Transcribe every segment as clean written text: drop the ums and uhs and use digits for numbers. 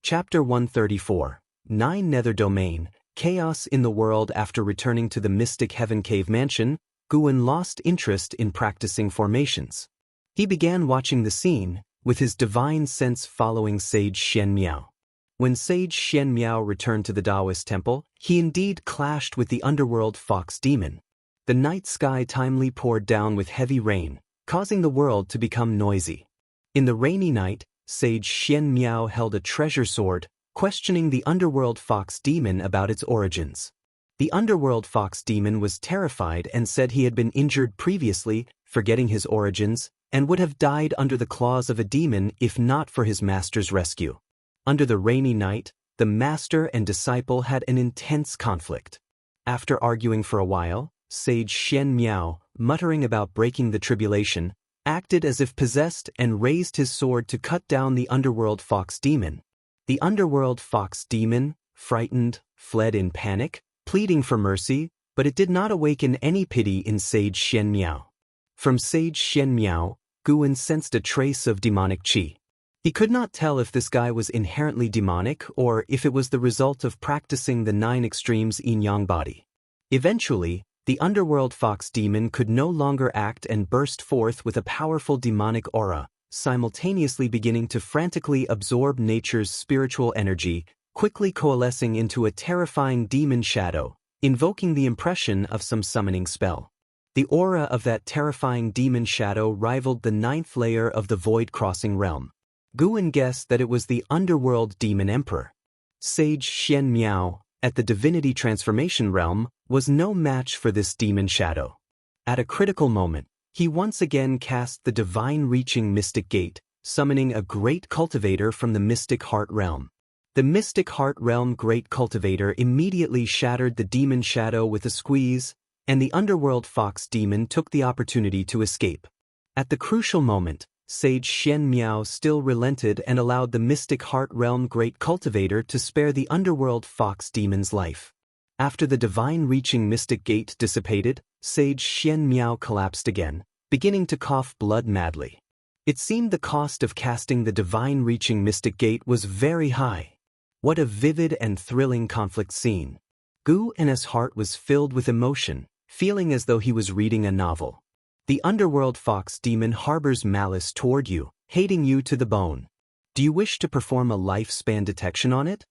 Chapter 134, 9 Nether Domain, Chaos in the World. After returning to the Mystic Heaven Cave Mansion, Guan lost interest in practicing formations. He began watching the scene, with his divine sense following Sage Shen Miao. When Sage Shen Miao returned to the Taoist temple, he indeed clashed with the underworld fox demon. The night sky timely poured down with heavy rain, causing the world to become noisy. In the rainy night, Sage Shen Miao held a treasure sword, questioning the underworld fox demon about its origins. The underworld fox demon was terrified and said he had been injured previously, forgetting his origins, and would have died under the claws of a demon if not for his master's rescue. Under the rainy night, the master and disciple had an intense conflict. After arguing for a while, Sage Shen Miao, muttering about breaking the tribulation, acted as if possessed and raised his sword to cut down the underworld fox demon. The underworld fox demon, frightened, fled in panic, pleading for mercy, but it did not awaken any pity in Sage Shen Miao. From Sage Shen Miao, Guan sensed a trace of demonic qi. He could not tell if this guy was inherently demonic or if it was the result of practicing the 9 extremes yin-yang body. Eventually, the underworld fox demon could no longer act and burst forth with a powerful demonic aura, simultaneously beginning to frantically absorb nature's spiritual energy, quickly coalescing into a terrifying demon shadow, invoking the impression of some summoning spell. The aura of that terrifying demon shadow rivaled the 9th layer of the void-crossing realm. Guan guessed that it was the underworld demon emperor. Sage Shen Miao, at the divinity transformation realm, was no match for this demon shadow. At a critical moment, he once again cast the divine reaching mystic gate, summoning a great cultivator from the mystic heart realm. The mystic heart realm great cultivator immediately shattered the demon shadow with a squeeze, and the underworld fox demon took the opportunity to escape. At the crucial moment, Sage Shen Miao still relented and allowed the mystic heart realm great cultivator to spare the underworld fox demon's life. After the divine reaching mystic gate dissipated, Sage Shen Miao collapsed again, beginning to cough blood madly. It seemed the cost of casting the divine reaching mystic gate was very high. What a vivid and thrilling conflict scene. Guan's heart was filled with emotion, feeling as though he was reading a novel. The underworld fox demon harbors malice toward you, hating you to the bone. Do you wish to perform a lifespan detection on it?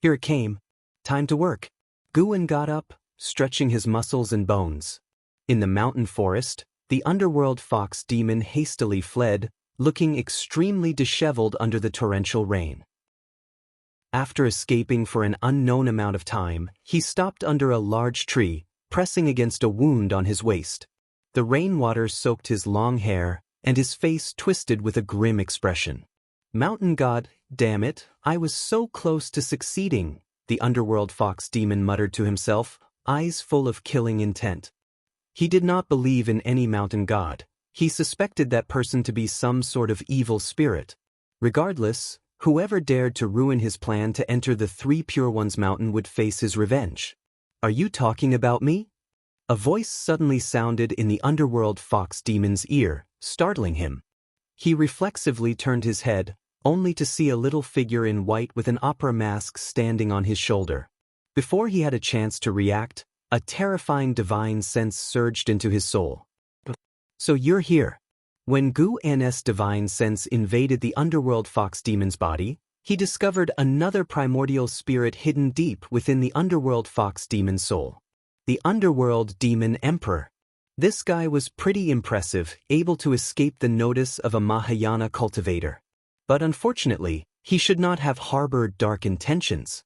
Here it came. Time to work. Guan got up, stretching his muscles and bones. In the mountain forest, the underworld fox demon hastily fled, looking extremely disheveled under the torrential rain. After escaping for an unknown amount of time, he stopped under a large tree, pressing against a wound on his waist. The rainwater soaked his long hair, and his face twisted with a grim expression. Mountain god, damn it, I was so close to succeeding, the underworld fox demon muttered to himself, eyes full of killing intent. He did not believe in any mountain god. He suspected that person to be some sort of evil spirit. Regardless, whoever dared to ruin his plan to enter the 3 Pure Ones mountain would face his revenge. Are you talking about me? A voice suddenly sounded in the underworld fox demon's ear, startling him. He reflexively turned his head, only to see a little figure in white with an opera mask standing on his shoulder. Before he had a chance to react, a terrifying divine sense surged into his soul. So you're here. When Guan's divine sense invaded the underworld fox demon's body, he discovered another primordial spirit hidden deep within the underworld fox demon's soul. The underworld demon emperor. This guy was pretty impressive, able to escape the notice of a Mahayana cultivator. But unfortunately, he should not have harbored dark intentions.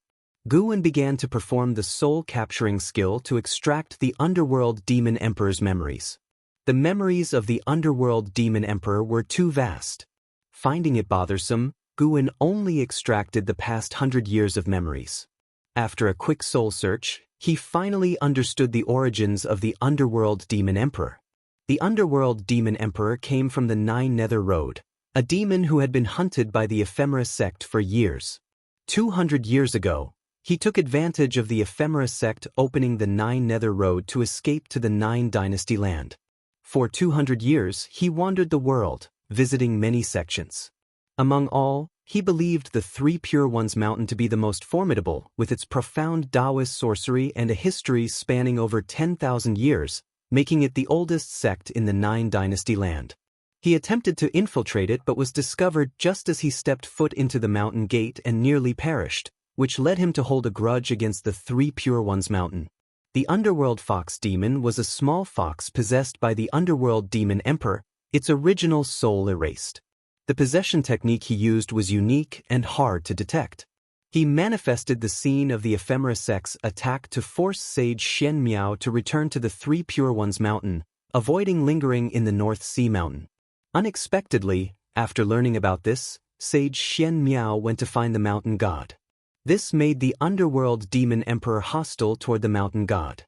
Guan began to perform the soul-capturing skill to extract the underworld demon emperor's memories. The memories of the underworld demon emperor were too vast. Finding it bothersome, Guan only extracted the past 100 years of memories. After a quick soul search, he finally understood the origins of the underworld demon emperor. The underworld demon emperor came from the 9 Nether Road, a demon who had been hunted by the Ephemera sect for years. 200 years ago, he took advantage of the Ephemera sect opening the 9 Nether Road to escape to the 9 Dynasty land. For 200 years, he wandered the world, visiting many sections. Among all, he believed the Three Pure Ones mountain to be the most formidable, with its profound Taoist sorcery and a history spanning over 10,000 years, making it the oldest sect in the Nine Dynasty land. He attempted to infiltrate it but was discovered just as he stepped foot into the mountain gate and nearly perished, which led him to hold a grudge against the Three Pure Ones mountain. The underworld fox demon was a small fox possessed by the underworld demon emperor, its original soul erased. The possession technique he used was unique and hard to detect. He manifested the scene of the ephemera sect's attack to force Sage Xian Miao to return to the Three Pure Ones mountain, avoiding lingering in the North Sea mountain. Unexpectedly, after learning about this, Sage Xian Miao went to find the mountain god. This made the underworld demon emperor hostile toward the mountain god.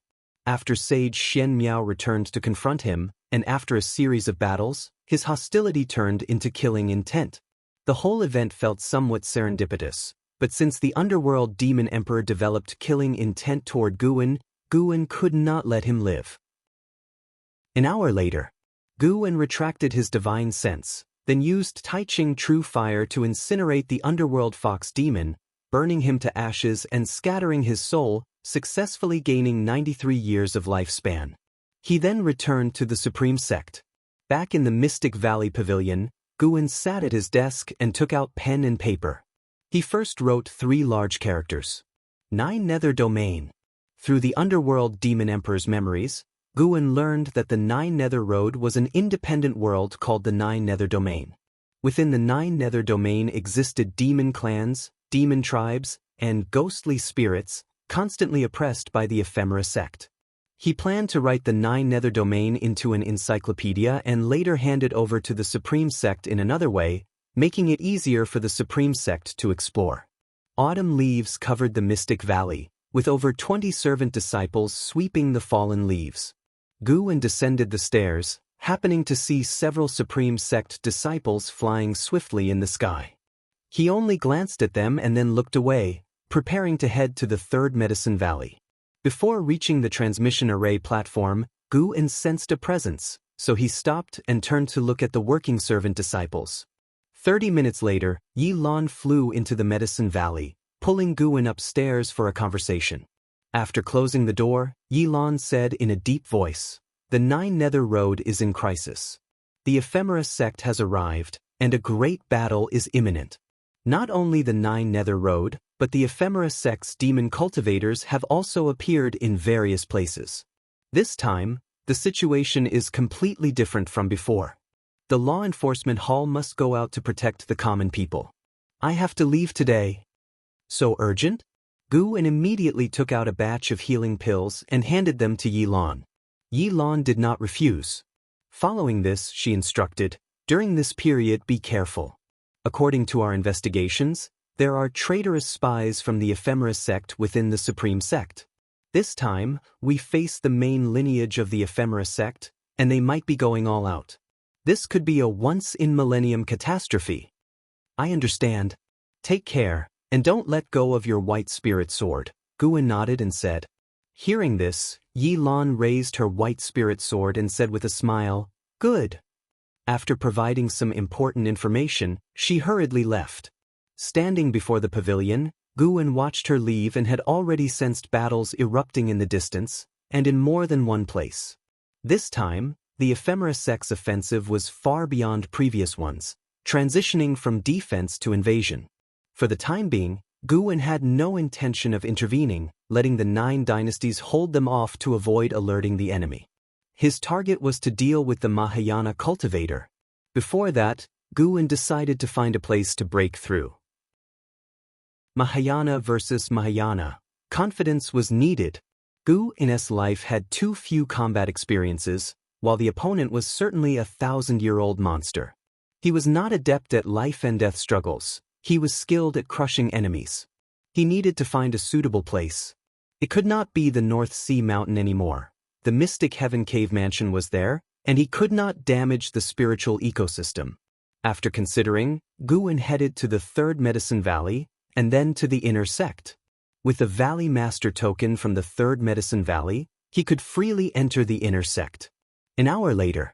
After Sage Xian Miao returned to confront him, and after a series of battles, his hostility turned into killing intent. The whole event felt somewhat serendipitous, but since the underworld demon emperor developed killing intent toward Guan, Guan could not let him live. An hour later, Guan retracted his divine sense, then used Taiching True Fire to incinerate the underworld fox demon, burning him to ashes and scattering his soul, successfully gaining 93 years of lifespan. He then returned to the Supreme Sect. Back in the Mystic Valley Pavilion, Guan sat at his desk and took out pen and paper. He first wrote 3 large characters. Nine Nether Domain. Through the underworld demon emperor's memories, Guan learned that the Nine Nether Road was an independent world called the Nine Nether Domain. Within the Nine Nether Domain existed demon clans, demon tribes, and ghostly spirits, constantly oppressed by the ephemera sect. He planned to write the Nine Nether Domain into an encyclopedia and later hand it over to the Supreme Sect in another way, making it easier for the Supreme Sect to explore. Autumn leaves covered the Mystic Valley, with over 20 servant disciples sweeping the fallen leaves. Guan descended the stairs, happening to see several Supreme Sect disciples flying swiftly in the sky. He only glanced at them and then looked away, preparing to head to the Third Medicine Valley. Before reaching the transmission array platform, Guan sensed a presence, so he stopped and turned to look at the working servant disciples. 30 minutes later, Yi Lan flew into the Medicine Valley, pulling Guan upstairs for a conversation. After closing the door, Yi Lan said in a deep voice, "The Nine Nether Road is in crisis. The ephemera sect has arrived, and a great battle is imminent. Not only the Nine Nether Road, but the ephemera sect's demon cultivators have also appeared in various places. This time, the situation is completely different from before. The law enforcement hall must go out to protect the common people. I have to leave today." "So urgent?" Guan immediately took out a batch of healing pills and handed them to Yi Lan. Yi Lan did not refuse. Following this, she instructed, "During this period, be careful. According to our investigations, there are traitorous spies from the ephemera sect within the Supreme Sect. This time, we face the main lineage of the ephemera sect, and they might be going all out. This could be a once-in-millennium catastrophe." "I understand. Take care, and don't let go of your white spirit sword," Guan nodded and said. Hearing this, Yi Lan raised her white spirit sword and said with a smile, "Good." After providing some important information, she hurriedly left. Standing before the pavilion, Guan watched her leave and had already sensed battles erupting in the distance, and in more than one place. This time, the ephemera sect's offensive was far beyond previous ones, transitioning from defense to invasion. For the time being, Guan had no intention of intervening, letting the 9 dynasties hold them off to avoid alerting the enemy. His target was to deal with the Mahayana cultivator. Before that, Guan decided to find a place to break through. Mahayana versus Mahayana. Confidence was needed. Guan's life had too few combat experiences, while the opponent was certainly a 1,000-year-old monster. He was not adept at life and death struggles. He was skilled at crushing enemies. He needed to find a suitable place. It could not be the North Sea mountain anymore. The Mystic Heaven Cave Mansion was there, and he could not damage the spiritual ecosystem. After considering, Guan headed to the Third Medicine Valley, and then to the Inner Sect. With the Valley Master token from the Third Medicine Valley, he could freely enter the Inner Sect. An hour later,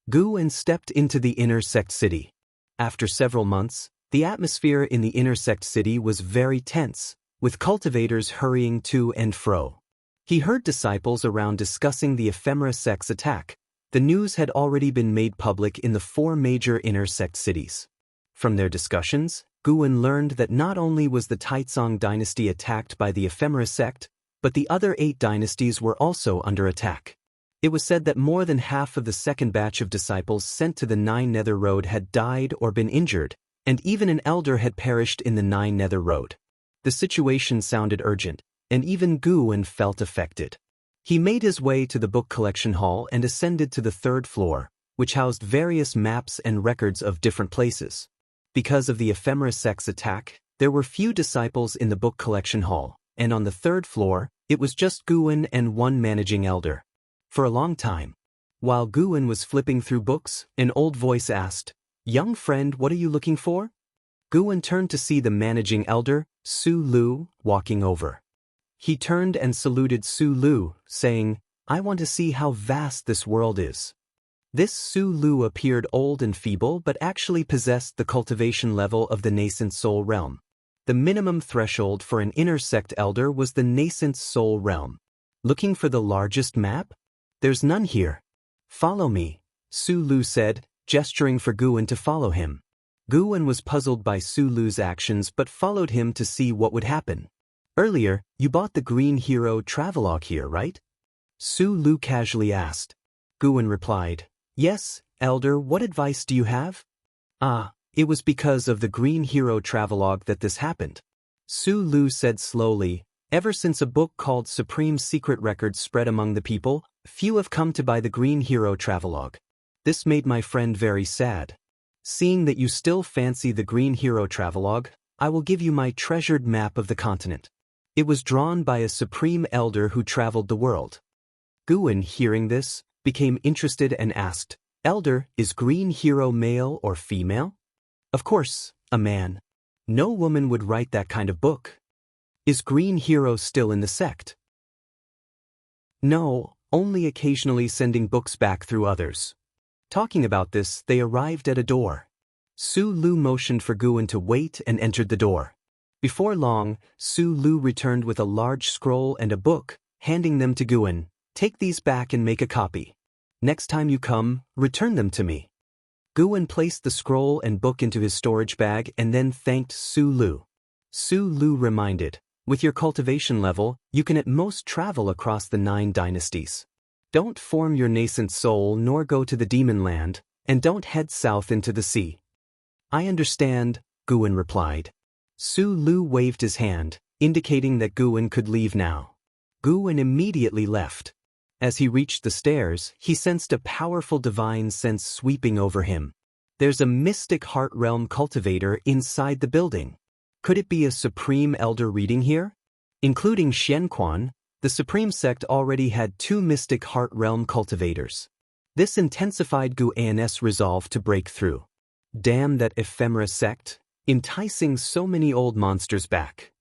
Guan stepped into the Inner Sect city. After several months, The atmosphere in the intersect city was very tense, with cultivators hurrying to and fro. He heard disciples around discussing the ephemera sect's attack. The news had already been made public in the 4 major intersect cities. From their discussions, Guwen learned that not only was the Taizong dynasty attacked by the ephemera sect, but the other 8 dynasties were also under attack. It was said that more than half of the second batch of disciples sent to the Nine Nether Road had died or been injured, and even an elder had perished in the Nine Nether Road. The situation sounded urgent, and even Guwen felt affected. He made his way to the book collection hall and ascended to the 3rd floor, which housed various maps and records of different places. Because of the ephemera sect's attack, there were few disciples in the book collection hall, and on the 3rd floor, it was just Guwen and one managing elder. For a long time, while Guwen was flipping through books, an old voice asked, "Young friend, what are you looking for?" Guwen turned to see the managing elder, Su Lu, walking over. He turned and saluted Su Lu, saying, "I want to see how vast this world is." This Su Lu appeared old and feeble but actually possessed the cultivation level of the nascent soul realm. The minimum threshold for an intersect elder was the nascent soul realm. Looking for the largest map? There's none here. Follow me, Su Lu said, gesturing for Guwen to follow him. Guwen was puzzled by Su Lu's actions but followed him to see what would happen. Earlier, you bought the Green Hero Travelogue here, right? Su Lu casually asked. Guwen replied, "Yes, Elder, what advice do you have?" "Ah, it was because of the Green Hero Travelogue that this happened." Su Lu said slowly, "Ever since a book called Supreme Secret Records spread among the people, few have come to buy the Green Hero Travelogue. This made my friend very sad. Seeing that you still fancy the Green Hero Travelogue, I will give you my treasured map of the continent. It was drawn by a Supreme Elder who traveled the world." Guwen, hearing this, became interested and asked, "Elder, is Green Hero male or female?" "Of course, a man. No woman would write that kind of book." "Is Green Hero still in the sect?" "No, only occasionally sending books back through others." Talking about this, they arrived at a door. Su Lu motioned for Guwen to wait and entered the door. Before long, Su Lu returned with a large scroll and a book, handing them to Guwen. "Take these back and make a copy. Next time you come, return them to me." Guwen placed the scroll and book into his storage bag and then thanked Su Lu. Su Lu reminded, "With your cultivation level, you can at most travel across the 9 dynasties. Don't form your nascent soul nor go to the demon land, and don't head south into the sea." "I understand," Guwen replied. Su Lu waved his hand, indicating that Guwen could leave now. Guwen immediately left. As he reached the stairs, he sensed a powerful divine sense sweeping over him. There's a mystic heart realm cultivator inside the building. Could it be a supreme elder reading here? Including Xianquan, the supreme sect already had 2 mystic heart realm cultivators. This intensified Guan's resolve to break through. Damn that ephemera sect, enticing so many old monsters back.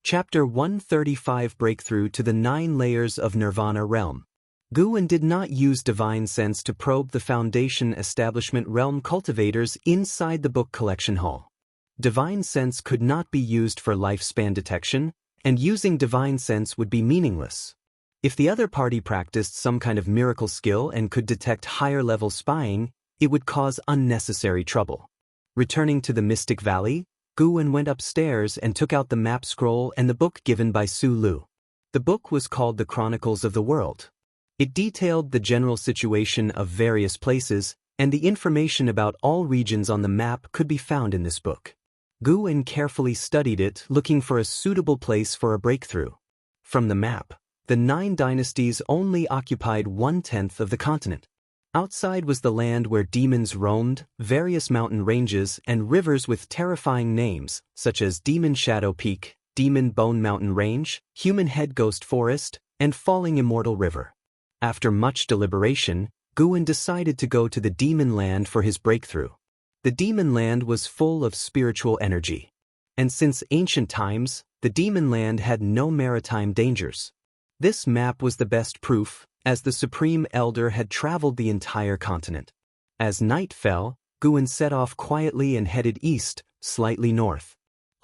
Chapter 135 Breakthrough to the 9 Layers of Nirvana Realm. Guwen did not use divine sense to probe the Foundation Establishment Realm cultivators inside the book collection hall. Divine sense could not be used for lifespan detection, and using divine sense would be meaningless. If the other party practiced some kind of miracle skill and could detect higher-level spying, it would cause unnecessary trouble. Returning to the Mystic Valley, Guwen went upstairs and took out the map scroll and the book given by Su Lu. The book was called The Chronicles of the World. It detailed the general situation of various places, and the information about all regions on the map could be found in this book. Guwen carefully studied it, looking for a suitable place for a breakthrough. From the map, the 9 dynasties only occupied 1/10 of the continent. Outside was the land where demons roamed, various mountain ranges, and rivers with terrifying names, such as Demon Shadow Peak, Demon Bone Mountain Range, Human Head Ghost Forest, and Falling Immortal River. After much deliberation, Guwen decided to go to the Demon Land for his breakthrough. The Demon Land was full of spiritual energy. And since ancient times, the Demon Land had no maritime dangers. This map was the best proof, as the Supreme Elder had traveled the entire continent. As night fell, Guan set off quietly and headed east, slightly north.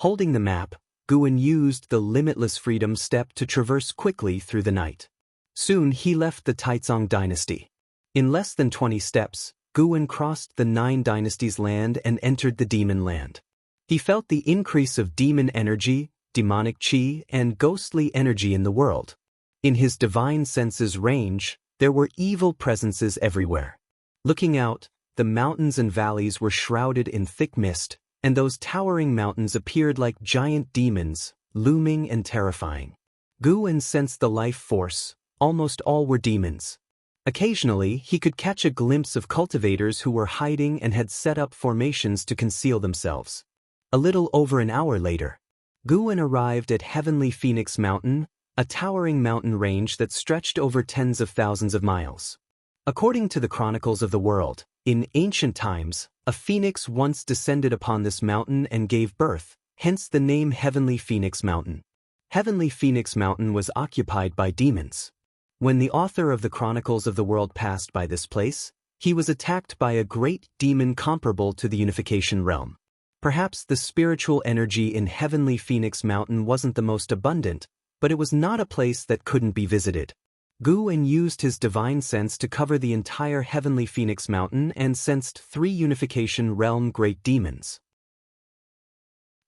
Holding the map, Guan used the limitless freedom step to traverse quickly through the night. Soon he left the Taizong dynasty. In less than 20 steps, Guan crossed the 9 dynasties' land and entered the demon land. He felt the increase of demon energy, demonic qi, and ghostly energy in the world. In his divine senses range, there were evil presences everywhere. Looking out, the mountains and valleys were shrouded in thick mist, and those towering mountains appeared like giant demons, looming and terrifying. Guan sensed the life force. Almost all were demons. Occasionally, he could catch a glimpse of cultivators who were hiding and had set up formations to conceal themselves. A little over an hour later, Guan arrived at Heavenly Phoenix Mountain, a towering mountain range that stretched over tens of thousands of miles. According to the chronicles of the world, in ancient times, a phoenix once descended upon this mountain and gave birth, hence the name Heavenly Phoenix Mountain. Heavenly Phoenix Mountain was occupied by demons. When the author of the Chronicles of the World passed by this place, he was attacked by a great demon comparable to the Unification Realm. Perhaps the spiritual energy in Heavenly Phoenix Mountain wasn't the most abundant, but it was not a place that couldn't be visited. Guan used his divine sense to cover the entire Heavenly Phoenix Mountain and sensed 3 Unification Realm great demons.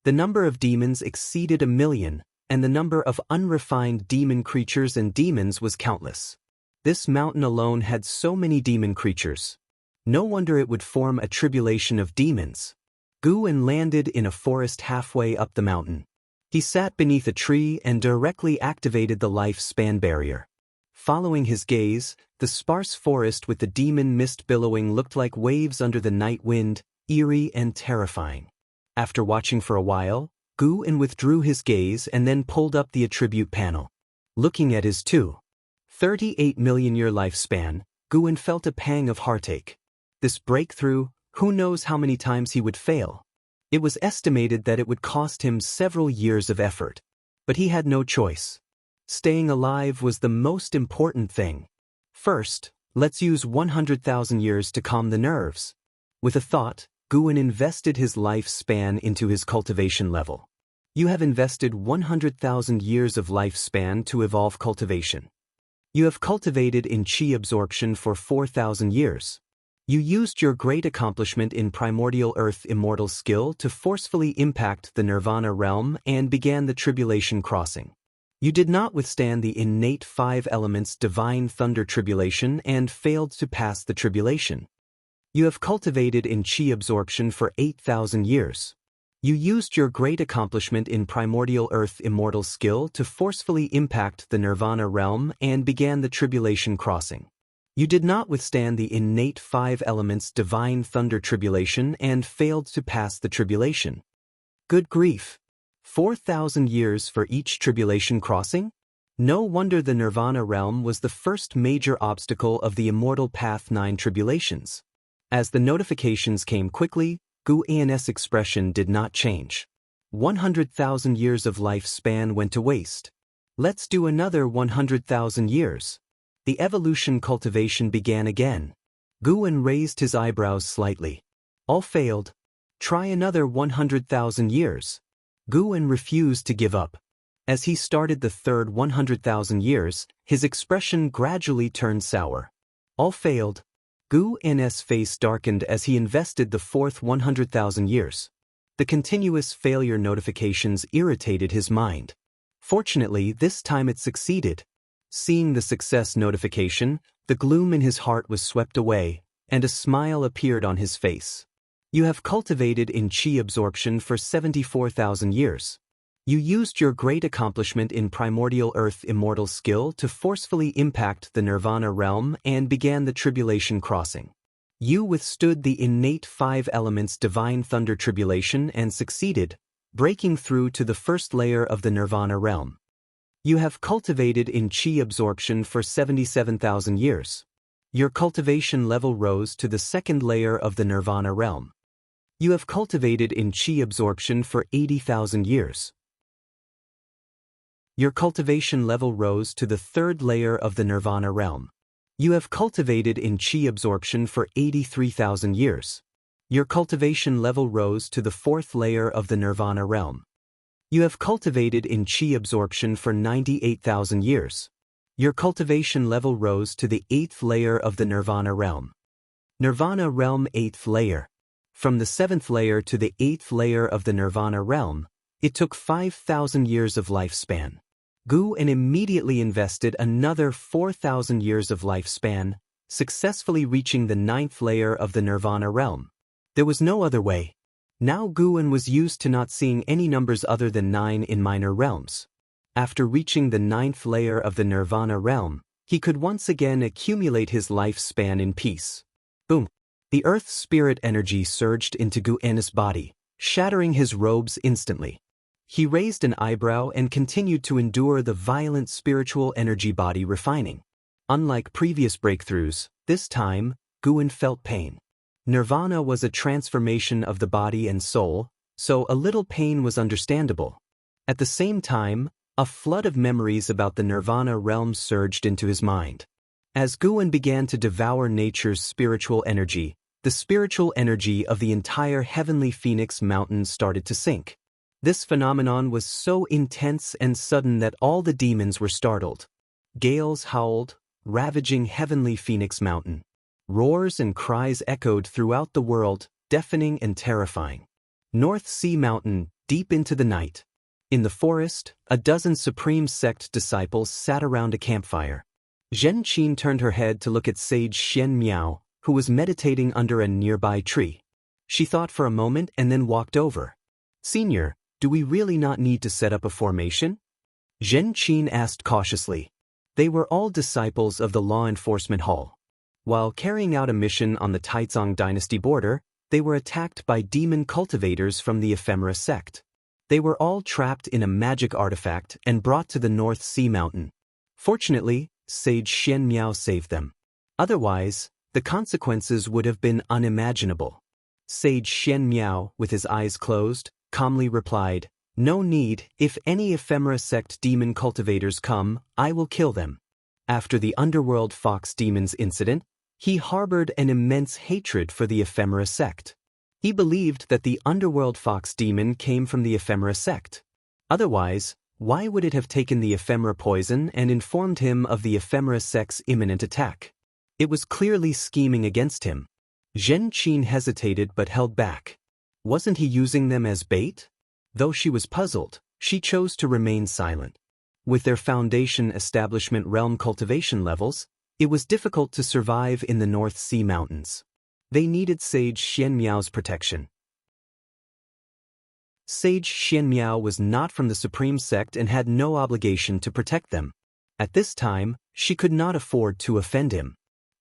The number of demons exceeded 1,000,000, and the number of unrefined demon creatures and demons was countless. This mountain alone had so many demon creatures. No wonder it would form a tribulation of demons. Guan landed in a forest halfway up the mountain. He sat beneath a tree and directly activated the lifespan barrier. Following his gaze, the sparse forest with the demon mist billowing looked like waves under the night wind, eerie and terrifying. After watching for a while, Guan withdrew his gaze and then pulled up the attribute panel. Looking at his 2.38 million year lifespan, Guan felt a pang of heartache. This breakthrough, who knows how many times he would fail. It was estimated that it would cost him several years of effort. But he had no choice. Staying alive was the most important thing. First, let's use 100,000 years to calm the nerves. With a thought, Guan invested his lifespan into his cultivation level. You have invested 100,000 years of lifespan to evolve cultivation. You have cultivated in qi absorption for 4,000 years. You used your great accomplishment in primordial earth immortal skill to forcefully impact the nirvana realm and began the tribulation crossing. You did not withstand the innate 5 elements divine thunder tribulation and failed to pass the tribulation. You have cultivated in qi absorption for 8,000 years. You used your great accomplishment in primordial earth immortal skill to forcefully impact the nirvana realm and began the tribulation crossing. You did not withstand the innate 5 elements divine thunder tribulation and failed to pass the tribulation. Good grief! 4,000 years for each tribulation crossing? No wonder the nirvana realm was the first major obstacle of the immortal path 9 tribulations. As the notifications came quickly, Guan's expression did not change. 100,000 years of lifespan went to waste. Let's do another 100,000 years. The evolution cultivation began again. Guan raised his eyebrows slightly. All failed. Try another 100,000 years. Guan refused to give up. As he started the third 100,000 years, his expression gradually turned sour. All failed. Guan's face darkened as he invested the fourth 100,000 years. The continuous failure notifications irritated his mind. Fortunately, this time it succeeded. Seeing the success notification, the gloom in his heart was swept away, and a smile appeared on his face. You have cultivated in qi absorption for 74,000 years. You used your great accomplishment in primordial earth immortal skill to forcefully impact the nirvana realm and began the tribulation crossing. You withstood the innate 5 elements divine thunder tribulation and succeeded, breaking through to the first layer of the nirvana realm. You have cultivated in qi absorption for 77,000 years. Your cultivation level rose to the second layer of the nirvana realm. You have cultivated in qi absorption for 80,000 years. Your cultivation level rose to the third layer of the nirvana realm. You have cultivated in qi absorption for 83,000 years. Your cultivation level rose to the 4th layer of the Nirvana realm. You have cultivated in Qi absorption for 98,000 years. Your cultivation level rose to the 8th layer of the Nirvana realm. Nirvana realm 8th layer. From the 7th layer to the 8th layer of the Nirvana realm, it took 5,000 years of lifespan. Guan immediately invested another 4,000 years of lifespan, successfully reaching the 9th layer of the Nirvana realm. There was no other way. Now Guan was used to not seeing any numbers other than 9 in minor realms. After reaching the 9th layer of the Nirvana realm, he could once again accumulate his lifespan in peace. Boom! The earth spirit energy surged into Guan's body, shattering his robes instantly. He raised an eyebrow and continued to endure the violent spiritual energy body refining. Unlike previous breakthroughs, this time, Guan felt pain. Nirvana was a transformation of the body and soul, so a little pain was understandable. At the same time, a flood of memories about the Nirvana realm surged into his mind. As Guan began to devour nature's spiritual energy, the spiritual energy of the entire heavenly Phoenix Mountain started to sink. This phenomenon was so intense and sudden that all the demons were startled. Gales howled, ravaging heavenly Phoenix Mountain. Roars and cries echoed throughout the world, deafening and terrifying. North Sea Mountain, deep into the night. In the forest, a dozen Supreme Sect disciples sat around a campfire. Zhen Qin turned her head to look at Sage Xian Miao, who was meditating under a nearby tree. She thought for a moment and then walked over. "Senior, do we really not need to set up a formation?" Zhen Qin asked cautiously. They were all disciples of the law enforcement hall. While carrying out a mission on the Taizong dynasty border, they were attacked by demon cultivators from the Ephemera sect. They were all trapped in a magic artifact and brought to the North Sea Mountain. Fortunately, Sage Xian Miao saved them. Otherwise, the consequences would have been unimaginable. Sage Xian Miao, with his eyes closed, calmly replied, "No need. If any Ephemera sect demon cultivators come, I will kill them." After the Underworld Fox Demons incident, he harbored an immense hatred for the Ephemera sect. He believed that the Underworld Fox Demon came from the Ephemera sect. Otherwise, why would it have taken the Ephemera poison and informed him of the Ephemera sect's imminent attack? It was clearly scheming against him. Zhen Qin hesitated but held back. Wasn't he using them as bait? Though she was puzzled, she chose to remain silent. With their foundation establishment realm cultivation levels, it was difficult to survive in the North Sea Mountains. They needed Sage Xian Miao's protection. Sage Xian Miao was not from the Supreme Sect and had no obligation to protect them. At this time, she could not afford to offend him.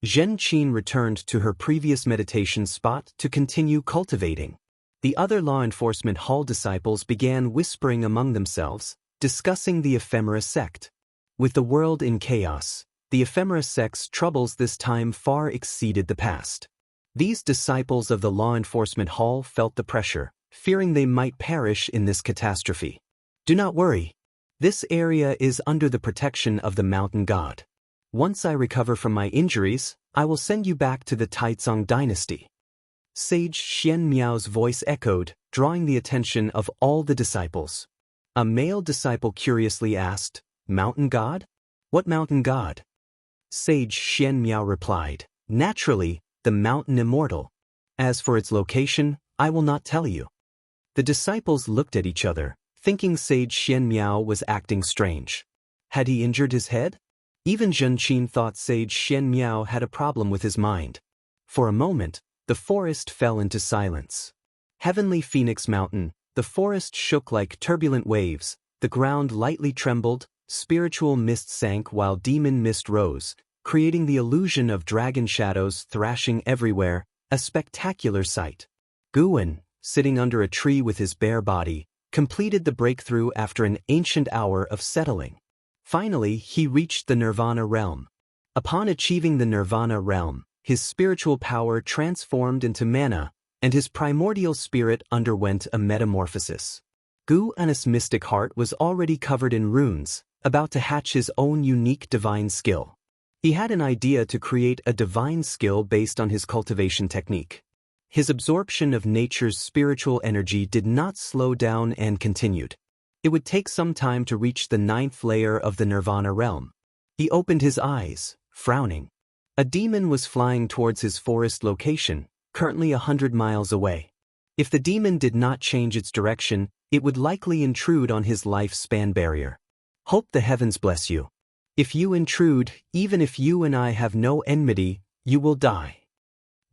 Zhen Qin returned to her previous meditation spot to continue cultivating. The other law enforcement hall disciples began whispering among themselves, discussing the Ephemera sect. With the world in chaos, the Ephemera sect's troubles this time far exceeded the past. These disciples of the law enforcement hall felt the pressure, fearing they might perish in this catastrophe. "Do not worry. This area is under the protection of the mountain god. Once I recover from my injuries, I will send you back to the Taizong dynasty." Sage Xian Miao's voice echoed, drawing the attention of all the disciples. A male disciple curiously asked, "Mountain god? What mountain god?" Sage Xian Miao replied, "Naturally, the mountain immortal. As for its location, I will not tell you." The disciples looked at each other, thinking Sage Xian Miao was acting strange. Had he injured his head? Even Zhen Qin thought Sage Xian Miao had a problem with his mind. For a moment, the forest fell into silence. Heavenly Phoenix Mountain, the forest shook like turbulent waves, the ground lightly trembled, spiritual mist sank while demon mist rose, creating the illusion of dragon shadows thrashing everywhere, a spectacular sight. Guan, sitting under a tree with his bare body, completed the breakthrough after an ancient hour of settling. Finally, he reached the Nirvana realm. Upon achieving the Nirvana realm, his spiritual power transformed into mana, and his primordial spirit underwent a metamorphosis. Guan's mystic heart was already covered in runes, about to hatch his own unique divine skill. He had an idea to create a divine skill based on his cultivation technique. his absorption of nature's spiritual energy did not slow down and continued. It would take some time to reach the 9th layer of the Nirvana realm. He opened his eyes, frowning. A demon was flying towards his forest location, currently 100 miles away. If the demon did not change its direction, it would likely intrude on his lifespan barrier. Hope the heavens bless you. If you intrude, even if you and I have no enmity, you will die.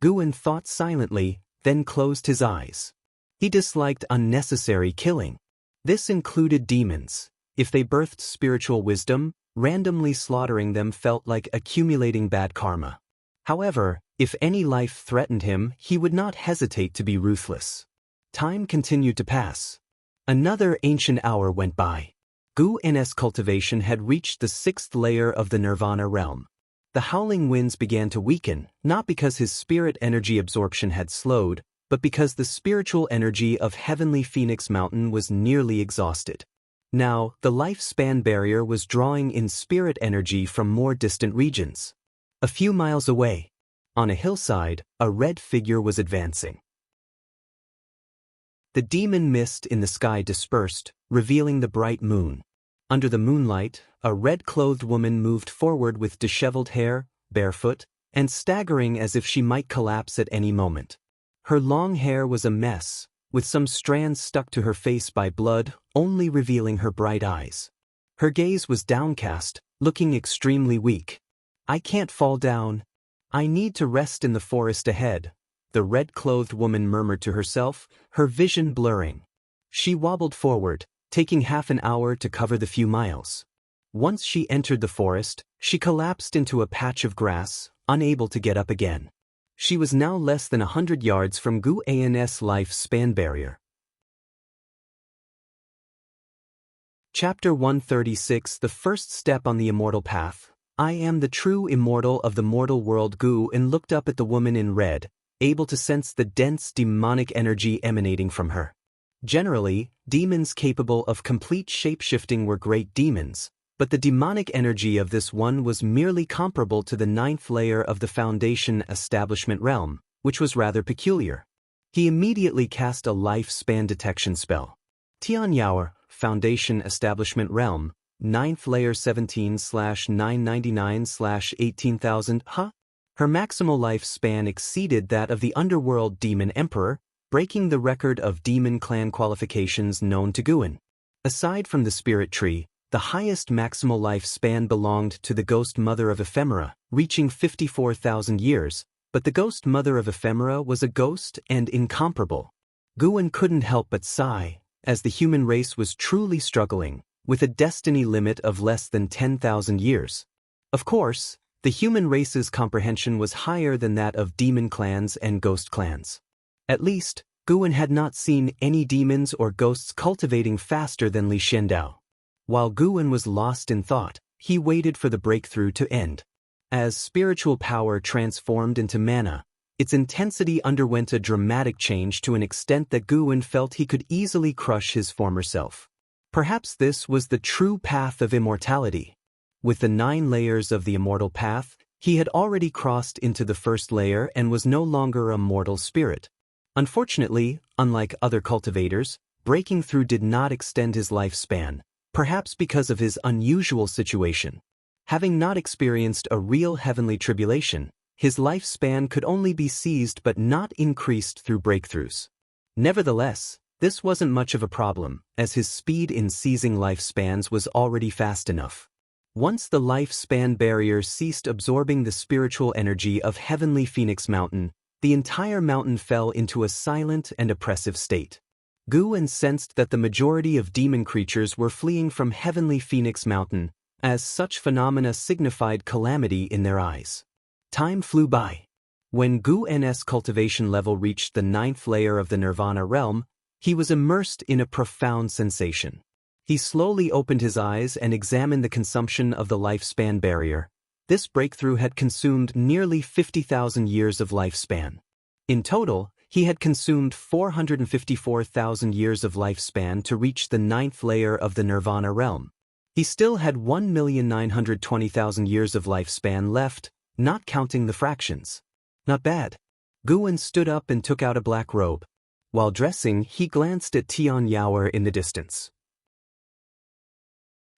Guan thought silently, then closed his eyes. He disliked unnecessary killing. This included demons. If they birthed spiritual wisdom, randomly slaughtering them felt like accumulating bad karma. However, if any life threatened him, he would not hesitate to be ruthless. Time continued to pass. Another ancient hour went by. Gu's cultivation had reached the 6th layer of the Nirvana realm. The howling winds began to weaken, not because his spirit energy absorption had slowed, but because the spiritual energy of Heavenly Phoenix Mountain was nearly exhausted. Now, the lifespan barrier was drawing in spirit energy from more distant regions. A few miles away, on a hillside, a red figure was advancing. The demon mist in the sky dispersed, revealing the bright moon. Under the moonlight, a red-clothed woman moved forward with disheveled hair, barefoot, and staggering as if she might collapse at any moment. Her long hair was a mess, with some strands stuck to her face by blood, only revealing her bright eyes. Her gaze was downcast, looking extremely weak. "I can't fall down. I need to rest in the forest ahead," the red-clothed woman murmured to herself, her vision blurring. She wobbled forward, taking half an hour to cover the few miles. Once she entered the forest, she collapsed into a patch of grass, unable to get up again. She was now less than 100 yards from Gu's lifespan barrier. Chapter 136 The First Step on the Immortal Path. I am the true immortal of the mortal world. Gu'in looked up at the woman in red, able to sense the dense demonic energy emanating from her. Generally, demons capable of complete shapeshifting were great demons, but the demonic energy of this one was merely comparable to the 9th layer of the Foundation Establishment realm, which was rather peculiar. He immediately cast a lifespan detection spell. Tianyao, Foundation Establishment realm, 9th layer 17/999/18,000. Her maximal lifespan exceeded that of the underworld demon emperor, breaking the record of demon clan qualifications known to Gu'in. Aside from the spirit tree, the highest maximal lifespan belonged to the ghost mother of ephemera, reaching 54,000 years, but the ghost mother of ephemera was a ghost and incomparable. Gu'in couldn't help but sigh, as the human race was truly struggling, with a destiny limit of less than 10,000 years. Of course, the human race's comprehension was higher than that of demon clans and ghost clans. At least, Gu'in had not seen any demons or ghosts cultivating faster than Li Xiandao. While Gu'in was lost in thought, he waited for the breakthrough to end. As spiritual power transformed into mana, its intensity underwent a dramatic change to an extent that Gu'in felt he could easily crush his former self. Perhaps this was the true path of immortality. With the 9 layers of the immortal path, he had already crossed into the 1st layer and was no longer a mortal spirit. Unfortunately, unlike other cultivators, breaking through did not extend his lifespan, perhaps because of his unusual situation. Having not experienced a real heavenly tribulation, his lifespan could only be seized but not increased through breakthroughs. Nevertheless, this wasn't much of a problem, as his speed in seizing lifespans was already fast enough. Once the lifespan barrier ceased absorbing the spiritual energy of Heavenly Phoenix Mountain, the entire mountain fell into a silent and oppressive state. Gu'in sensed that the majority of demon creatures were fleeing from Heavenly Phoenix Mountain, as such phenomena signified calamity in their eyes. Time flew by. When Gu'n's cultivation level reached the 9th layer of the Nirvana realm, he was immersed in a profound sensation. He slowly opened his eyes and examined the consumption of the lifespan barrier. This breakthrough had consumed nearly 50,000 years of lifespan. In total, he had consumed 454,000 years of lifespan to reach the 9th layer of the Nirvana realm. He still had 1,920,000 years of lifespan left, not counting the fractions. Not bad. Guwen stood up and took out a black robe. While dressing, he glanced at Tian Yaoer in the distance.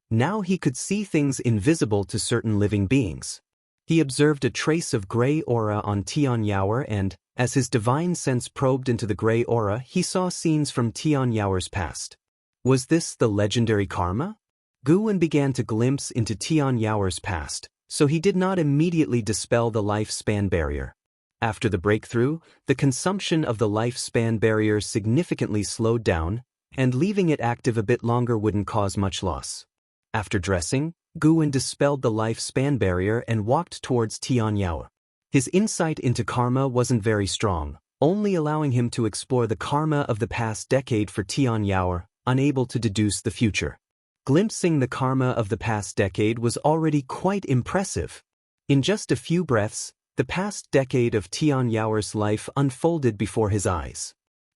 Now he could see things invisible to certain living beings. He observed a trace of gray aura on Tian Yaoer and, as his divine sense probed into the gray aura, he saw scenes from Tian Yaoer's past. Was this the legendary karma? Guwen began to glimpse into Tian Yaoer's past, so he did not immediately dispel the lifespan barrier. After the breakthrough, the consumption of the lifespan barrier significantly slowed down, and leaving it active a bit longer wouldn't cause much loss. After dressing, Guwen dispelled the lifespan barrier and walked towards Tian Yaoer. His insight into karma wasn't very strong, only allowing him to explore the karma of the past decade for Tian Yaoer, unable to deduce the future. Glimpsing the karma of the past decade was already quite impressive. In just a few breaths, the past decade of Tian Yaoer's life unfolded before his eyes.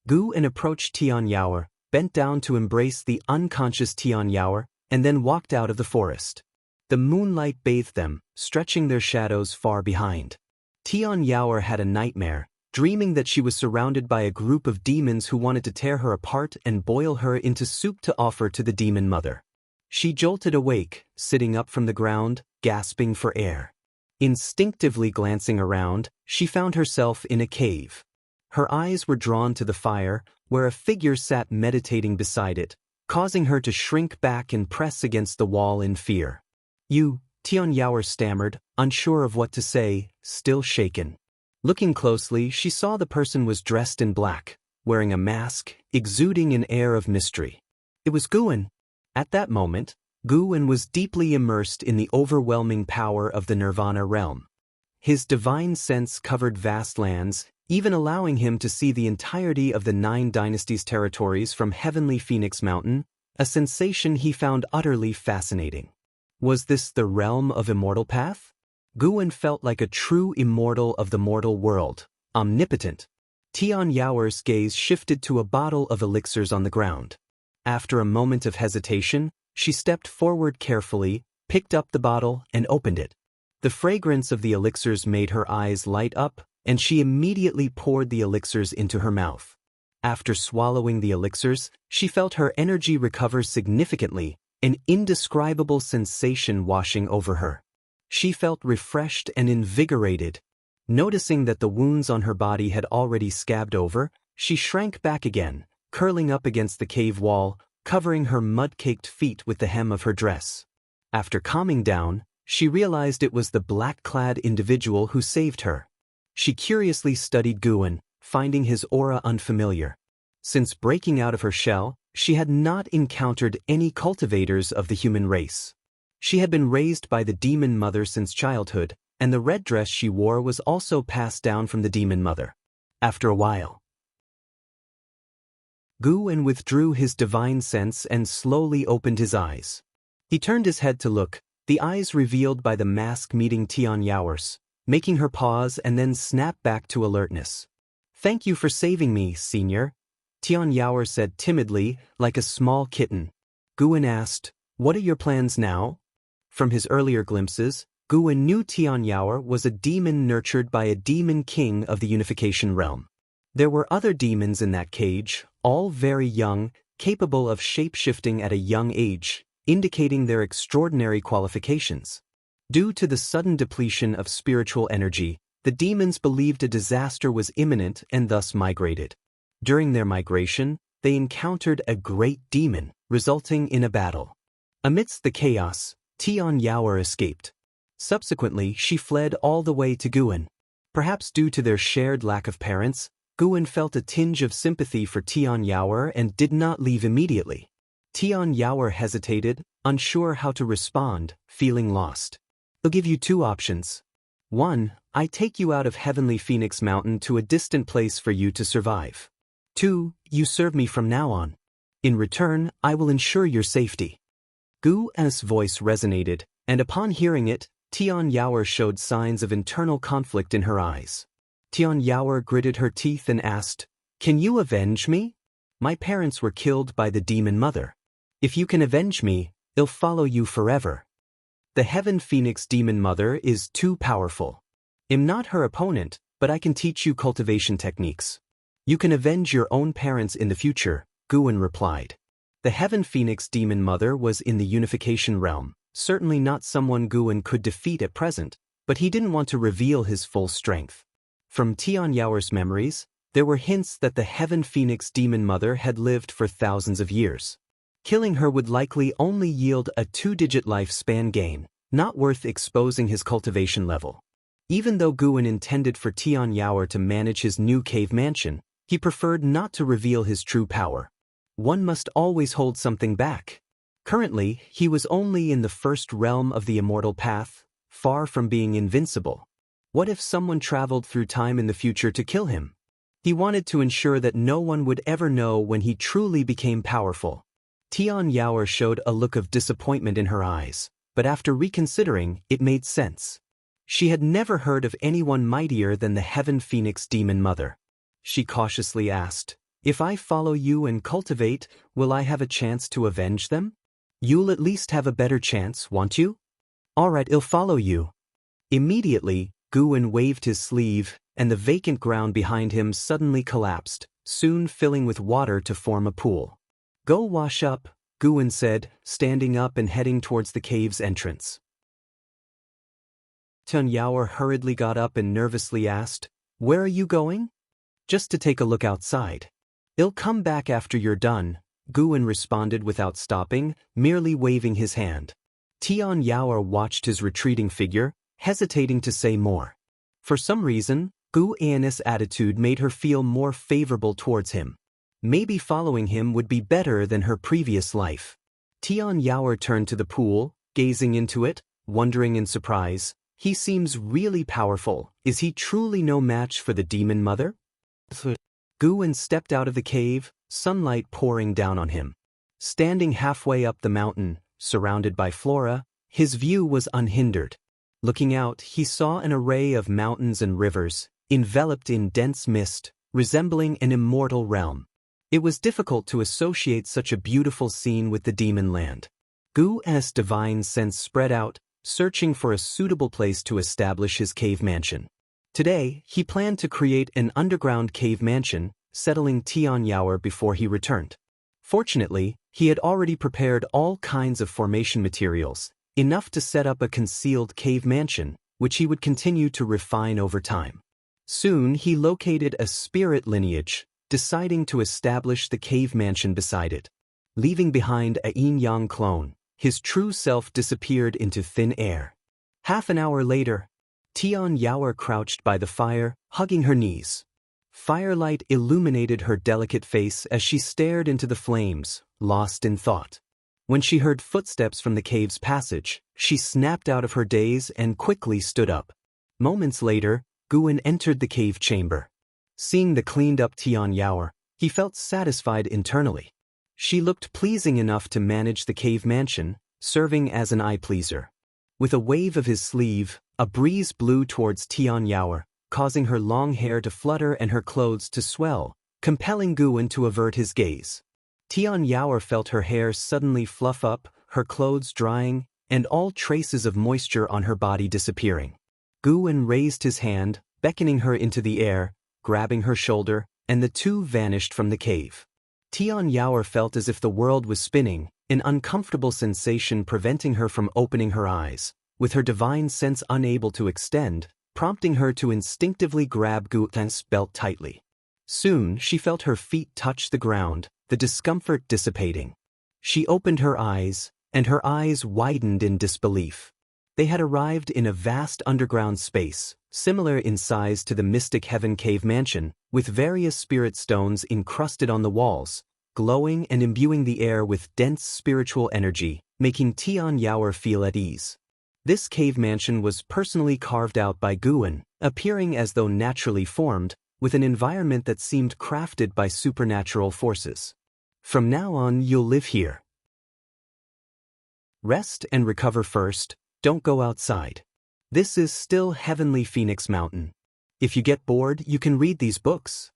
Guwen approached Tian Yaoer, bent down to embrace the unconscious Tian Yaoer, and then walked out of the forest. The moonlight bathed them, stretching their shadows far behind. Tian Yaoer had a nightmare, dreaming that she was surrounded by a group of demons who wanted to tear her apart and boil her into soup to offer to the demon mother. She jolted awake, sitting up from the ground, gasping for air. Instinctively glancing around, she found herself in a cave. Her eyes were drawn to the fire, where a figure sat meditating beside it, causing her to shrink back and press against the wall in fear. "You," Tian Yaoer stammered, unsure of what to say, still shaken. Looking closely, she saw the person was dressed in black, wearing a mask, exuding an air of mystery. It was Guwen. At that moment, Guwen was deeply immersed in the overwhelming power of the Nirvana realm. His divine sense covered vast lands, even allowing him to see the entirety of the 9 Dynasties territories from Heavenly Phoenix Mountain, a sensation he found utterly fascinating. Was this the realm of immortal path? Guwen felt like a true immortal of the mortal world, omnipotent. Tian Yaoer's gaze shifted to a bottle of elixirs on the ground. After a moment of hesitation, she stepped forward carefully, picked up the bottle, and opened it. The fragrance of the elixirs made her eyes light up, and she immediately poured the elixirs into her mouth. After swallowing the elixirs, she felt her energy recover significantly, an indescribable sensation washing over her. She felt refreshed and invigorated. Noticing that the wounds on her body had already scabbed over, she shrank back again, curling up against the cave wall, covering her mud-caked feet with the hem of her dress. After calming down, she realized it was the black-clad individual who saved her. She curiously studied Guwen, finding his aura unfamiliar. Since breaking out of her shell, she had not encountered any cultivators of the human race. She had been raised by the demon mother since childhood, and the red dress she wore was also passed down from the demon mother. After a while, Guwen withdrew his divine sense and slowly opened his eyes. He turned his head to look, the eyes revealed by the mask meeting Tian Yaoer's, making her pause and then snap back to alertness. "Thank you for saving me, Senior," Tian Yaoer said timidly, like a small kitten. Guwen asked, "What are your plans now?" From his earlier glimpses, Guwen knew Tian Yaoer was a demon nurtured by a demon king of the unification realm. There were other demons in that cage, all very young, capable of shape-shifting at a young age, indicating their extraordinary qualifications. Due to the sudden depletion of spiritual energy, the demons believed a disaster was imminent and thus migrated. During their migration, they encountered a great demon, resulting in a battle. Amidst the chaos, Tian Yaoer escaped. Subsequently, she fled all the way to Guwen. Perhaps due to their shared lack of parents, Guwen felt a tinge of sympathy for Tian Yaoer and did not leave immediately. Tian Yaoer hesitated, unsure how to respond, feeling lost. "I'll give you 2 options. 1. I take you out of Heavenly Phoenix Mountain to a distant place for you to survive. 2. You serve me from now on. In return, I will ensure your safety." Guwen's voice resonated, and upon hearing it, Tian Yaoer showed signs of internal conflict in her eyes. Tian Yaoer gritted her teeth and asked, "Can you avenge me? My parents were killed by the demon mother. If you can avenge me, I'll follow you forever. The Heaven Phoenix demon mother is too powerful. I'm not her opponent, but I can teach you cultivation techniques. You can avenge your own parents in the future, Guin replied. The Heaven Phoenix demon mother was in the unification realm, certainly not someone Guin could defeat at present, but he didn't want to reveal his full strength. From Tian Yaoer's memories, there were hints that the Heaven Phoenix demon mother had lived for thousands of years. Killing her would likely only yield a 2-digit lifespan gain, not worth exposing his cultivation level. Even though Guin intended for Tian Yaoer to manage his new cave mansion, he preferred not to reveal his true power. One must always hold something back. Currently, he was only in the first realm of the immortal path, far from being invincible. What if someone traveled through time in the future to kill him? He wanted to ensure that no one would ever know when he truly became powerful. Tian Yaoer showed a look of disappointment in her eyes, but after reconsidering, it made sense. She had never heard of anyone mightier than the Heaven Phoenix demon mother. She cautiously asked, "If I follow you and cultivate, will I have a chance to avenge them?" "You'll at least have a better chance, won't you?" "All right, I'll follow you." Immediately, Guin waved his sleeve, and the vacant ground behind him suddenly collapsed, soon filling with water to form a pool. "Go wash up," Guin said, standing up and heading towards the cave's entrance. Tian Yaoer hurriedly got up and nervously asked, "Where are you going?" "Just to take a look outside." "I'll come back after you're done," Guin responded without stopping, merely waving his hand. Tian Yaoer watched his retreating figure, hesitating to say more. For some reason, Guin's attitude made her feel more favorable towards him. Maybe following him would be better than her previous life. Tian Yaoer turned to the pool, gazing into it, wondering in surprise, "He seems really powerful. Is he truly no match for the demon mother?" Guin stepped out of the cave, sunlight pouring down on him. Standing halfway up the mountain, surrounded by flora, his view was unhindered. Looking out, he saw an array of mountains and rivers, enveloped in dense mist, resembling an immortal realm. It was difficult to associate such a beautiful scene with the demon land. Gu's divine sense spread out, searching for a suitable place to establish his cave mansion. Today, he planned to create an underground cave mansion, settling Tian Yaoer before he returned. Fortunately, he had already prepared all kinds of formation materials, enough to set up a concealed cave mansion, which he would continue to refine over time. Soon he located a spirit lineage, deciding to establish the cave mansion beside it. Leaving behind a yin-yang clone, his true self disappeared into thin air. Half an hour later, Tian Yaoer crouched by the fire, hugging her knees. Firelight illuminated her delicate face as she stared into the flames, lost in thought. When she heard footsteps from the cave's passage, she snapped out of her daze and quickly stood up. Moments later, Guin entered the cave chamber. Seeing the cleaned-up Tian Yaoer, he felt satisfied internally. She looked pleasing enough to manage the cave mansion, serving as an eye-pleaser. With a wave of his sleeve, a breeze blew towards Tian Yaoer, causing her long hair to flutter and her clothes to swell, compelling Guin to avert his gaze. Tian Yaoer felt her hair suddenly fluff up, her clothes drying, and all traces of moisture on her body disappearing. Guin raised his hand, beckoning her into the air, grabbing her shoulder, and the two vanished from the cave. Tian Yaoer felt as if the world was spinning, an uncomfortable sensation preventing her from opening her eyes, with her divine sense unable to extend, prompting her to instinctively grab Guin's belt tightly. Soon she felt her feet touch the ground, the discomfort dissipating. She opened her eyes, and her eyes widened in disbelief. They had arrived in a vast underground space, similar in size to the Mystic Heaven Cave Mansion, with various spirit stones encrusted on the walls, glowing and imbuing the air with dense spiritual energy, making Tian Yaoer feel at ease. This cave mansion was personally carved out by Guin, appearing as though naturally formed, with an environment that seemed crafted by supernatural forces. "From now on, you'll live here. Rest and recover first, don't go outside. This is still Heavenly Phoenix Mountain. If you get bored, you can read these books."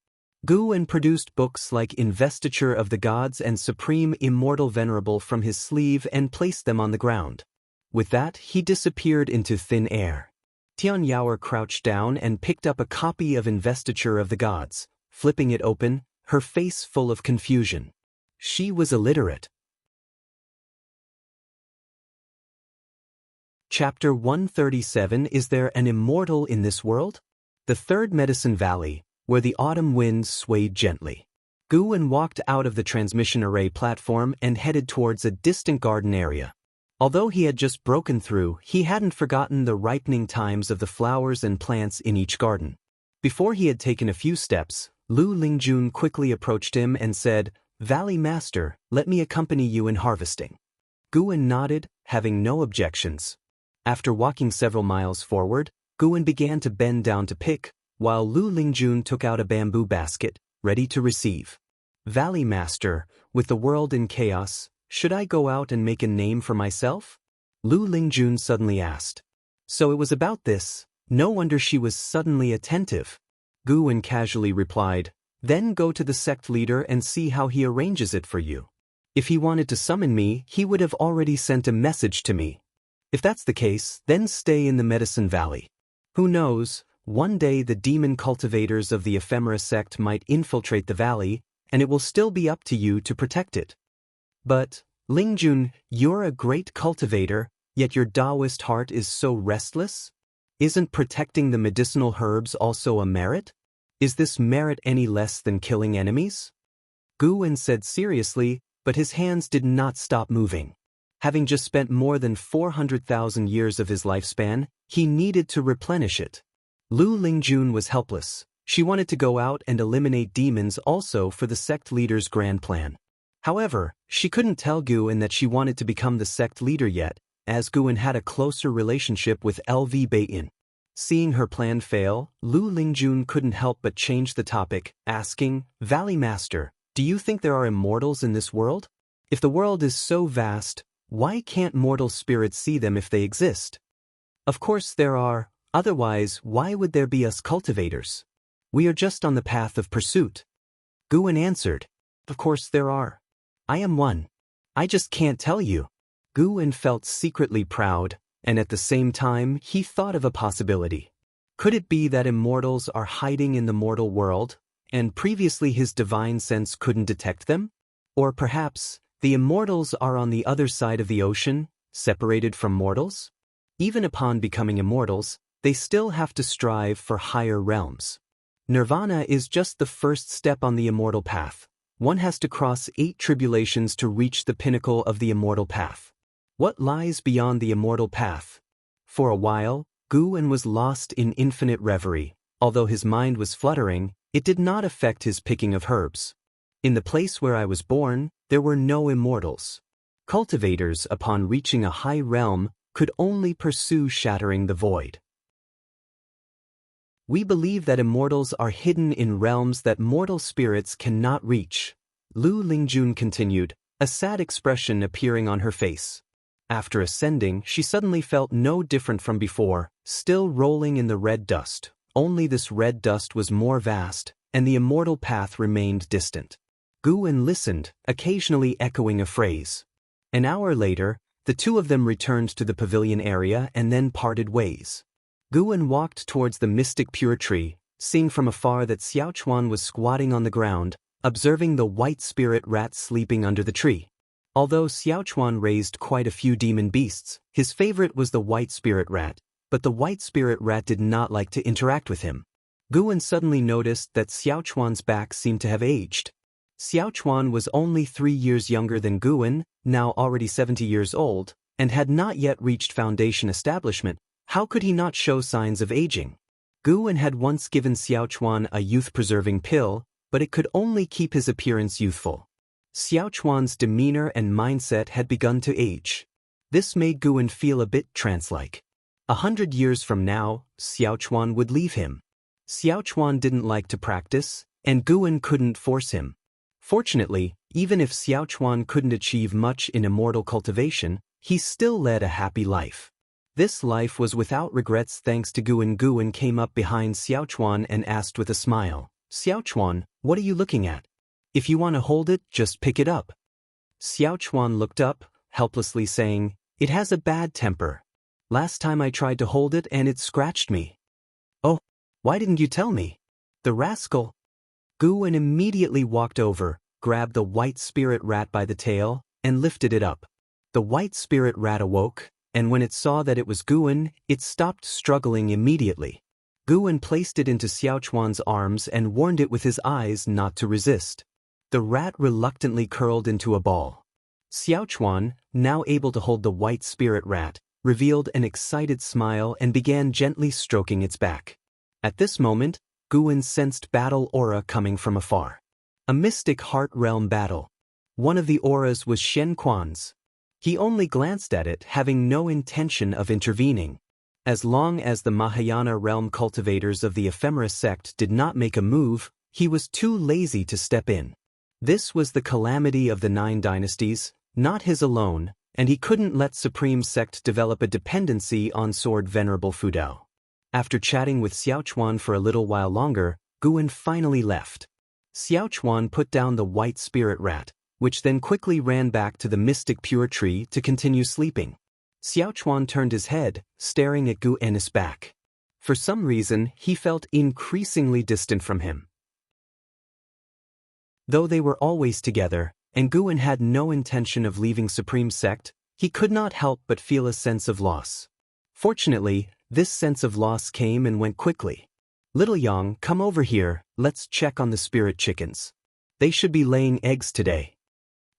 Guin produced books like Investiture of the Gods and Supreme Immortal Venerable from his sleeve and placed them on the ground. With that, he disappeared into thin air. Tian Yaoer crouched down and picked up a copy of Investiture of the Gods, flipping it open, her face full of confusion. She was illiterate. Chapter 137. Is there an immortal in this world? The third Medicine Valley, where the autumn winds swayed gently. Guwen walked out of the transmission array platform and headed towards a distant garden area. Although he had just broken through, he hadn't forgotten the ripening times of the flowers and plants in each garden. Before he had taken a few steps, Lu Lingjun quickly approached him and said, "Valley Master, let me accompany you in harvesting." Guwen nodded, having no objections. After walking several miles forward, Guwen began to bend down to pick, while Lu Lingjun took out a bamboo basket, ready to receive. "Valley Master, with the world in chaos, should I go out and make a name for myself?" Lu Lingjun suddenly asked. So it was about this. No wonder she was suddenly attentive. Guwen casually replied, "Then go to the sect leader and see how he arranges it for you. If he wanted to summon me, he would have already sent a message to me. If that's the case, then stay in the Medicine Valley. Who knows, one day the demon cultivators of the Ephemera sect might infiltrate the valley, and it will still be up to you to protect it." "But, Lingjun, you're a great cultivator, yet your Taoist heart is so restless? Isn't protecting the medicinal herbs also a merit? Is this merit any less than killing enemies?" Guwen said seriously, but his hands did not stop moving. Having just spent more than 400,000 years of his lifespan, he needed to replenish it. Lu Lingjun was helpless. She wanted to go out and eliminate demons also for the sect leader's grand plan. However, she couldn't tell Guwen that she wanted to become the sect leader yet, as Guwen had a closer relationship with LV Bayin. Seeing her plan fail, Lu Lingjun couldn't help but change the topic, asking, "Valley Master, do you think there are immortals in this world? If the world is so vast, why can't mortal spirits see them if they exist?" "Of course there are, otherwise why would there be us cultivators? We are just on the path of pursuit." Guwen answered, "Of course there are. I am one. I just can't tell you." Guwen felt secretly proud, and at the same time he thought of a possibility. Could it be that immortals are hiding in the mortal world, and previously his divine sense couldn't detect them? Or perhaps, the immortals are on the other side of the ocean, separated from mortals? Even upon becoming immortals, they still have to strive for higher realms. Nirvana is just the first step on the immortal path. One has to cross 8 tribulations to reach the pinnacle of the immortal path. What lies beyond the immortal path? For a while, Guwen was lost in infinite reverie. Although his mind was fluttering, it did not affect his picking of herbs. "In the place where I was born, there were no immortals. Cultivators, upon reaching a high realm, could only pursue shattering the void. We believe that immortals are hidden in realms that mortal spirits cannot reach." Lu Lingjun continued, a sad expression appearing on her face. After ascending, she suddenly felt no different from before, still rolling in the red dust. Only this red dust was more vast, and the immortal path remained distant. Guwen listened, occasionally echoing a phrase. An hour later, the two of them returned to the pavilion area and then parted ways. Guwen walked towards the mystic pure tree, seeing from afar that Xiaochuan was squatting on the ground, observing the white spirit rat sleeping under the tree. Although Xiaochuan raised quite a few demon beasts, his favorite was the white spirit rat, but the white spirit rat did not like to interact with him. Guwen suddenly noticed that Xiaochuan's back seemed to have aged. Xiaochuan was only 3 years younger than Guwen, now already 70 years old, and had not yet reached foundation establishment. How could he not show signs of aging? Guwen had once given Xiaochuan a youth-preserving pill, but it could only keep his appearance youthful. Xiaochuan's demeanor and mindset had begun to age. This made Guwen feel a bit trance-like. 100 years from now, Xiaochuan would leave him. Xiaochuan didn't like to practice, and Guwen couldn't force him. Fortunately, even if Xiaochuan couldn't achieve much in immortal cultivation, he still led a happy life. This life was without regrets thanks to Guwen. Guwen came up behind Xiaochuan and asked with a smile, "Xiaochuan, what are you looking at? If you want to hold it, just pick it up." Xiaochuan looked up, helplessly saying, "It has a bad temper." Last time I tried to hold it and it scratched me. Oh, why didn't you tell me? The rascal. Guwen immediately walked over, grabbed the white spirit rat by the tail, and lifted it up. The white spirit rat awoke, and when it saw that it was Guwen, it stopped struggling immediately. Guwen placed it into Xiaochuan's arms and warned it with his eyes not to resist. The rat reluctantly curled into a ball. Xiaochuan, now able to hold the white spirit rat, revealed an excited smile and began gently stroking its back. At this moment, Guwen sensed battle aura coming from afar. A mystic heart realm battle. One of the auras was Shen Quan's. He only glanced at it, having no intention of intervening. As long as the Mahayana realm cultivators of the Ephemera sect did not make a move, he was too lazy to step in. This was the calamity of the 9 dynasties, not his alone, and he couldn't let Supreme Sect develop a dependency on Sword Venerable Fudao. After chatting with Xiaochuan for a little while longer, Guwen finally left. Xiaochuan put down the white spirit rat, which then quickly ran back to the mystic pure tree to continue sleeping. Xiaochuan turned his head, staring at Guwen's back. For some reason, he felt increasingly distant from him. Though they were always together, and Guwen had no intention of leaving Supreme Sect, he could not help but feel a sense of loss. Fortunately, this sense of loss came and went quickly. Little Yang, come over here, let's check on the spirit chickens. They should be laying eggs today.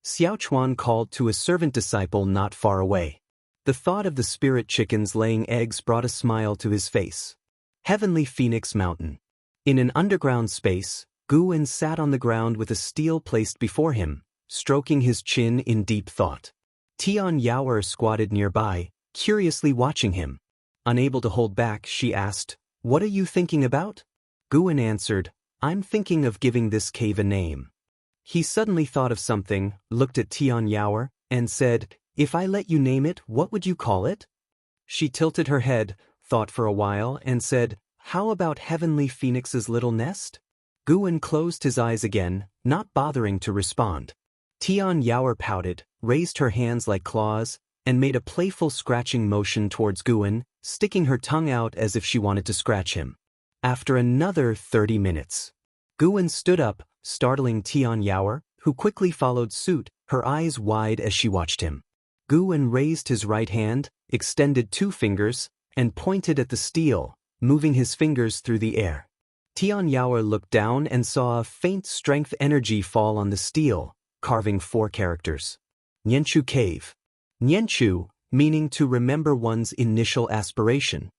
Xiaochuan called to a servant disciple not far away. The thought of the spirit chickens laying eggs brought a smile to his face. Heavenly Phoenix Mountain. In an underground space, Guwen sat on the ground with a steel placed before him, stroking his chin in deep thought. Tian Yaoer squatted nearby, curiously watching him. Unable to hold back, she asked, "What are you thinking about?" Guwen answered, "I'm thinking of giving this cave a name." He suddenly thought of something, looked at Tian Yaoer, and said, "If I let you name it, what would you call it?" She tilted her head, thought for a while, and said, "How about Heavenly Phoenix's little nest?" Guwen closed his eyes again, not bothering to respond. Tian Yaoer pouted, raised her hands like claws, and made a playful scratching motion towards Guwen, sticking her tongue out as if she wanted to scratch him. After another 30 minutes, Guwen stood up, startling Tian Yaoer, who quickly followed suit, her eyes wide as she watched him. Guwen raised his right hand, extended 2 fingers, and pointed at the steel, moving his fingers through the air. Tian Yaoer looked down and saw a faint strength energy fall on the steel, carving 4 characters. Nianchu Cave. Nianchu, meaning to remember one's initial aspiration.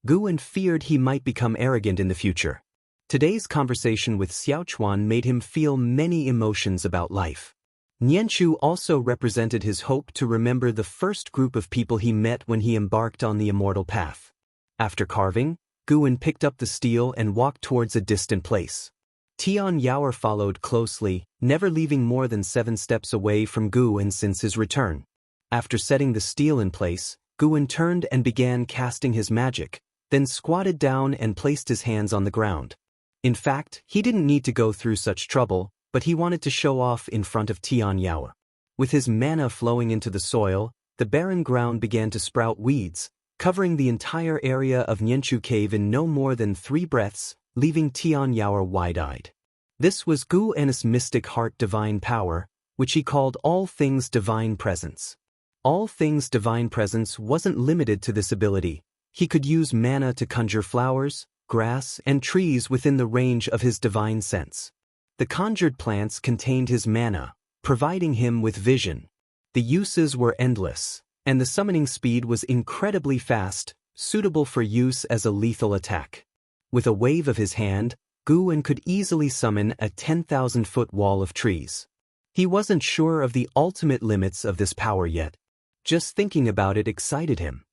Guwen feared he might become arrogant in the future. Today's conversation with Xiaochuan made him feel many emotions about life. Nianchu also represented his hope to remember the first group of people he met when he embarked on the immortal path. After carving, Guwen picked up the steel and walked towards a distant place. Tian Yaoer followed closely, never leaving more than 7 steps away from Guwen since his return. After setting the steel in place, Guwen turned and began casting his magic, then squatted down and placed his hands on the ground. In fact, he didn't need to go through such trouble, but he wanted to show off in front of Tian Yaoer. With his mana flowing into the soil, the barren ground began to sprout weeds, covering the entire area of Nianchu Cave in no more than 3 breaths, leaving Tian Yaoer wide-eyed. This was Guwen's mystic heart divine power, which he called All Things Divine Presence. All Things Divine Presence wasn't limited to this ability. He could use mana to conjure flowers, grass, and trees within the range of his divine sense. The conjured plants contained his mana, providing him with vision. The uses were endless, and the summoning speed was incredibly fast, suitable for use as a lethal attack. With a wave of his hand, Guwen could easily summon a 10,000-foot wall of trees. He wasn't sure of the ultimate limits of this power yet. Just thinking about it excited him.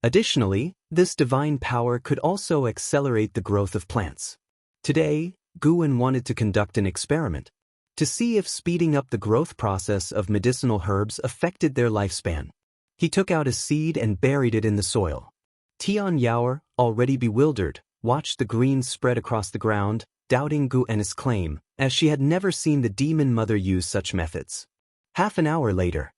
Additionally, this divine power could also accelerate the growth of plants. Today, Guwen wanted to conduct an experiment to see if speeding up the growth process of medicinal herbs affected their lifespan. He took out a seed and buried it in the soil. Tian Yaoer, already bewildered, watched the greens spread across the ground, doubting Guwen's claim, as she had never seen the demon mother use such methods. Half an hour later,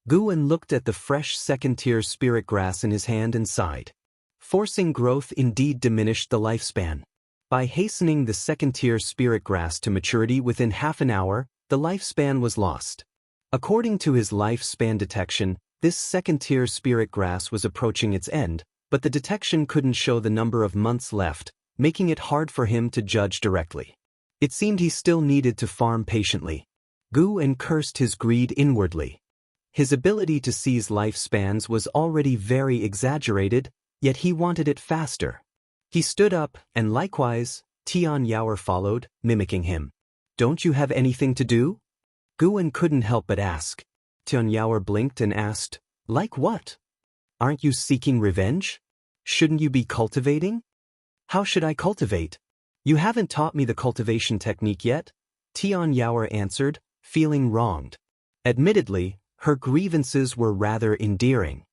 Guan looked at the fresh second-tier spirit grass in his hand and sighed. Forcing growth indeed diminished the lifespan. By hastening the second-tier spirit grass to maturity within half an hour, the lifespan was lost. According to his lifespan detection, this second-tier spirit grass was approaching its end, but the detection couldn't show the number of months left, making it hard for him to judge directly. It seemed he still needed to farm patiently. Guan cursed his greed inwardly. His ability to seize lifespans was already very exaggerated, yet he wanted it faster. He stood up, and likewise, Tian Yaoer followed, mimicking him. "Don't you have anything to do?" Guan couldn't help but ask. Tian Yaoer blinked and asked, "Like what? Aren't you seeking revenge? Shouldn't you be cultivating?" "How should I cultivate? You haven't taught me the cultivation technique yet," Tian Yaoer answered, feeling wronged. Admittedly, her grievances were rather endearing.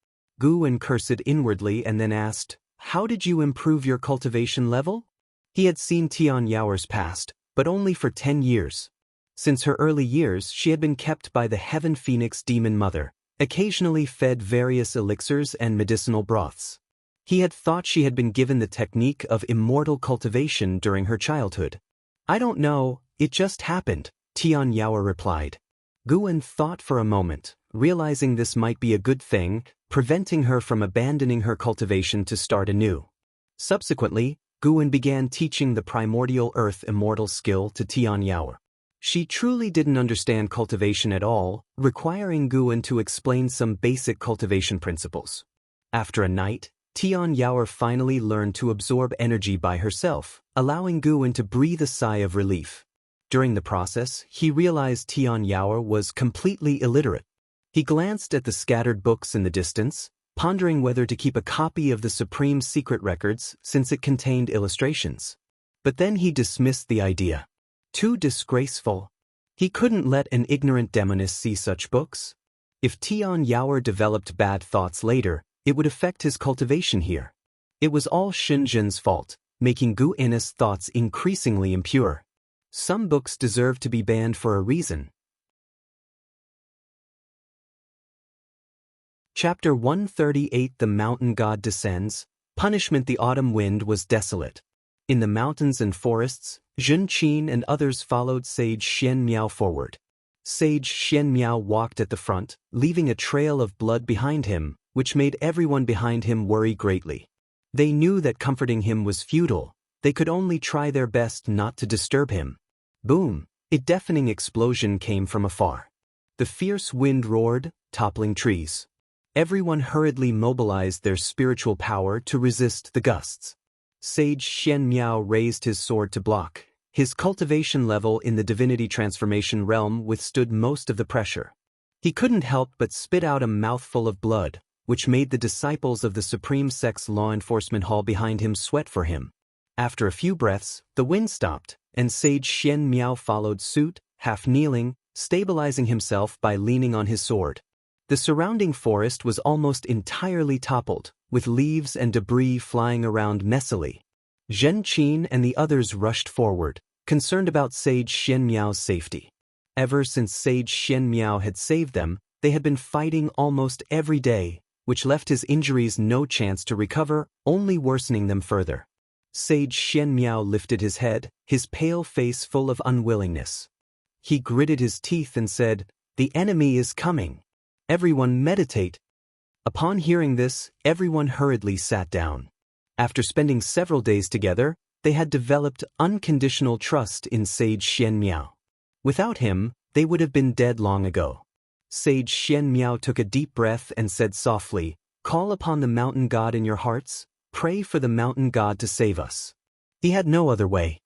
Guan cursed inwardly and then asked, "How did you improve your cultivation level?" He had seen Tian Yaoer's past, but only for 10 years. Since her early years, she had been kept by the Heaven Phoenix Demon Mother, occasionally fed various elixirs and medicinal broths. He had thought she had been given the technique of immortal cultivation during her childhood. "I don't know, it just happened," Tian Yaoer replied. Guan thought for a moment, realizing this might be a good thing, preventing her from abandoning her cultivation to start anew. Subsequently, Guan began teaching the primordial earth immortal skill to Tian Yaoer. She truly didn't understand cultivation at all, requiring Guan to explain some basic cultivation principles. After a night, Tian Yaoer finally learned to absorb energy by herself, allowing Guan to breathe a sigh of relief. During the process, he realized Tian Yaoer was completely illiterate. He glanced at the scattered books in the distance, pondering whether to keep a copy of the Supreme Secret Records since it contained illustrations. But then he dismissed the idea. Too disgraceful. He couldn't let an ignorant demoness see such books. If Tian Yaoer developed bad thoughts later, it would affect his cultivation here. It was all Shenzhen's fault, making Guan's thoughts increasingly impure. Some books deserve to be banned for a reason. Chapter 138 The Mountain God Descends. Punishment. The autumn wind was desolate. In the mountains and forests, Zhen Qin and others followed Sage Xian Miao forward. Sage Xian Miao walked at the front, leaving a trail of blood behind him, which made everyone behind him worry greatly. They knew that comforting him was futile. They could only try their best not to disturb him. Boom! A deafening explosion came from afar. The fierce wind roared, toppling trees. Everyone hurriedly mobilized their spiritual power to resist the gusts. Sage Xian Miao raised his sword to block. His cultivation level in the divinity transformation realm withstood most of the pressure. He couldn't help but spit out a mouthful of blood, which made the disciples of the Supreme Sex Law Enforcement Hall behind him sweat for him. After a few breaths, the wind stopped, and Sage Xian Miao followed suit, half kneeling, stabilizing himself by leaning on his sword. The surrounding forest was almost entirely toppled, with leaves and debris flying around messily. Zhen Qin and the others rushed forward, concerned about Sage Xian Miao's safety. Ever since Sage Xian Miao had saved them, they had been fighting almost every day, which left his injuries no chance to recover, only worsening them further. Sage Xian Miao lifted his head, his pale face full of unwillingness. He gritted his teeth and said, "The enemy is coming. Everyone meditate." Upon hearing this, everyone hurriedly sat down. After spending several days together, they had developed unconditional trust in Sage Xian Miao. Without him, they would have been dead long ago. Sage Xian Miao took a deep breath and said softly, "Call upon the mountain god in your hearts, pray for the mountain god to save us." He had no other way.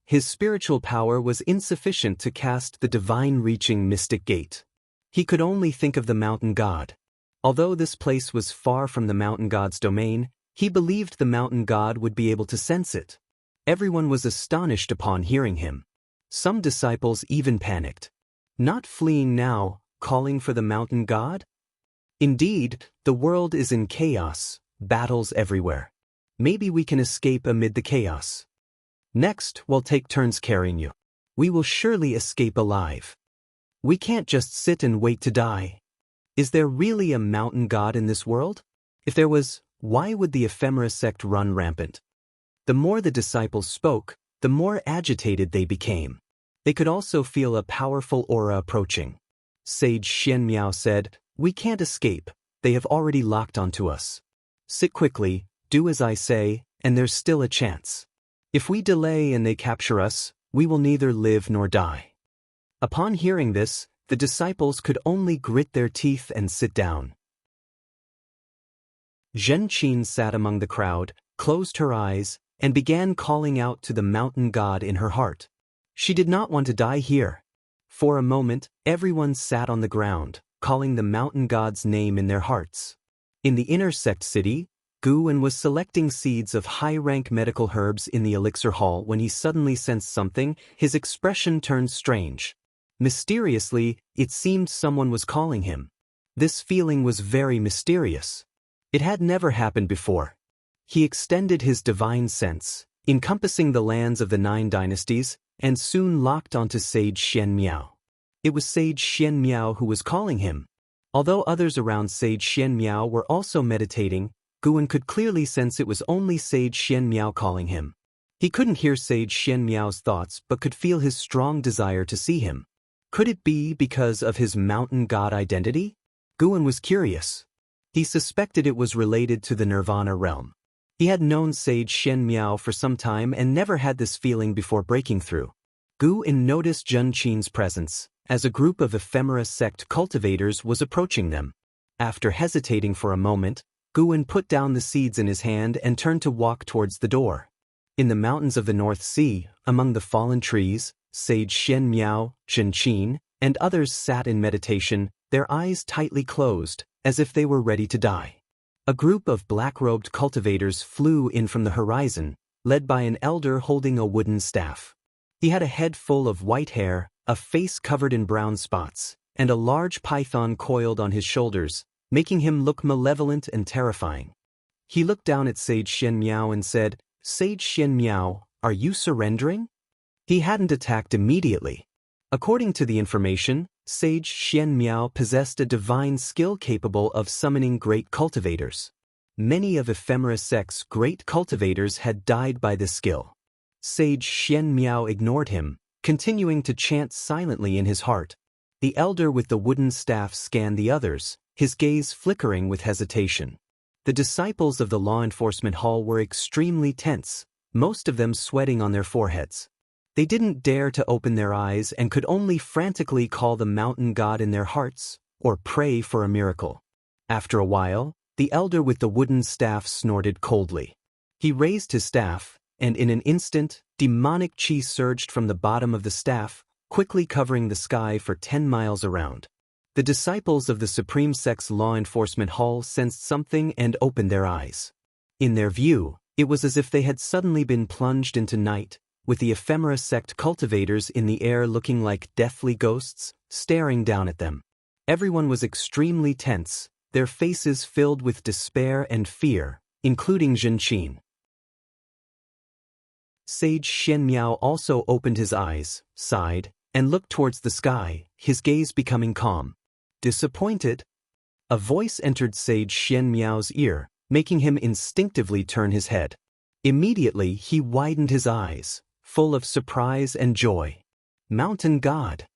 His spiritual power was insufficient to cast the divine-reaching mystic gate. He could only think of the mountain god. Although this place was far from the mountain god's domain, he believed the mountain god would be able to sense it. Everyone was astonished upon hearing him. Some disciples even panicked. Not fleeing now, calling for the mountain god? Indeed, the world is in chaos, battles everywhere. Maybe we can escape amid the chaos. Next, we'll take turns carrying you. We will surely escape alive. We can't just sit and wait to die. Is there really a mountain god in this world? If there was, why would the ephemera sect run rampant? The more the disciples spoke, the more agitated they became. They could also feel a powerful aura approaching. Sage Xian Miao said, "We can't escape, they have already locked onto us. Sit quickly, do as I say, and there's still a chance. If we delay and they capture us, we will neither live nor die." Upon hearing this, the disciples could only grit their teeth and sit down. Zhen Qin sat among the crowd, closed her eyes, and began calling out to the mountain god in her heart. She did not want to die here. For a moment, everyone sat on the ground, calling the mountain god's name in their hearts. In the inner sect city, Guan was selecting seeds of high-rank medical herbs in the elixir hall when he suddenly sensed something. His expression turned strange. Mysteriously, it seemed someone was calling him. This feeling was very mysterious. It had never happened before. He extended his divine sense, encompassing the lands of the 9 dynasties, and soon locked onto Sage Xian Miao. It was Sage Xian Miao who was calling him. Although others around Sage Xian Miao were also meditating, Guan could clearly sense it was only Sage Xian Miao calling him. He couldn't hear Sage Xian Miao's thoughts but could feel his strong desire to see him. Could it be because of his mountain god identity? Guan was curious. He suspected it was related to the Nirvana realm. He had known Sage Xian Miao for some time and never had this feeling before breaking through. Guan noticed Zhen Qin's presence, as a group of ephemera sect cultivators was approaching them. After hesitating for a moment, Guan put down the seeds in his hand and turned to walk towards the door. In the mountains of the North Sea, among the fallen trees, Sage Xian Miao, Zhen Qin, and others sat in meditation, their eyes tightly closed, as if they were ready to die. A group of black-robed cultivators flew in from the horizon, led by an elder holding a wooden staff. He had a head full of white hair, a face covered in brown spots, and a large python coiled on his shoulders, making him look malevolent and terrifying. He looked down at Sage Xian Miao and said, "Sage Xian Miao, are you surrendering?" He hadn't attacked immediately. According to the information, Sage Xian Miao possessed a divine skill capable of summoning great cultivators. Many of ephemera sect's great cultivators had died by this skill. Sage Xian Miao ignored him, continuing to chant silently in his heart. The elder with the wooden staff scanned the others, his gaze flickering with hesitation. The disciples of the law enforcement hall were extremely tense, most of them sweating on their foreheads. They didn't dare to open their eyes and could only frantically call the mountain god in their hearts, or pray for a miracle. After a while, the elder with the wooden staff snorted coldly. He raised his staff, and in an instant, demonic chi surged from the bottom of the staff, quickly covering the sky for 10 miles around. The disciples of the Supreme Sect's law enforcement hall sensed something and opened their eyes. In their view, it was as if they had suddenly been plunged into night, with the ephemera sect cultivators in the air looking like deathly ghosts, staring down at them. Everyone was extremely tense, their faces filled with despair and fear, including Zhen Qin. Sage Xian Miao also opened his eyes, sighed, and looked towards the sky, his gaze becoming calm. Disappointed? A voice entered Sage Xian Miao's ear, making him instinctively turn his head. Immediately he widened his eyes, full of surprise and joy. Mountain God.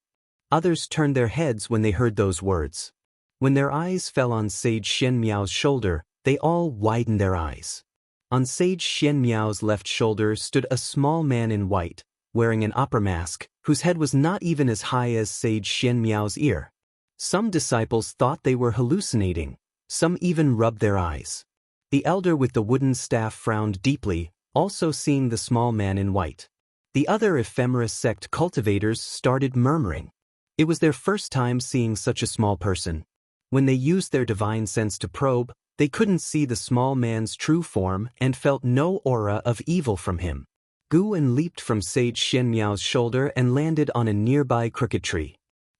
Others turned their heads when they heard those words. When their eyes fell on Sage Xian Miao's shoulder, they all widened their eyes. On Sage Xian Miao's left shoulder stood a small man in white, wearing an opera mask, whose head was not even as high as Sage Xian Miao's ear. Some disciples thought they were hallucinating, some even rubbed their eyes. The elder with the wooden staff frowned deeply, also seeing the small man in white. The other ephemera sect cultivators started murmuring. It was their first time seeing such a small person. When they used their divine sense to probe, they couldn't see the small man's true form and felt no aura of evil from him. Guan leaped from Sage Xian Miao's shoulder and landed on a nearby crooked tree.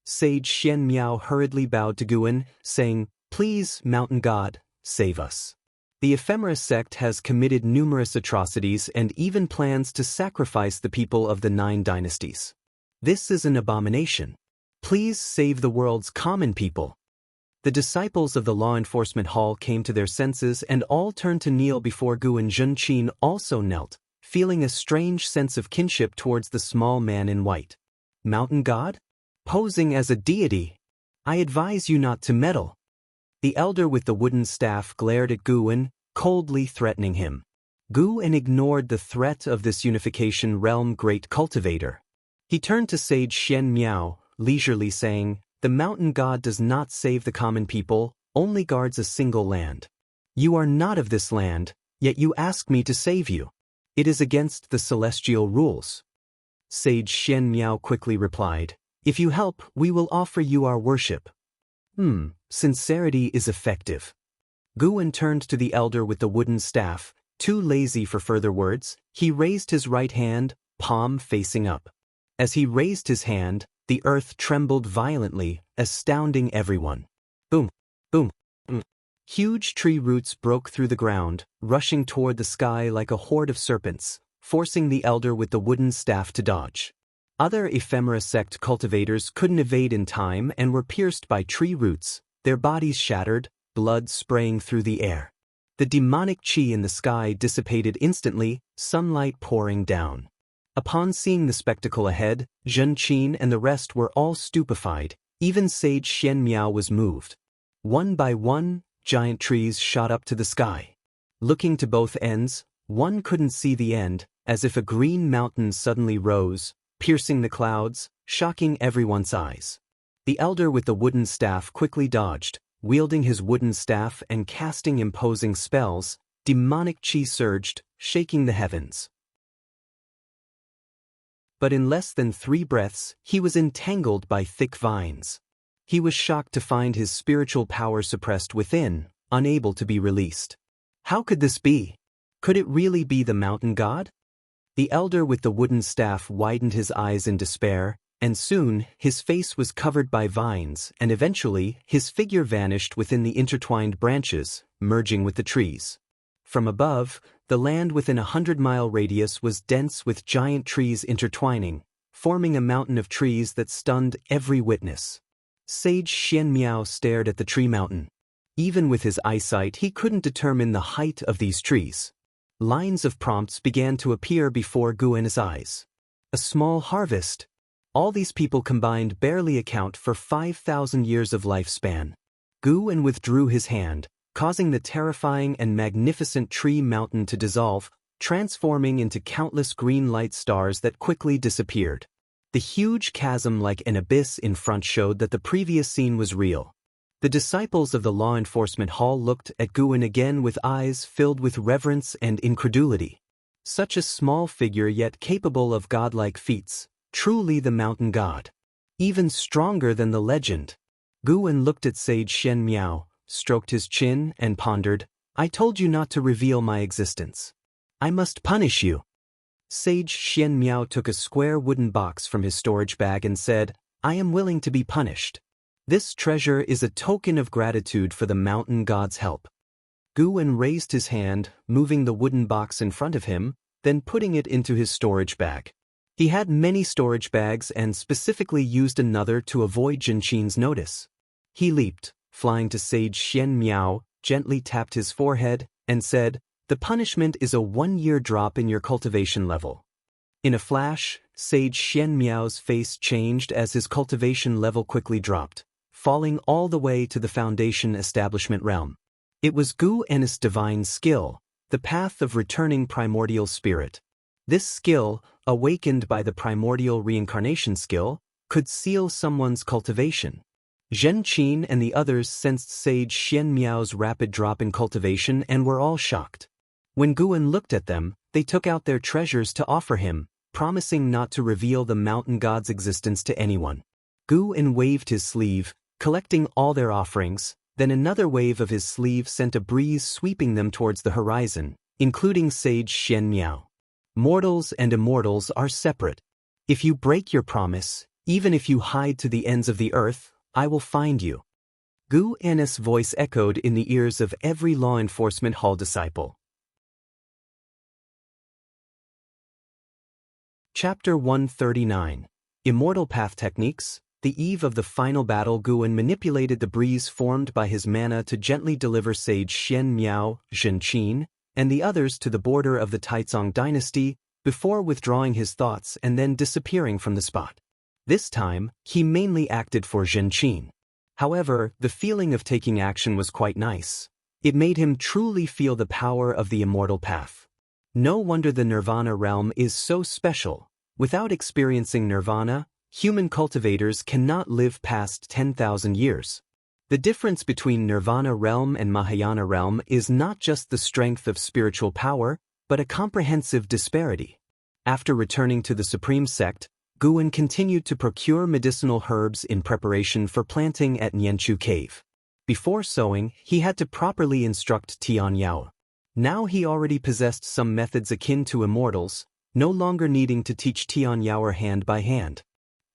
Sage Xian Miao hurriedly bowed to Guan, saying, "Please, Mountain God, save us. The ephemera sect has committed numerous atrocities and even plans to sacrifice the people of the 9 dynasties. This is an abomination. Please save the world's common people." The disciples of the law enforcement hall came to their senses and all turned to kneel before Gu, and Zhenqin also knelt, feeling a strange sense of kinship towards the small man in white. Mountain god? Posing as a deity? I advise you not to meddle. The elder with the wooden staff glared at Guan, coldly threatening him. Guan ignored the threat of this unification realm great cultivator. He turned to Sage Xian Miao, leisurely saying, "The mountain god does not save the common people, only guards a single land. You are not of this land, yet you ask me to save you. It is against the celestial rules." Sage Xian Miao quickly replied, "If you help, we will offer you our worship." Sincerity is effective. Guan turned to the elder with the wooden staff. Too lazy for further words, he raised his right hand, palm facing up. As he raised his hand, the earth trembled violently, astounding everyone. Boom, boom, boom. Huge tree roots broke through the ground, rushing toward the sky like a horde of serpents, forcing the elder with the wooden staff to dodge. Other ephemera sect cultivators couldn't evade in time and were pierced by tree roots, their bodies shattered, blood spraying through the air. The demonic chi in the sky dissipated instantly, sunlight pouring down. Upon seeing the spectacle ahead, Zhenqin and the rest were all stupefied. Even Sage Xian Miao was moved. One by one, giant trees shot up to the sky. Looking to both ends, one couldn't see the end, as if a green mountain suddenly rose, piercing the clouds, shocking everyone's eyes. The elder with the wooden staff quickly dodged, wielding his wooden staff and casting imposing spells. Demonic chi surged, shaking the heavens. But in less than 3 breaths, he was entangled by thick vines. He was shocked to find his spiritual power suppressed within, unable to be released. How could this be? Could it really be the mountain god? The elder with the wooden staff widened his eyes in despair, and soon his face was covered by vines, and eventually his figure vanished within the intertwined branches, merging with the trees. From above, the land within a 100-mile radius was dense with giant trees intertwining, forming a mountain of trees that stunned every witness. Sage Xian Miao stared at the tree mountain. Even with his eyesight, he couldn't determine the height of these trees. Lines of prompts began to appear before Guan's eyes. A small harvest. All these people combined barely account for 5,000 years of lifespan. Guan withdrew his hand, causing the terrifying and magnificent tree mountain to dissolve, transforming into countless green light stars that quickly disappeared. The huge chasm like an abyss in front showed that the previous scene was real. The disciples of the law enforcement hall looked at Guan again with eyes filled with reverence and incredulity. Such a small figure yet capable of godlike feats, truly the mountain god. Even stronger than the legend. Guan looked at Sage Xian Miao, stroked his chin, and pondered, "I told you not to reveal my existence. I must punish you." Sage Xian Miao took a square wooden box from his storage bag and said, "I am willing to be punished. This treasure is a token of gratitude for the mountain god's help." Guan raised his hand, moving the wooden box in front of him, then putting it into his storage bag. He had many storage bags and specifically used another to avoid Zhenqin's notice. He leaped, flying to Sage Xian Miao, gently tapped his forehead, and said, "The punishment is a 1-year drop in your cultivation level." In a flash, Sage Xian Miao's face changed as his cultivation level quickly dropped, falling all the way to the foundation establishment realm. It was Guan's divine skill, the path of returning primordial spirit. This skill, awakened by the primordial reincarnation skill, could seal someone's cultivation. Zhenqin and the others sensed Sage Xian Miao's rapid drop in cultivation and were all shocked. When Guan looked at them, they took out their treasures to offer him, promising not to reveal the mountain god's existence to anyone. Guan waved his sleeve, collecting all their offerings, then another wave of his sleeve sent a breeze sweeping them towards the horizon, including Sage Xian Miao. Mortals and immortals are separate. If you break your promise, even if you hide to the ends of the earth, I will find you. Guan's voice echoed in the ears of every law enforcement hall disciple. Chapter 139. Immortal Path Techniques, The eve of the final battle, Guan manipulated the breeze formed by his mana to gently deliver Sage Xian Miao, Zhenqin, and the others to the border of the Taizong dynasty, before withdrawing his thoughts and then disappearing from the spot. This time, he mainly acted for Zhenqin. However, the feeling of taking action was quite nice. It made him truly feel the power of the immortal path. No wonder the Nirvana realm is so special. Without experiencing Nirvana, human cultivators cannot live past 10,000 years. The difference between Nirvana realm and Mahayana realm is not just the strength of spiritual power, but a comprehensive disparity. After returning to the Supreme Sect, Guan continued to procure medicinal herbs in preparation for planting at Nianchu Cave. Before sowing, he had to properly instruct Tian Yao. Now he already possessed some methods akin to immortals, no longer needing to teach Tian Yao hand by hand.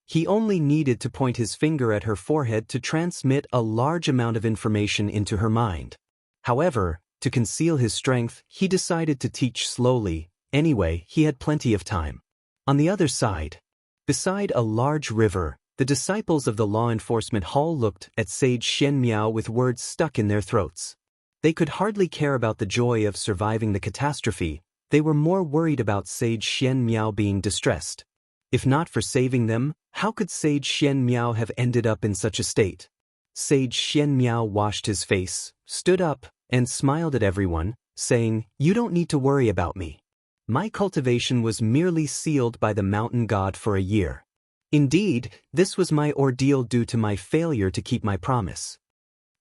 He only needed to point his finger at her forehead to transmit a large amount of information into her mind. However, to conceal his strength, he decided to teach slowly. Anyway, he had plenty of time. On the other side, beside a large river, the disciples of the law enforcement hall looked at Sage Xian Miao with words stuck in their throats. They could hardly care about the joy of surviving the catastrophe. They were more worried about Sage Xian Miao being distressed. If not for saving them, how could Sage Xian Miao have ended up in such a state? Sage Xian Miao washed his face, stood up, and smiled at everyone, saying, "You don't need to worry about me. My cultivation was merely sealed by the mountain god for a year. Indeed, this was my ordeal due to my failure to keep my promise."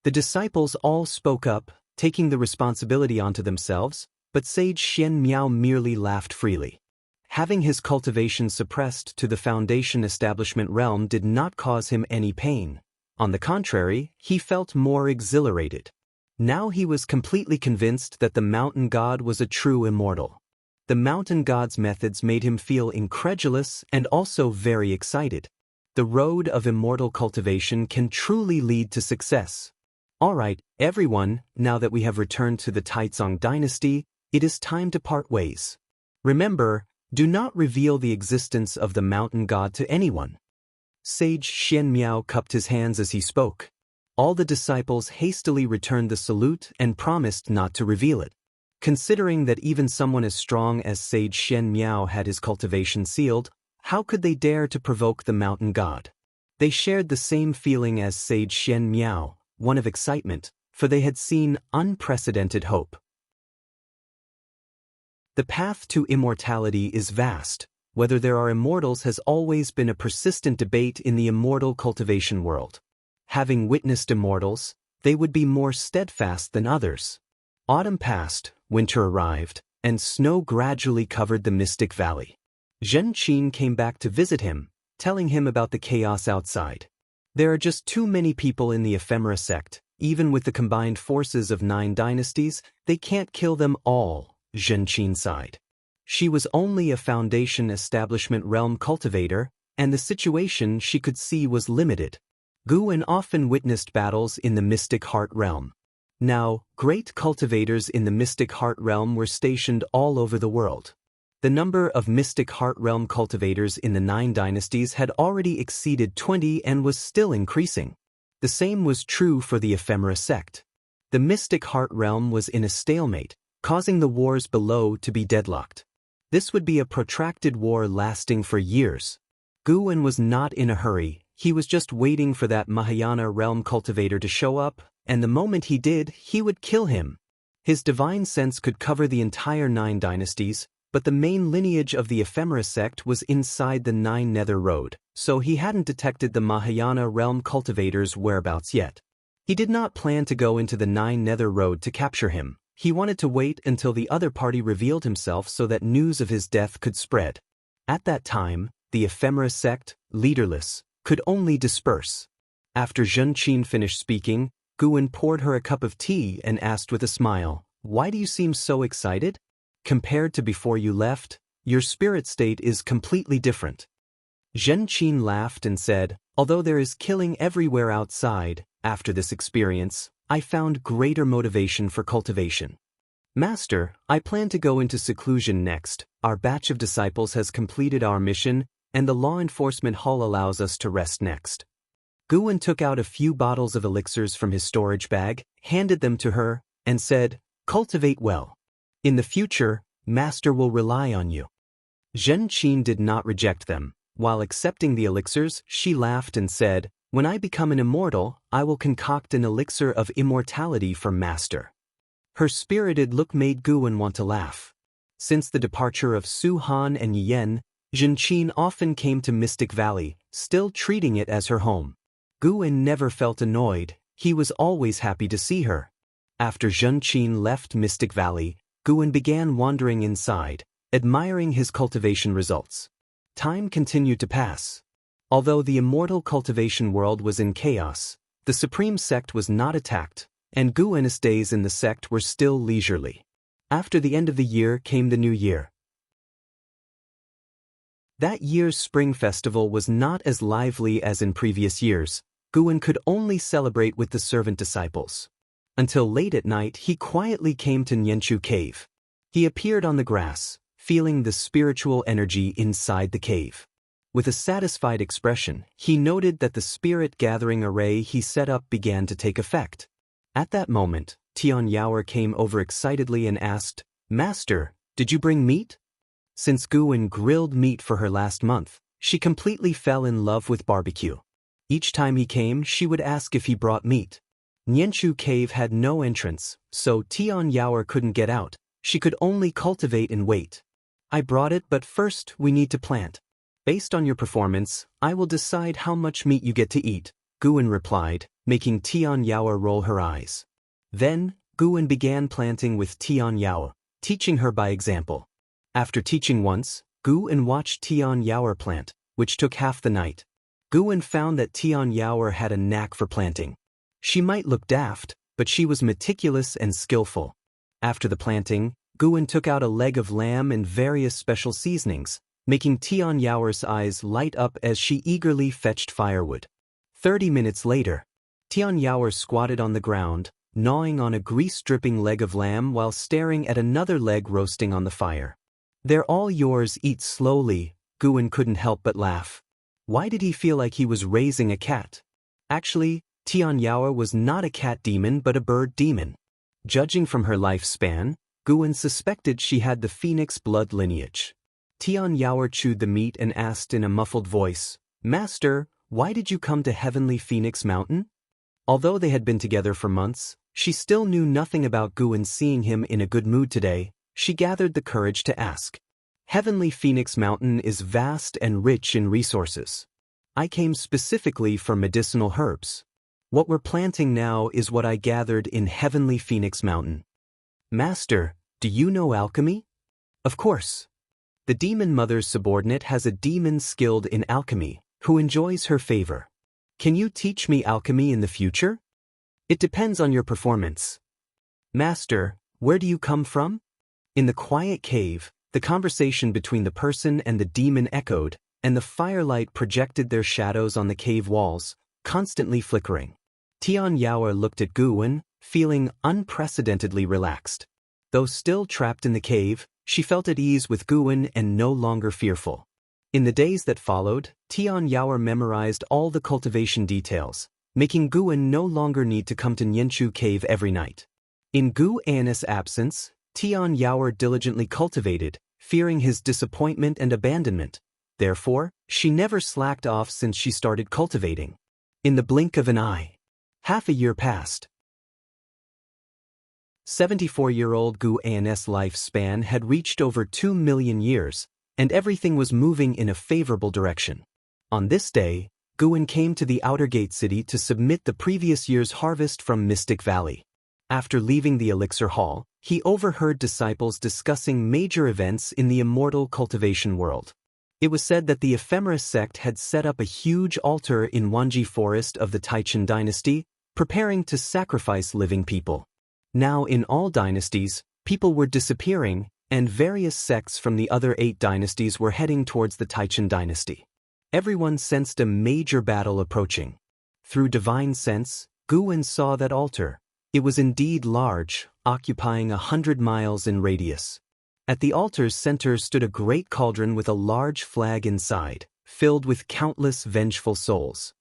The disciples all spoke up, taking the responsibility onto themselves, but Sage Xian Miao merely laughed freely. Having his cultivation suppressed to the foundation establishment realm did not cause him any pain. On the contrary, he felt more exhilarated. Now he was completely convinced that the mountain god was a true immortal. The mountain god's methods made him feel incredulous and also very excited. The road of immortal cultivation can truly lead to success. Alright, everyone, now that we have returned to the Taizong dynasty, it is time to part ways. Remember, do not reveal the existence of the mountain god to anyone. Sage Xian Miao cupped his hands as he spoke. All the disciples hastily returned the salute and promised not to reveal it. Considering that even someone as strong as Sage Xian Miao had his cultivation sealed, how could they dare to provoke the mountain god? They shared the same feeling as Sage Xian Miao, one of excitement, for they had seen unprecedented hope. The path to immortality is vast. Whether there are immortals has always been a persistent debate in the immortal cultivation world. Having witnessed immortals, they would be more steadfast than others. Autumn passed, winter arrived, and snow gradually covered the Mystic Valley. Zhenqin came back to visit him, telling him about the chaos outside. There are just too many people in the Ephemera sect. Even with the combined forces of 9 dynasties, they can't kill them all. Zhenqin sighed. She was only a foundation establishment realm cultivator, and the situation she could see was limited. Guan often witnessed battles in the Mystic Heart realm. Now, great cultivators in the Mystic Heart realm were stationed all over the world. The number of Mystic Heart realm cultivators in the 9 dynasties had already exceeded 20 and was still increasing. The same was true for the Ephemera sect. The Mystic Heart realm was in a stalemate, causing the wars below to be deadlocked. This would be a protracted war lasting for years. Guan was not in a hurry. He was just waiting for that Mahayana realm cultivator to show up, and the moment he did, he would kill him. His divine sense could cover the entire 9 dynasties, but the main lineage of the Ephemera sect was inside the 9 Nether Road, so he hadn't detected the Mahayana realm cultivator's whereabouts yet. He did not plan to go into the 9 Nether Road to capture him. He wanted to wait until the other party revealed himself so that news of his death could spread. At that time, the Ephemera sect, leaderless, could only disperse. After Zhenqin finished speaking, Guan poured her a cup of tea and asked with a smile, "Why do you seem so excited? Compared to before you left, your spirit state is completely different." Zhenqin laughed and said, "Although there is killing everywhere outside, after this experience, I found greater motivation for cultivation. Master, I plan to go into seclusion next. Our batch of disciples has completed our mission, and the law enforcement hall allows us to rest next. Guwen took out a few bottles of elixirs from his storage bag, handed them to her, and said, "Cultivate well. In the future, Master will rely on you." Zhen Qin did not reject them. While accepting the elixirs, she laughed and said, "When I become an immortal, I will concoct an elixir of immortality for Master." Her spirited look made Guwen want to laugh. Since the departure of Su Han and Yen, Zhen Qin often came to Mystic Valley, still treating it as her home. Guwen never felt annoyed, he was always happy to see her. After Zhen Qin left Mystic Valley, Guwen began wandering inside, admiring his cultivation results. Time continued to pass. Although the immortal cultivation world was in chaos, the Supreme Sect was not attacked, and Guwen's days in the sect were still leisurely. After the end of the year came the new year. That year's spring festival was not as lively as in previous years. Guwen could only celebrate with the servant disciples. Until late at night he quietly came to Nianchu Cave. He appeared on the grass, feeling the spiritual energy inside the cave. With a satisfied expression, he noted that the spirit gathering array he set up began to take effect. At that moment, Tian Yaoer came over excitedly and asked, "Master, did you bring meat?" Since Guwen grilled meat for her last month, she completely fell in love with barbecue. Each time he came, she would ask if he brought meat. Nianchu Cave had no entrance, so Tian Yaoer couldn't get out. She could only cultivate and wait. "I brought it, but first we need to plant. Based on your performance, I will decide how much meat you get to eat," Guwen replied, making Tian Yaoer roll her eyes. Then, Guwen began planting with Tian Yaoer, teaching her by example. After teaching once, Guwen watched Tian Yaoer plant, which took half the night. Guwen found that Tian Yaoer had a knack for planting. She might look daft, but she was meticulous and skillful. After the planting, Guwen took out a leg of lamb and various special seasonings, making Tian Yaoer's eyes light up as she eagerly fetched firewood. 30 minutes later, Tian Yaoer squatted on the ground, gnawing on a grease-dripping leg of lamb while staring at another leg roasting on the fire. "They're all yours, eat slowly," Guwen couldn't help but laugh. Why did he feel like he was raising a cat? Actually, Tian Yaoer was not a cat demon but a bird demon. Judging from her lifespan, Guwen suspected she had the phoenix blood lineage. Tian Yaoer chewed the meat and asked in a muffled voice, "Master, why did you come to Heavenly Phoenix Mountain?" Although they had been together for months, she still knew nothing about Guwen seeing him in a good mood today. She gathered the courage to ask. "Heavenly Phoenix Mountain is vast and rich in resources. I came specifically for medicinal herbs. What we're planting now is what I gathered in Heavenly Phoenix Mountain." "Master, do you know alchemy?" "Of course. The demon mother's subordinate has a demon skilled in alchemy, who enjoys her favor. Can you teach me alchemy in the future?" "It depends on your performance." "Master, where do you come from?" In the quiet cave, the conversation between the person and the demon echoed, and the firelight projected their shadows on the cave walls, constantly flickering. Tian Yaoer looked at Guwen, feeling unprecedentedly relaxed. Though still trapped in the cave, she felt at ease with Guwen and no longer fearful. In the days that followed, Tian Yaoer memorized all the cultivation details, making Guwen no longer need to come to Nianchu Cave every night. In Guwen's absence, Tian Yaoer diligently cultivated, fearing his disappointment and abandonment. Therefore, she never slacked off since she started cultivating. In the blink of an eye, half a year passed. 74-year-old Guwen's lifespan had reached over 2 million years, and everything was moving in a favorable direction. On this day, Guwen came to the Outer Gate City to submit the previous year's harvest from Mystic Valley. After leaving the Elixir Hall, he overheard disciples discussing major events in the immortal cultivation world. It was said that the Ephemeris sect had set up a huge altar in Wanji Forest of the Taichen dynasty, preparing to sacrifice living people. Now in all dynasties, people were disappearing, and various sects from the other 8 dynasties were heading towards the Taichen dynasty. Everyone sensed a major battle approaching. Through divine sense, Guwen saw that altar. It was indeed large, occupying 100 miles in radius. At the altar's center stood a great cauldron with a large flag inside, filled with countless vengeful souls.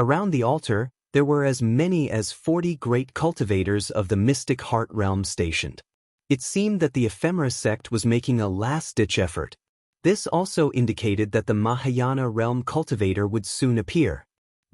Around the altar, there were as many as 40 great cultivators of the mystic heart realm stationed. It seemed that the ephemera sect was making a last-ditch effort. This also indicated that the Mahayana realm cultivator would soon appear.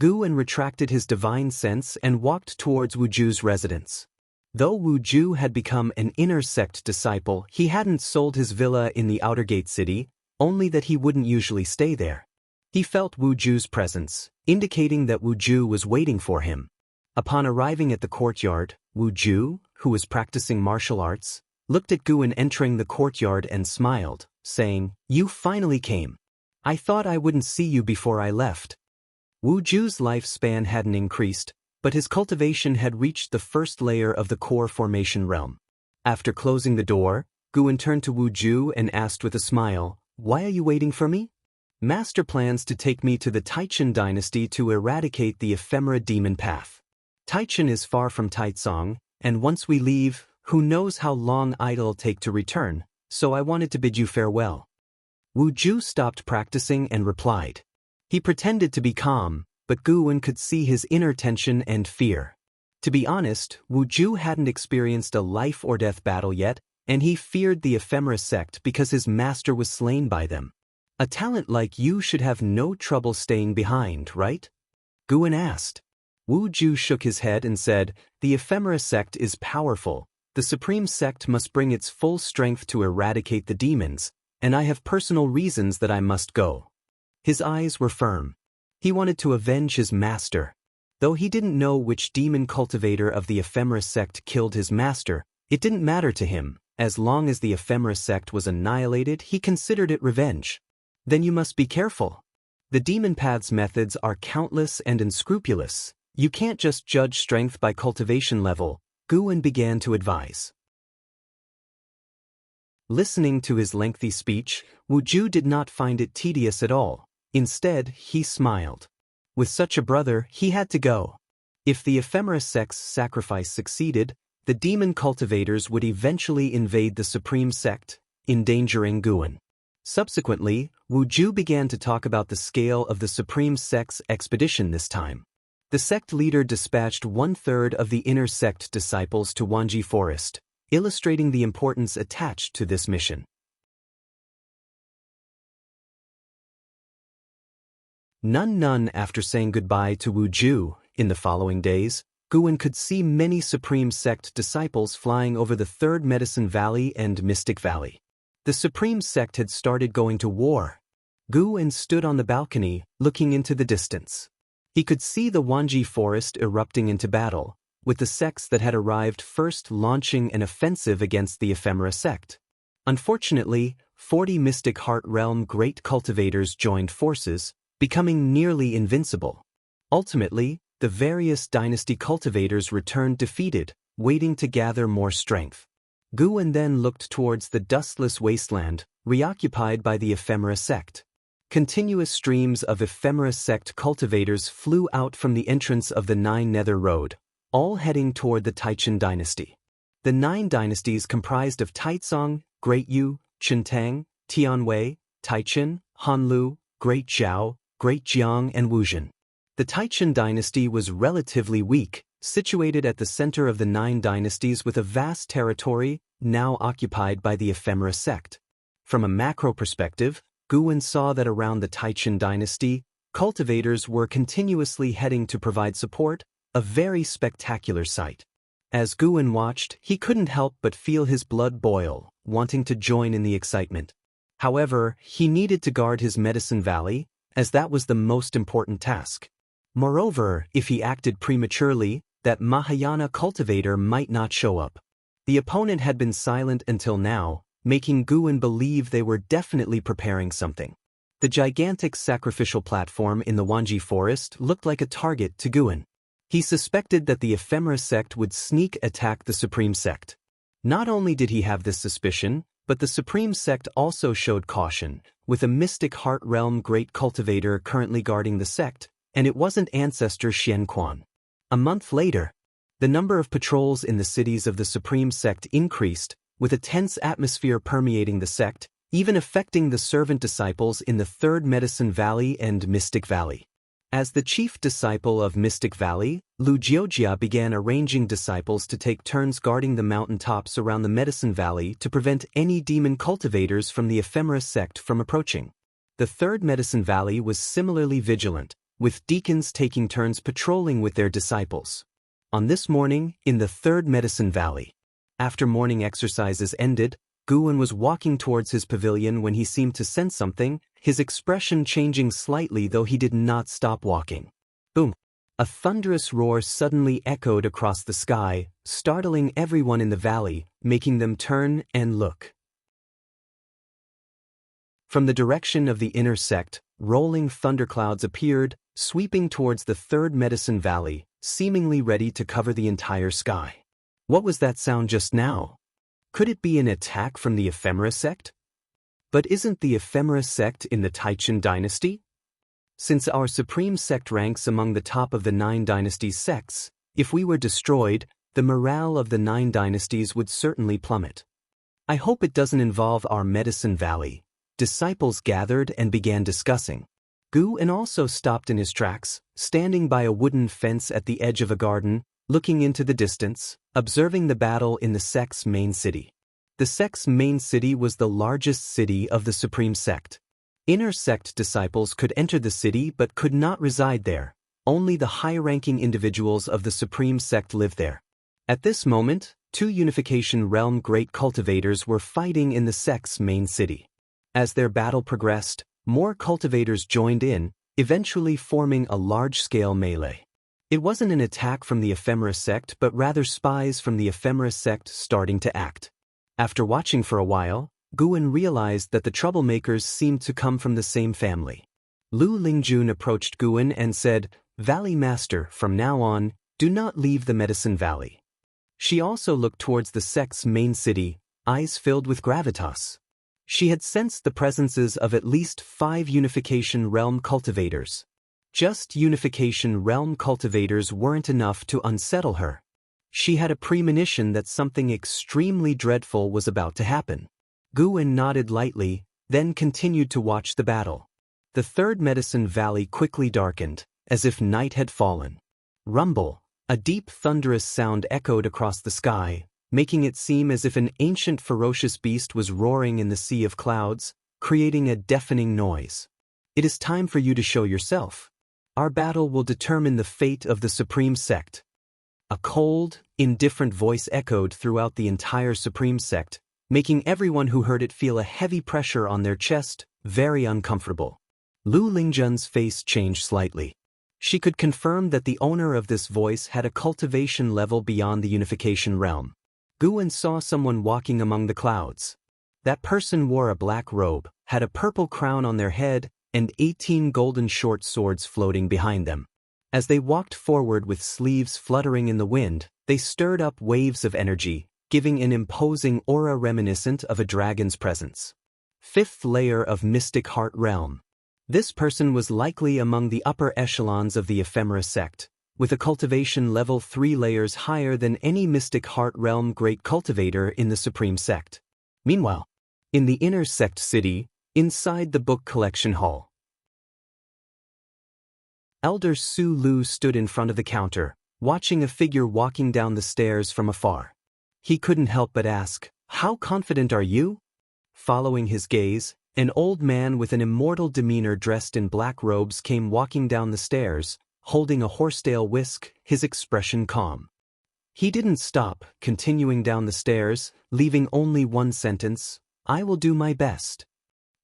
Guan retracted his divine sense and walked towards Wuju's residence. Though Wuju had become an inner sect disciple, he hadn't sold his villa in the outer gate city, only that he wouldn't usually stay there. He felt Wuju's presence, indicating that Wuju was waiting for him. Upon arriving at the courtyard, Wuju, who was practicing martial arts, looked at Guan entering the courtyard and smiled, saying, "You finally came. I thought I wouldn't see you before I left." Wuju's lifespan hadn't increased, but his cultivation had reached the first layer of the core formation realm. After closing the door, Guan turned to Wuju and asked with a smile, "Why are you waiting for me?" "Master plans to take me to the Taichen dynasty to eradicate the ephemera demon path. Taichen is far from Taizong, and once we leave, who knows how long it'll take to return, so I wanted to bid you farewell." Wuju stopped practicing and replied. He pretended to be calm, but Guan could see his inner tension and fear. To be honest, Wuju hadn't experienced a life-or-death battle yet, and he feared the ephemera sect because his master was slain by them. "A talent like you should have no trouble staying behind, right?" Guan asked. Wuju shook his head and said, "The ephemera sect is powerful. The supreme sect must bring its full strength to eradicate the demons, and I have personal reasons that I must go." His eyes were firm. He wanted to avenge his master. Though he didn't know which demon cultivator of the ephemera sect killed his master, it didn't matter to him. As long as the ephemera sect was annihilated, he considered it revenge. "Then you must be careful. The demon path's methods are countless and unscrupulous. You can't just judge strength by cultivation level," Guan began to advise. Listening to his lengthy speech, Wuju did not find it tedious at all. Instead, he smiled. With such a brother, he had to go. If the ephemera sect's sacrifice succeeded, the demon cultivators would eventually invade the supreme sect, endangering Guan. Subsequently, Wuju began to talk about the scale of the supreme sect's expedition this time. The sect leader dispatched 1/3 of the inner sect disciples to Wanji Forest, illustrating the importance attached to this mission. None after saying goodbye to Wuju, in the following days, Guan could see many Supreme Sect disciples flying over the Third Medicine Valley and Mystic Valley. The Supreme Sect had started going to war. Guan stood on the balcony, looking into the distance. He could see the Wanji Forest erupting into battle, with the sects that had arrived first launching an offensive against the ephemera sect. Unfortunately, 40 Mystic Heart Realm great cultivators joined forces, becoming nearly invincible. Ultimately, the various dynasty cultivators returned defeated, waiting to gather more strength. Guan then looked towards the dustless wasteland, reoccupied by the ephemera sect. Continuous streams of ephemera sect cultivators flew out from the entrance of the Nine Nether Road, all heading toward the Taichen dynasty. The 9 dynasties comprised of Taizong, Great Yu, Chintang, Tianwei, Taichen, Hanlu, Great Zhao, Great Jiang and Wuzhen. The Taichen dynasty was relatively weak, situated at the center of the 9 dynasties with a vast territory now occupied by the ephemera sect. From a macro perspective, Guan saw that around the Taichen dynasty, cultivators were continuously heading to provide support, a very spectacular sight. As Guan watched, he couldn't help but feel his blood boil, wanting to join in the excitement. However, he needed to guard his Medicine Valley, as that was the most important task. Moreover, if he acted prematurely, that Mahayana cultivator might not show up. The opponent had been silent until now, making Guan believe they were definitely preparing something. The gigantic sacrificial platform in the Wanji Forest looked like a target to Guan. He suspected that the ephemera sect would sneak attack the Supreme Sect. Not only did he have this suspicion, but the Supreme Sect also showed caution, with a Mystic Heart Realm great cultivator currently guarding the sect, and it wasn't Ancestor Xianquan. A month later, the number of patrols in the cities of the Supreme Sect increased, with a tense atmosphere permeating the sect, even affecting the servant disciples in the Third Medicine Valley and Mystic Valley. As the chief disciple of Mystic Valley, Lu Jiojia began arranging disciples to take turns guarding the mountain tops around the Medicine Valley to prevent any demon cultivators from the ephemera sect from approaching. The third Medicine Valley was similarly vigilant, with deacons taking turns patrolling with their disciples. On this morning, in the third Medicine Valley, after morning exercises ended, Guwen was walking towards his pavilion when he seemed to sense something, his expression changing slightly though he did not stop walking. Boom! A thunderous roar suddenly echoed across the sky, startling everyone in the valley, making them turn and look. From the direction of the inner sect, rolling thunderclouds appeared, sweeping towards the third Medicine Valley, seemingly ready to cover the entire sky. What was that sound just now? Could it be an attack from the ephemera sect? But isn't the ephemera sect in the Taichin dynasty? Since our supreme sect ranks among the top of the 9 dynasties sects, if we were destroyed, the morale of the 9 dynasties would certainly plummet. I hope it doesn't involve our Medicine Valley. Disciples gathered and began discussing. Guwen also stopped in his tracks, standing by a wooden fence at the edge of a garden, looking into the distance, observing the battle in the sect's main city. The sect's main city was the largest city of the supreme sect. Inner sect disciples could enter the city but could not reside there. Only the high-ranking individuals of the supreme sect lived there. At this moment, 2 Unification Realm great cultivators were fighting in the sect's main city. As their battle progressed, more cultivators joined in, eventually forming a large-scale melee. It wasn't an attack from the ephemera sect but rather spies from the ephemera sect starting to act. After watching for a while, Guwen realized that the troublemakers seemed to come from the same family. Lu Lingjun approached Guwen and said, "Valley Master, from now on, do not leave the Medicine Valley." She also looked towards the sect's main city, eyes filled with gravitas. She had sensed the presences of at least 5 Unification Realm cultivators. Just Unification Realm cultivators weren't enough to unsettle her. She had a premonition that something extremely dreadful was about to happen. Guwen nodded lightly, then continued to watch the battle. The third Medicine Valley quickly darkened, as if night had fallen. Rumble, a deep thunderous sound echoed across the sky, making it seem as if an ancient ferocious beast was roaring in the sea of clouds, creating a deafening noise. "It is time for you to show yourself. Our battle will determine the fate of the supreme sect." A cold, indifferent voice echoed throughout the entire supreme sect, making everyone who heard it feel a heavy pressure on their chest, very uncomfortable. Lu Lingjun's face changed slightly. She could confirm that the owner of this voice had a cultivation level beyond the Unification Realm. Guwen saw someone walking among the clouds. That person wore a black robe, had a purple crown on their head, and 18 golden short swords floating behind them. As they walked forward with sleeves fluttering in the wind, they stirred up waves of energy, giving an imposing aura reminiscent of a dragon's presence. 5th layer of Mystic Heart Realm. This person was likely among the upper echelons of the ephemera sect, with a cultivation level 3 layers higher than any Mystic Heart Realm great cultivator in the supreme sect. Meanwhile, in the inner sect city, inside the book collection hall, Elder Su Lu stood in front of the counter, watching a figure walking down the stairs from afar. He couldn't help but ask, "How confident are you?" Following his gaze, an old man with an immortal demeanor dressed in black robes came walking down the stairs, holding a horsetail whisk, his expression calm. He didn't stop, continuing down the stairs, leaving only one sentence, "I will do my best."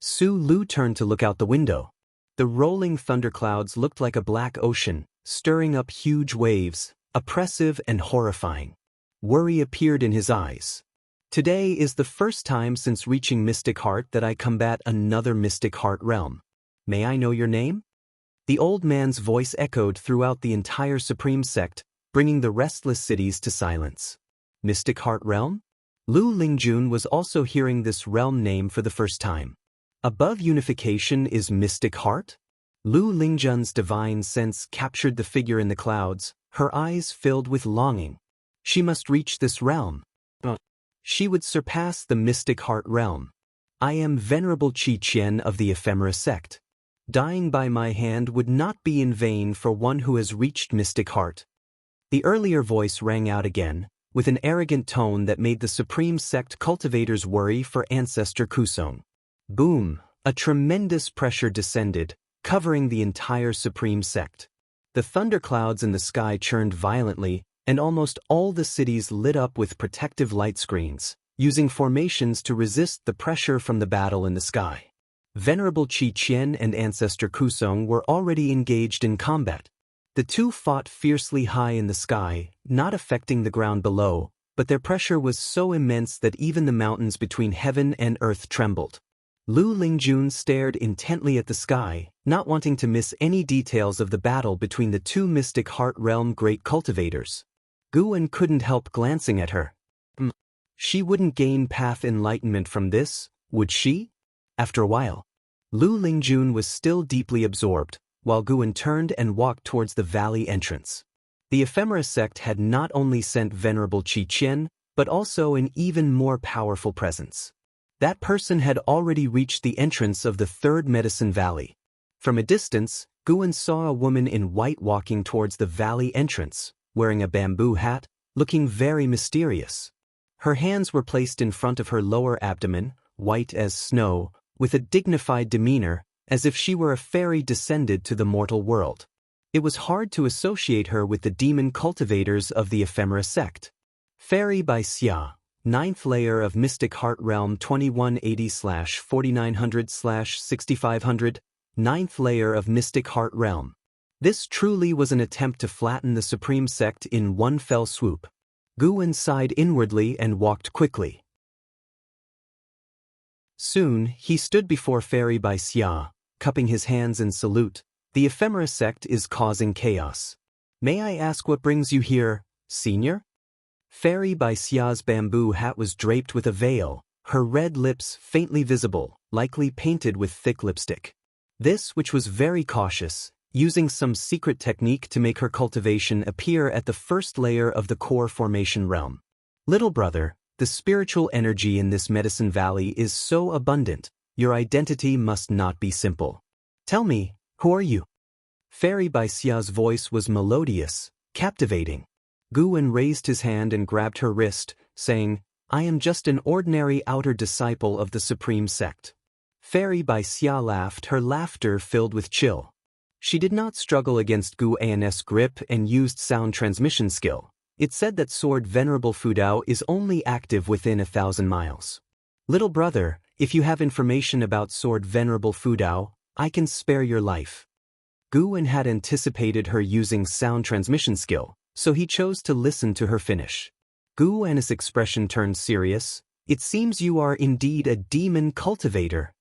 Su Lu turned to look out the window. The rolling thunderclouds looked like a black ocean, stirring up huge waves, oppressive and horrifying. Worry appeared in his eyes. "Today is the first time since reaching Mystic Heart that I combat another Mystic Heart realm. May I know your name?" The old man's voice echoed throughout the entire supreme sect, bringing the restless cities to silence. Mystic Heart Realm? Lu Lingjun was also hearing this realm name for the first time. Above unification is Mystic Heart? Lu Lingjun's divine sense captured the figure in the clouds, her eyes filled with longing. She must reach this realm. She would surpass the Mystic Heart realm. "I am Venerable Qi Qian of the Ephemera sect. Dying by my hand would not be in vain for one who has reached mystic heart. The earlier voice rang out again, with an arrogant tone that made the Supreme Sect cultivators worry for Ancestor Kusong. Boom! A tremendous pressure descended, covering the entire Supreme Sect. The thunderclouds in the sky churned violently, and almost all the cities lit up with protective light screens, using formations to resist the pressure from the battle in the sky. Venerable Qi Qian and Ancestor Kusong were already engaged in combat. The two fought fiercely high in the sky, not affecting the ground below, but their pressure was so immense that even the mountains between heaven and earth trembled. Lu Lingjun stared intently at the sky, not wanting to miss any details of the battle between the two Mystic Heart Realm great cultivators. Guan couldn't help glancing at her. She wouldn't gain path enlightenment from this, would she? After a while, Lu Lingjun was still deeply absorbed, while Guan turned and walked towards the valley entrance. The Ephemera sect had not only sent Venerable Qi Qian, but also an even more powerful presence. That person had already reached the entrance of the third Medicine Valley. From a distance, Guan saw a woman in white walking towards the valley entrance, wearing a bamboo hat, looking very mysterious. Her hands were placed in front of her lower abdomen, white as snow, with a dignified demeanor, as if she were a fairy descended to the mortal world. It was hard to associate her with the demon cultivators of the Ephemera sect. Fairy by Xia, 9th layer of Mystic Heart Realm 2180/4900/6500, 9th layer of Mystic Heart Realm. This truly was an attempt to flatten the Supreme Sect in one fell swoop. Guan sighed inwardly and walked quickly. Soon, he stood before Fairy by Xia, cupping his hands in salute. The Ephemera sect is causing chaos. May I ask what brings you here, senior? Fairy by Xia's bamboo hat was draped with a veil, her red lips faintly visible, likely painted with thick lipstick. This, which was very cautious, using some secret technique to make her cultivation appear at the first layer of the core formation realm. Little brother, the spiritual energy in this Medicine Valley is so abundant, your identity must not be simple. Tell me, who are you? Fairy by Xia's voice was melodious, captivating. Guan raised his hand and grabbed her wrist, saying, I am just an ordinary outer disciple of the Supreme Sect. Fairy by Xia laughed, her laughter filled with chill. She did not struggle against Guan's grip and used sound transmission skill. It said that Sword Venerable Fudao is only active within 1,000 miles. Little brother, if you have information about Sword Venerable Fudao, I can spare your life. Guan had anticipated her using sound transmission skill, so he chose to listen to her finish. Guan's expression turned serious. It seems you are indeed a demon cultivator.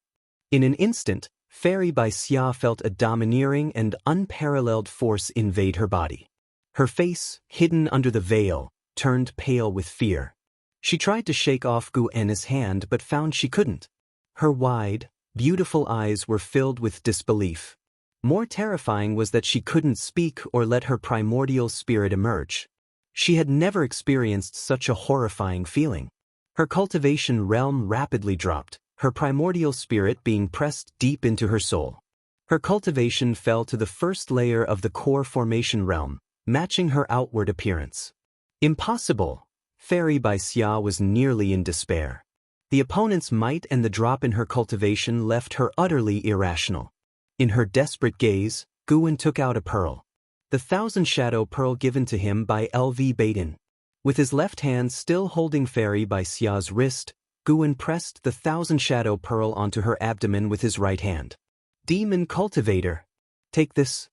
In an instant, Fairy by Xia felt a domineering and unparalleled force invade her body. Her face, hidden under the veil, turned pale with fear. She tried to shake off Guan's hand but found she couldn't. Her wide, beautiful eyes were filled with disbelief. More terrifying was that she couldn't speak or let her primordial spirit emerge. She had never experienced such a horrifying feeling. Her cultivation realm rapidly dropped, her primordial spirit being pressed deep into her soul. Her cultivation fell to the first layer of the core formation realm, matching her outward appearance. Impossible! Fairy by Xia was nearly in despair. The opponent's might and the drop in her cultivation left her utterly irrational. In her desperate gaze, Guan took out a pearl. The Thousand Shadow Pearl given to him by L.V. Baden. With his left hand still holding Fairy by Xia's wrist, Guan pressed the Thousand Shadow Pearl onto her abdomen with his right hand. Demon Cultivator! Take this!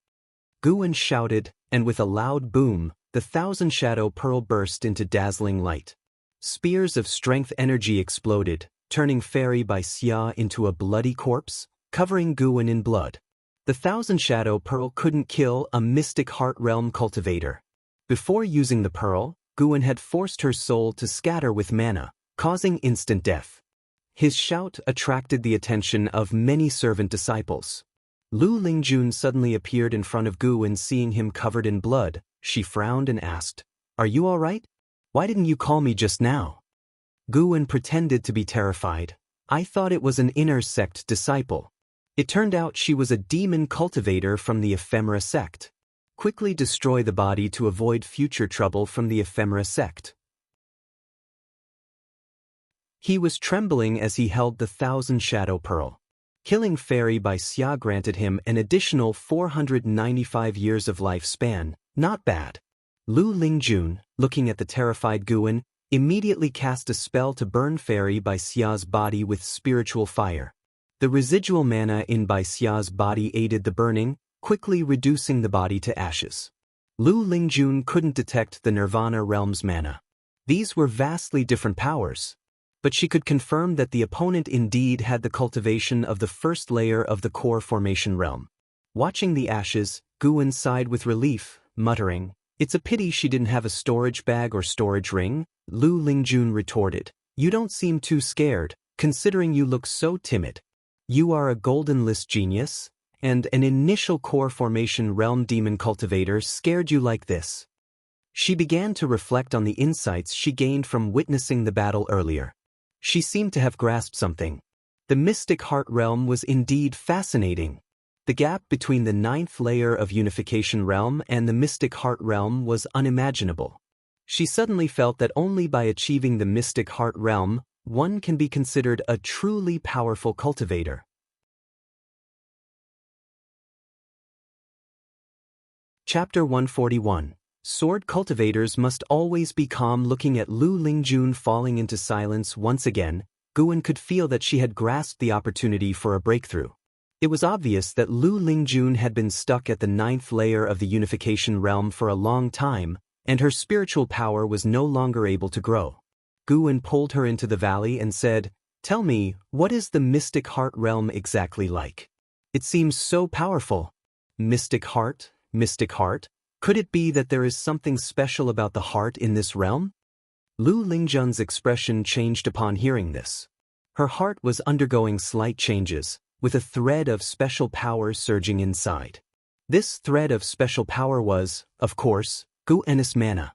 Guan shouted, and with a loud boom, the Thousand Shadow Pearl burst into dazzling light. Spears of strength energy exploded, turning Fairy by Xia into a bloody corpse, covering Guan in blood. The Thousand Shadow Pearl couldn't kill a Mystic Heart Realm cultivator. Before using the pearl, Guan had forced her soul to scatter with mana, causing instant death. His shout attracted the attention of many servant disciples. Lu Lingjun suddenly appeared in front of Guan. Seeing him covered in blood, she frowned and asked, Are you all right? Why didn't you call me just now? Guan pretended to be terrified. I thought it was an inner sect disciple. It turned out she was a demon cultivator from the Ephemera sect. Quickly destroy the body to avoid future trouble from the Ephemera sect. He was trembling as he held the 1,000 Shadow Pearl. Killing Fairy by Xia granted him an additional 495 years of lifespan. Not bad. Lu Lingjun, looking at the terrified Guan, immediately cast a spell to burn Fairy by Xia's body with spiritual fire. The residual mana in Bai Xia's body aided the burning, quickly reducing the body to ashes. Lu Lingjun couldn't detect the Nirvana realm's mana. These were vastly different powers. But she could confirm that the opponent indeed had the cultivation of the first layer of the core formation realm. Watching the ashes, Guan sighed with relief, muttering, "It's a pity she didn't have a storage bag or storage ring." Lu Lingjun retorted, "You don't seem too scared, considering you look so timid. You are a golden list genius, and an initial core formation realm demon cultivator scared you like this." She began to reflect on the insights she gained from witnessing the battle earlier. She seemed to have grasped something. The Mystic Heart realm was indeed fascinating. The gap between the 9th layer of Unification realm and the Mystic Heart realm was unimaginable. She suddenly felt that only by achieving the Mystic Heart realm, one can be considered a truly powerful cultivator. Chapter 141. Sword cultivators must always be calm. Looking at Lu Lingjun falling into silence once again, Guan could feel that she had grasped the opportunity for a breakthrough. It was obvious that Lu Lingjun had been stuck at the 9th layer of the Unification realm for a long time, and her spiritual power was no longer able to grow. Guan pulled her into the valley and said, "Tell me, what is the Mystic Heart realm exactly like? It seems so powerful." Mystic Heart? Mystic Heart? Could it be that there is something special about the heart in this realm? Lu Lingjun's expression changed upon hearing this. Her heart was undergoing slight changes, with a thread of special power surging inside. This thread of special power was, of course, Guan's mana.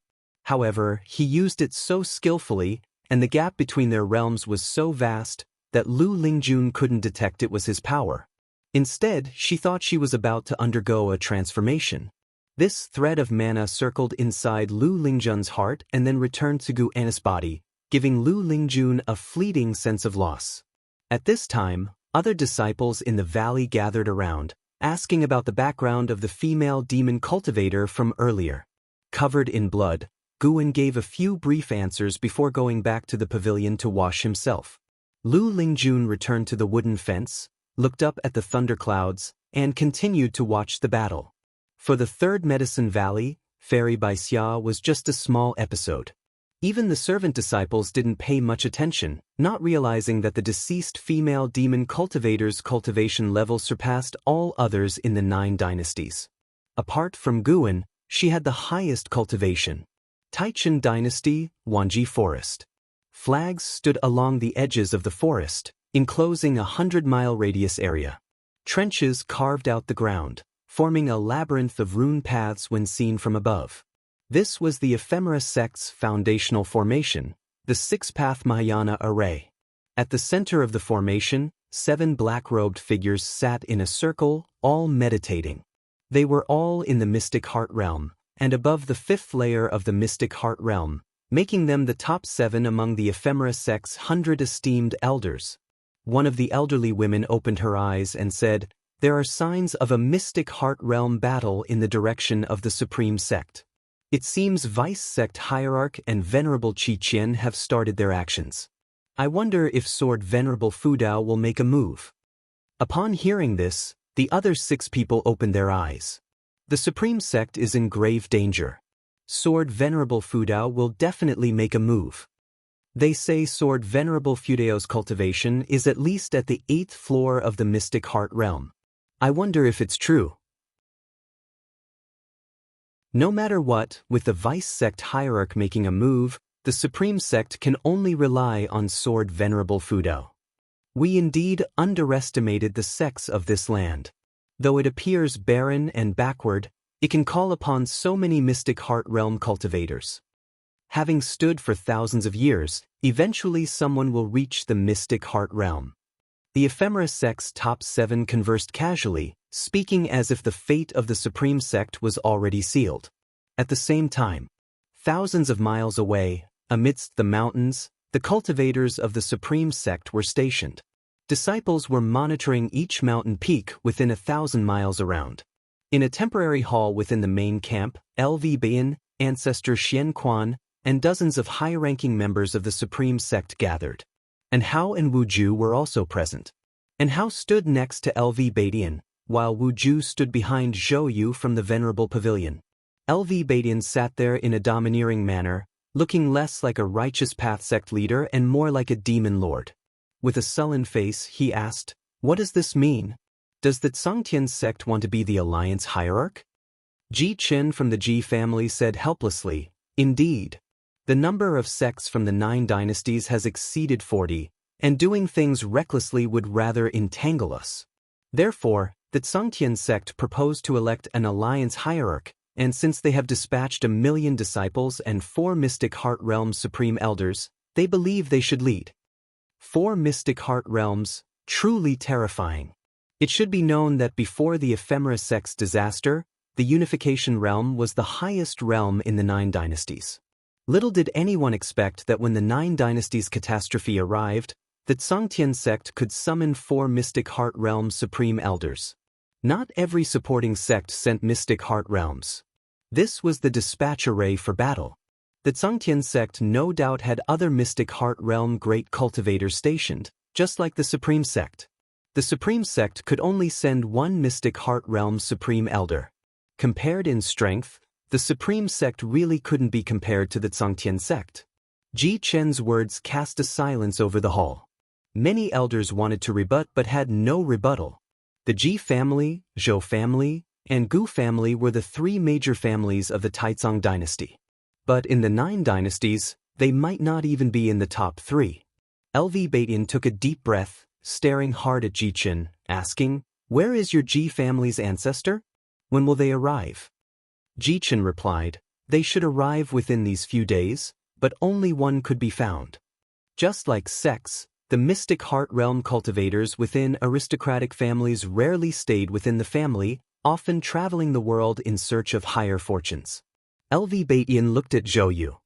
However, he used it so skillfully, and the gap between their realms was so vast, that Lu Lingjun couldn't detect it was his power. Instead, she thought she was about to undergo a transformation. This thread of mana circled inside Lu Lingjun's heart and then returned to Guan's body, giving Lu Lingjun a fleeting sense of loss. At this time, other disciples in the valley gathered around, asking about the background of the female demon cultivator from earlier. Covered in blood, Guan gave a few brief answers before going back to the pavilion to wash himself. Lu Lingjun returned to the wooden fence, looked up at the thunderclouds, and continued to watch the battle. For the 3rd Medicine Valley, Fairy by Xia was just a small episode. Even the servant disciples didn't pay much attention, not realizing that the deceased female demon cultivator's cultivation level surpassed all others in the 9 dynasties. Apart from Guan, she had the highest cultivation. Taichun Dynasty, Wanji Forest. Flags stood along the edges of the forest, enclosing a 100-mile radius area. Trenches carved out the ground, forming a labyrinth of rune paths when seen from above. This was the Ephemera sect's foundational formation, the 6-path Mahayana array. At the center of the formation, 7 black-robed figures sat in a circle, all meditating. They were all in the Mystic Heart realm, and above the 5th layer of the Mystic Heart realm, making them the top 7 among the Ephemera sect's 100 esteemed elders. One of the elderly women opened her eyes and said, "There are signs of a Mystic Heart realm battle in the direction of the Supreme Sect. It seems Vice Sect Hierarch and Venerable Qi Qian have started their actions. I wonder if Sword Venerable Fudao will make a move." Upon hearing this, the other 6 people opened their eyes. The Supreme Sect is in grave danger. Sword Venerable Fudao will definitely make a move. They say Sword Venerable Fudao's cultivation is at least at the 8th floor of the Mystic Heart realm. I wonder if it's true. No matter what, with the Vice Sect Hierarch making a move, the Supreme Sect can only rely on Sword Venerable Fudao. We indeed underestimated the sects of this land. Though it appears barren and backward, it can call upon so many Mystic Heart realm cultivators. Having stood for thousands of years, eventually someone will reach the Mystic Heart realm. The ephemera sect's top 7 conversed casually, speaking as if the fate of the supreme sect was already sealed. At the same time, thousands of miles away, amidst the mountains, the cultivators of the supreme sect were stationed. Disciples were monitoring each mountain peak within 1,000 miles around. In a temporary hall within the main camp, LV Bayan, ancestor Xian Quan, and dozens of high-ranking members of the supreme sect gathered. And Hao and Wu Ju were also present. And Hao stood next to LV Badian, while Wu Ju stood behind Zhou Yu from the venerable pavilion. LV Badian sat there in a domineering manner, looking less like a righteous path sect leader and more like a demon lord. With a sullen face, he asked, "What does this mean? Does the Tsangtian sect want to be the alliance hierarch?" Ji Chen from the Ji family said helplessly, "Indeed. The number of sects from the 9 dynasties has exceeded 40, and doing things recklessly would rather entangle us. Therefore, the Tsangtian sect proposed to elect an alliance hierarch, and since they have dispatched 1,000,000 disciples and 4 Mystic Heart Realms supreme elders, they believe they should lead. 4 Mystic Heart Realms, truly terrifying. It should be known that before the ephemera sect's disaster, the Unification Realm was the highest realm in the 9 dynasties. Little did anyone expect that when the 9 dynasties' catastrophe arrived, the Tsangtian sect could summon 4 Mystic Heart Realms supreme elders. Not every supporting sect sent Mystic Heart Realms. This was the dispatch array for battle. The Tsangtian sect no doubt had other Mystic Heart Realm great cultivators stationed, just like the Supreme sect. The Supreme sect could only send 1 Mystic Heart Realm supreme elder. Compared in strength, the Supreme sect really couldn't be compared to the Tsangtian sect. Ji Chen's words cast a silence over the hall. Many elders wanted to rebut but had no rebuttal. The Ji family, Zhou family, and Gu family were the 3 major families of the Taizong dynasty. But in the 9 dynasties, they might not even be in the top 3. LV Baitin took a deep breath, staring hard at Ji Chen, asking, "Where is your Ji family's ancestor? When will they arrive?" Ji Chen replied, "They should arrive within these few days, but only one could be found." Just like sects, the Mystic Heart Realm cultivators within aristocratic families rarely stayed within the family, often traveling the world in search of higher fortunes. LV Baitin looked at Zhou Yu.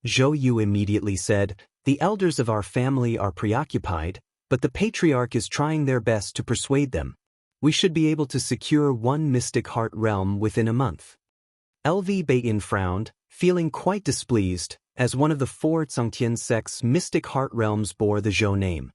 Zhou Yu immediately said, "The elders of our family are preoccupied, but the patriarch is trying their best to persuade them. We should be able to secure 1 Mystic Heart Realm within a month." LV Baitin frowned, feeling quite displeased, as one of the 4 Tsangtian sect's Mystic Heart Realms bore the Zhou name.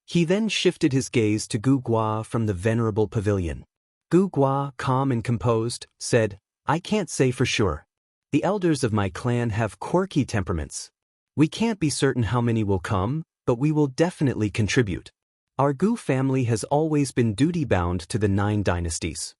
He then shifted his gaze to Gu Gua from the venerable pavilion. Gu Gua, calm and composed, said, "I can't say for sure. The elders of my clan have quirky temperaments. We can't be certain how many will come, but we will definitely contribute. Our Gu family has always been duty-bound to the 9 dynasties."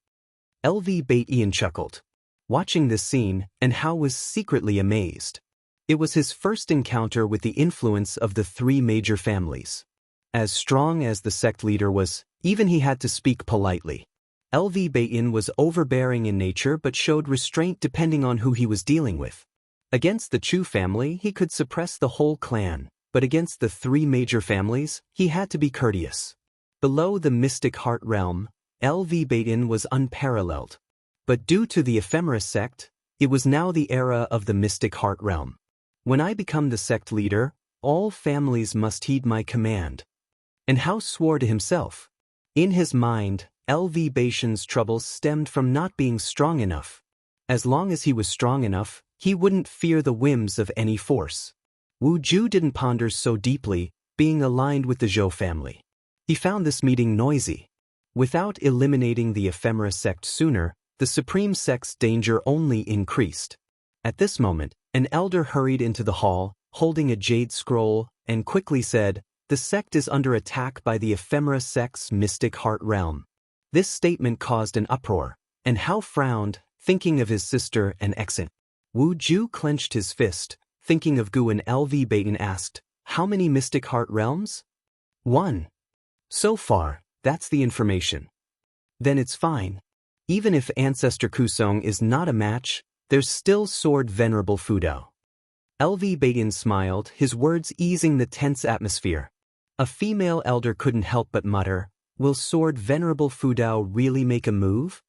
LV Baitin chuckled. Watching this scene, and Hao was secretly amazed. It was his first encounter with the influence of the 3 major families. As strong as the sect leader was, even he had to speak politely. LV Baitin was overbearing in nature but showed restraint depending on who he was dealing with. Against the Chu family, he could suppress the whole clan, but against the 3 major families, he had to be courteous. Below the Mystic Heart Realm, LV Baitin was unparalleled. But due to the ephemera sect, it was now the era of the Mystic Heart Realm. When I become the sect leader, all families must heed my command. And Hao swore to himself. In his mind, LV Baitin's troubles stemmed from not being strong enough. As long as he was strong enough, he wouldn't fear the whims of any force. Wu Ju didn't ponder so deeply, being aligned with the Zhou family. He found this meeting noisy. Without eliminating the ephemera sect sooner, the supreme sect's danger only increased. At this moment, an elder hurried into the hall, holding a jade scroll, and quickly said, "The sect is under attack by the ephemera sect's Mystic Heart Realm." This statement caused an uproar, and Hao frowned, thinking of his sister and exit. Wu Ju clenched his fist, thinking of Gu, and LV Baitin asked, "How many Mystic Heart Realms?" 1. So far, that's the information. Then it's fine. Even if Ancestor Kusong is not a match, there's still Sword Venerable Fudao. LV Baitin smiled, his words easing the tense atmosphere. A female elder couldn't help but mutter, "Will Sword Venerable Fudao really make a move?"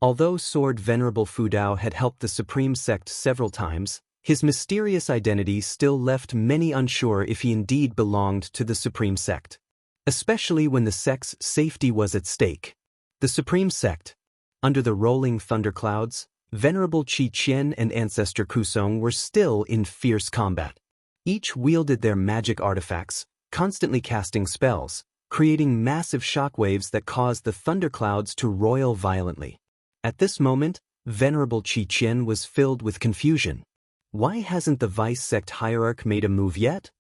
Although Sword Venerable Fudao had helped the Supreme Sect several times, his mysterious identity still left many unsure if he indeed belonged to the Supreme Sect, especially when the sect's safety was at stake. The Supreme Sect. Under the rolling thunderclouds, Venerable Qi Qian and Ancestor Kusong were still in fierce combat. Each wielded their magic artifacts, constantly casting spells, creating massive shockwaves that caused the thunderclouds to roil violently. At this moment, Venerable Qi Qian was filled with confusion. Why hasn't the Vice Sect hierarch made a move yet?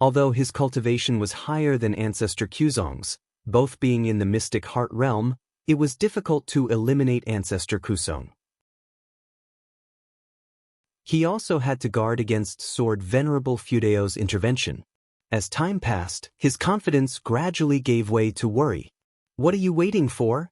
Although his cultivation was higher than Ancestor Kusong's, both being in the Mystic Heart realm, it was difficult to eliminate Ancestor Kusong. He also had to guard against Sword Venerable Fudao's intervention. As time passed, his confidence gradually gave way to worry. "What are you waiting for?"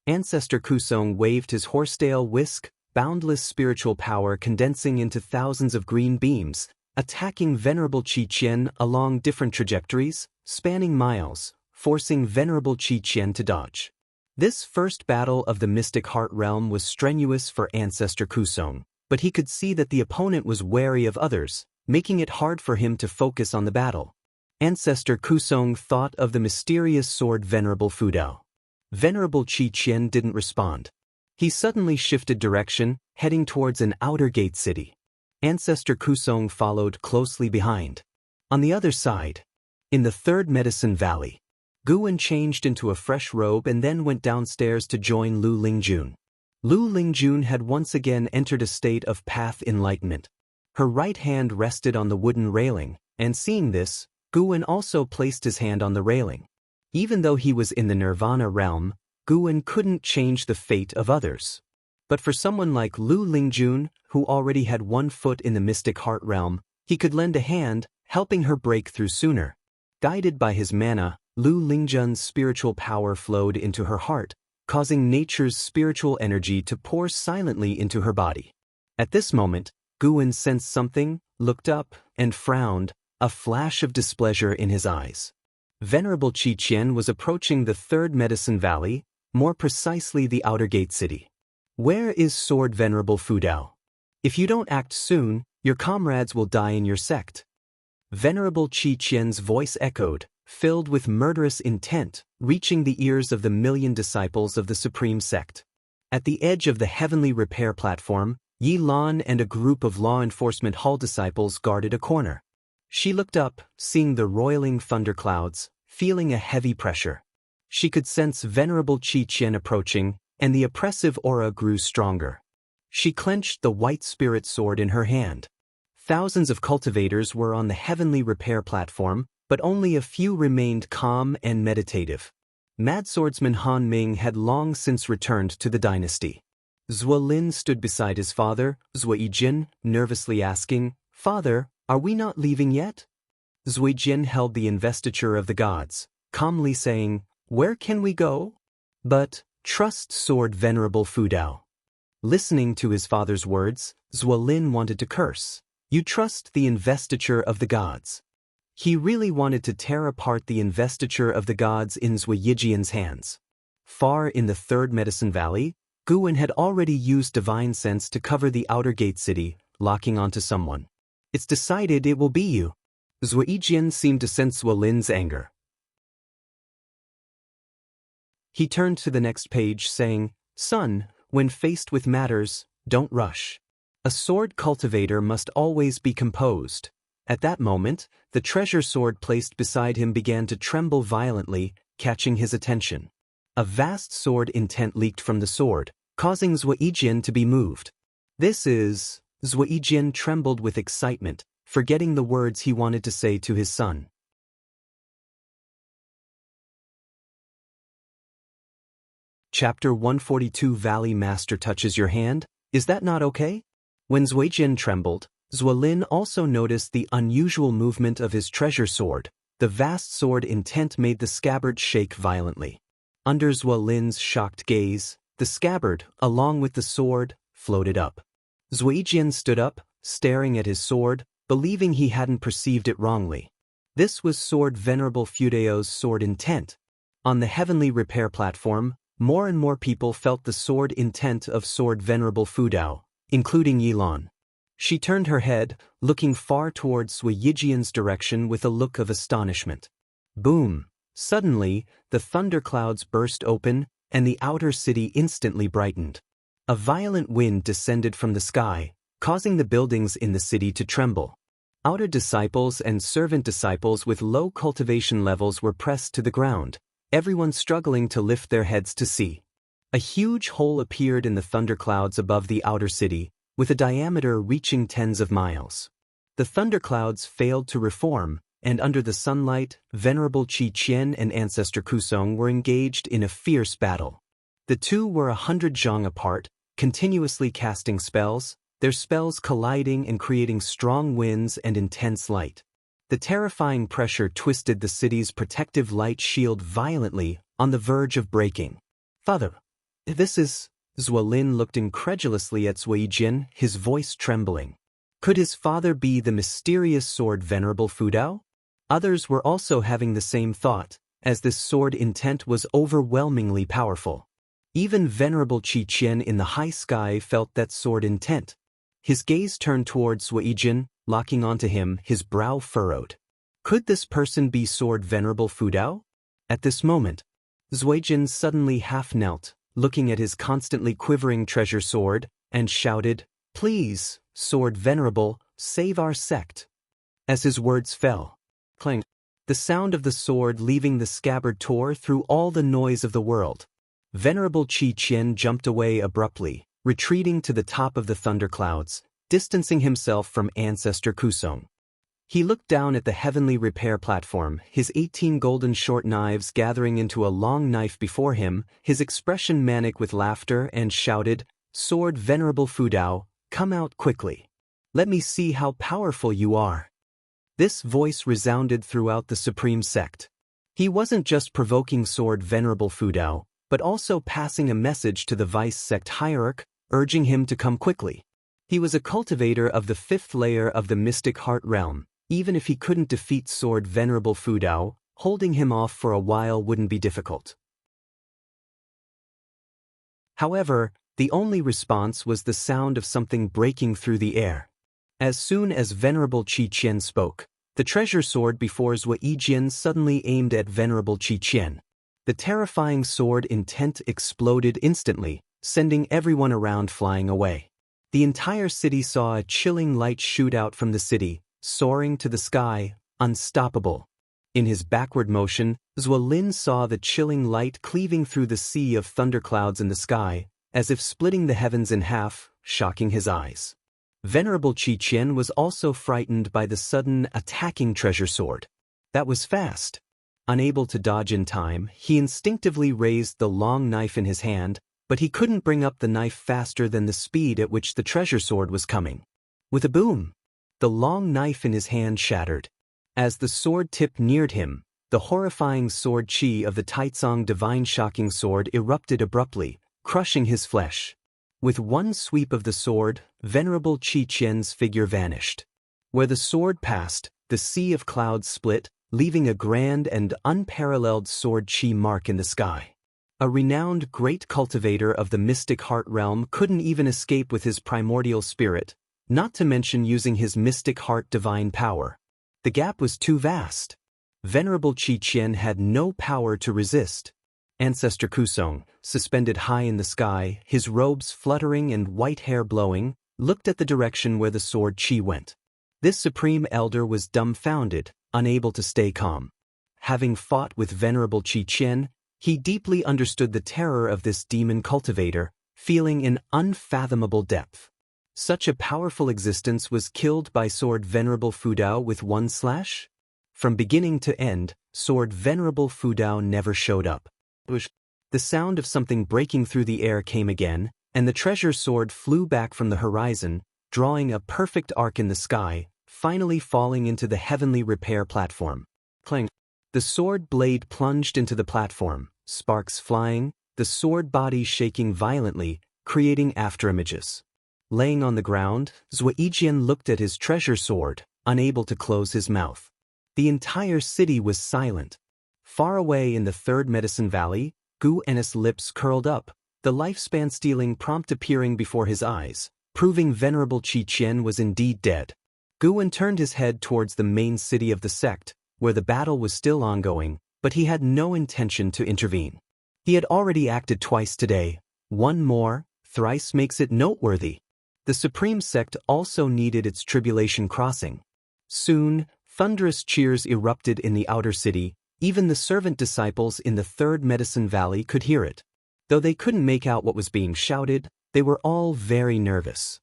Ancestor Kusong waved his horsetail whisk, boundless spiritual power condensing into thousands of green beams, attacking Venerable Qi Qian along different trajectories, spanning miles, forcing Venerable Qi Qian to dodge. This first battle of the Mystic Heart realm was strenuous for Ancestor Kusong, but he could see that the opponent was wary of others, making it hard for him to focus on the battle. Ancestor Kusong thought of the mysterious Sword Venerable Fudao. Venerable Qi Qian didn't respond. He suddenly shifted direction, heading towards an outer gate city. Ancestor Kusong followed closely behind. On the other side, in the Third Medicine Valley, Guan changed into a fresh robe and then went downstairs to join Lu Lingjun. Lu Lingjun had once again entered a state of path enlightenment. Her right hand rested on the wooden railing, and seeing this, Guan also placed his hand on the railing. Even though he was in the Nirvana realm, Guan couldn't change the fate of others. But for someone like Lu Lingjun, who already had one foot in the Mystic Heart realm, he could lend a hand, helping her break through sooner. Guided by his mana, Lu Lingjun's spiritual power flowed into her heart, causing nature's spiritual energy to pour silently into her body. At this moment, Guan sensed something, looked up, and frowned, a flash of displeasure in his eyes. Venerable Qi Qian was approaching the Third Medicine Valley, more precisely the Outer Gate City. "Where is Sword Venerable Fudao? If you don't act soon, your comrades will die in your sect." Venerable Qi Qian's voice echoed, filled with murderous intent, reaching the ears of the million disciples of the Supreme Sect. At the edge of the heavenly repair platform, Yi Lan and a group of law enforcement hall disciples guarded a corner. She looked up, seeing the roiling thunderclouds, feeling a heavy pressure. She could sense Venerable Qi Qian approaching, and the oppressive aura grew stronger. She clenched the white spirit sword in her hand. Thousands of cultivators were on the heavenly repair platform, but only a few remained calm and meditative. Mad swordsman Han Ming had long since returned to the dynasty. Zhuo Lin stood beside his father, Zhuo Yijin, nervously asking, "Father, are we not leaving yet?" Zhuo Yijin held the investiture of the gods, calmly saying, "Where can we go? But trust Sword Venerable Fudao." Listening to his father's words, Zhuo Lin wanted to curse. You trust the investiture of the gods. He really wanted to tear apart the investiture of the gods in Zhuo Yijin's hands. Far in the Third Medicine Valley, Guan had already used divine sense to cover the outer gate city, locking onto someone. "It's decided it will be you." Zhuo Yijin seemed to sense Zhuo Lin's anger. He turned to the next page, saying, "Son, when faced with matters, don't rush. A sword cultivator must always be composed." At that moment, the treasure sword placed beside him began to tremble violently, catching his attention. A vast sword intent leaked from the sword, causing Zhuo Yijin to be moved. "This is..." Zhuo Yijin trembled with excitement, forgetting the words he wanted to say to his son. Chapter 142 Valley Master touches your hand? Is that not okay? When Zhuo Yijin trembled, Zhuo Lin also noticed the unusual movement of his treasure sword. The vast sword intent made the scabbard shake violently. Under Zhuo Lin's shocked gaze, the scabbard, along with the sword, floated up. Zhuo Yijin stood up, staring at his sword, believing he hadn't perceived it wrongly. This was Sword Venerable Fudao's sword intent. On the heavenly repair platform, more and more people felt the sword intent of Sword Venerable Fudao, including Yilon. She turned her head, looking far towards Sui Yijian's direction with a look of astonishment. Boom! Suddenly, the thunderclouds burst open, and the outer city instantly brightened. A violent wind descended from the sky, causing the buildings in the city to tremble. Outer disciples and servant disciples with low cultivation levels were pressed to the ground, everyone struggling to lift their heads to see. A huge hole appeared in the thunderclouds above the outer city, with a diameter reaching tens of miles. The thunderclouds failed to reform, and under the sunlight, Venerable Qi Qian and Ancestor Kusong were engaged in a fierce battle. The two were 100 zhang apart, continuously casting spells, their spells colliding and creating strong winds and intense light. The terrifying pressure twisted the city's protective light shield violently, on the verge of breaking. "Father, this is..." Zuolin looked incredulously at Sui Jin, his voice trembling. Could his father be the mysterious Sword Venerable Fudao? Others were also having the same thought, as this sword intent was overwhelmingly powerful. Even Venerable Qi Qian in the high sky felt that sword intent. His gaze turned towards Sui Jin, locking onto him, his brow furrowed. Could this person be Sword Venerable Fudao? At this moment, Sui Jin suddenly half-knelt, looking at his constantly quivering treasure sword, and shouted, "Please, Sword Venerable, save our sect." As his words fell, clang, the sound of the sword leaving the scabbard tore through all the noise of the world. Venerable Qi Qian jumped away abruptly, retreating to the top of the thunderclouds, distancing himself from Ancestor Kusong. He looked down at the heavenly repair platform, his 18 golden short knives gathering into a long knife before him, his expression manic with laughter, and shouted, "Sword Venerable Fudao, come out quickly. Let me see how powerful you are." This voice resounded throughout the supreme sect. He wasn't just provoking Sword Venerable Fudao, but also passing a message to the vice sect hierarch, urging him to come quickly. He was a cultivator of the 5th layer of the mystic heart realm. Even if he couldn't defeat Sword Venerable Fudao, holding him off for a while wouldn't be difficult. However, the only response was the sound of something breaking through the air. As soon as Venerable Qi Qian spoke, the treasure sword before Sui Yijian suddenly aimed at Venerable Qi Qian. The terrifying sword intent exploded instantly, sending everyone around flying away. The entire city saw a chilling light shoot out from the city, soaring to the sky, unstoppable. In his backward motion, Zuolin saw the chilling light cleaving through the sea of thunderclouds in the sky, as if splitting the heavens in half, shocking his eyes. Venerable Qi Qian was also frightened by the sudden, attacking treasure sword. That was fast. Unable to dodge in time, he instinctively raised the long knife in his hand, but he couldn't bring up the knife faster than the speed at which the treasure sword was coming. With a boom, the long knife in his hand shattered. As the sword tip neared him, the horrifying sword qi of the Taizong divine shocking sword erupted abruptly, crushing his flesh. With one sweep of the sword, Venerable Qi Qian's figure vanished. Where the sword passed, the sea of clouds split, leaving a grand and unparalleled sword qi mark in the sky. A renowned great cultivator of the mystic heart realm couldn't even escape with his primordial spirit, not to mention using his mystic heart divine power. The gap was too vast. Venerable Qi Qian had no power to resist. Ancestor Kusong, suspended high in the sky, his robes fluttering and white hair blowing, looked at the direction where the sword qi went. This supreme elder was dumbfounded, unable to stay calm. Having fought with Venerable Qi Qian, he deeply understood the terror of this demon cultivator, feeling an unfathomable depth. Such a powerful existence was killed by Sword Venerable Fudao with one slash? From beginning to end, Sword Venerable Fudao never showed up. The sound of something breaking through the air came again, and the treasure sword flew back from the horizon, drawing a perfect arc in the sky, finally falling into the heavenly repair platform. Clang! The sword blade plunged into the platform, sparks flying, the sword body shaking violently, creating afterimages. Laying on the ground, Sui Yijian looked at his treasure sword, unable to close his mouth. The entire city was silent. Far away in the third medicine valley, Gu Ennis' lips curled up, the lifespan-stealing prompt appearing before his eyes, proving Venerable Qi Qian was indeed dead. Guwen turned his head towards the main city of the sect, where the battle was still ongoing, but he had no intention to intervene. He had already acted twice today. One more, thrice makes it noteworthy. The supreme sect also needed its tribulation crossing. Soon, thunderous cheers erupted in the outer city. Even the servant disciples in the third medicine valley could hear it. Though they couldn't make out what was being shouted, they were all very nervous.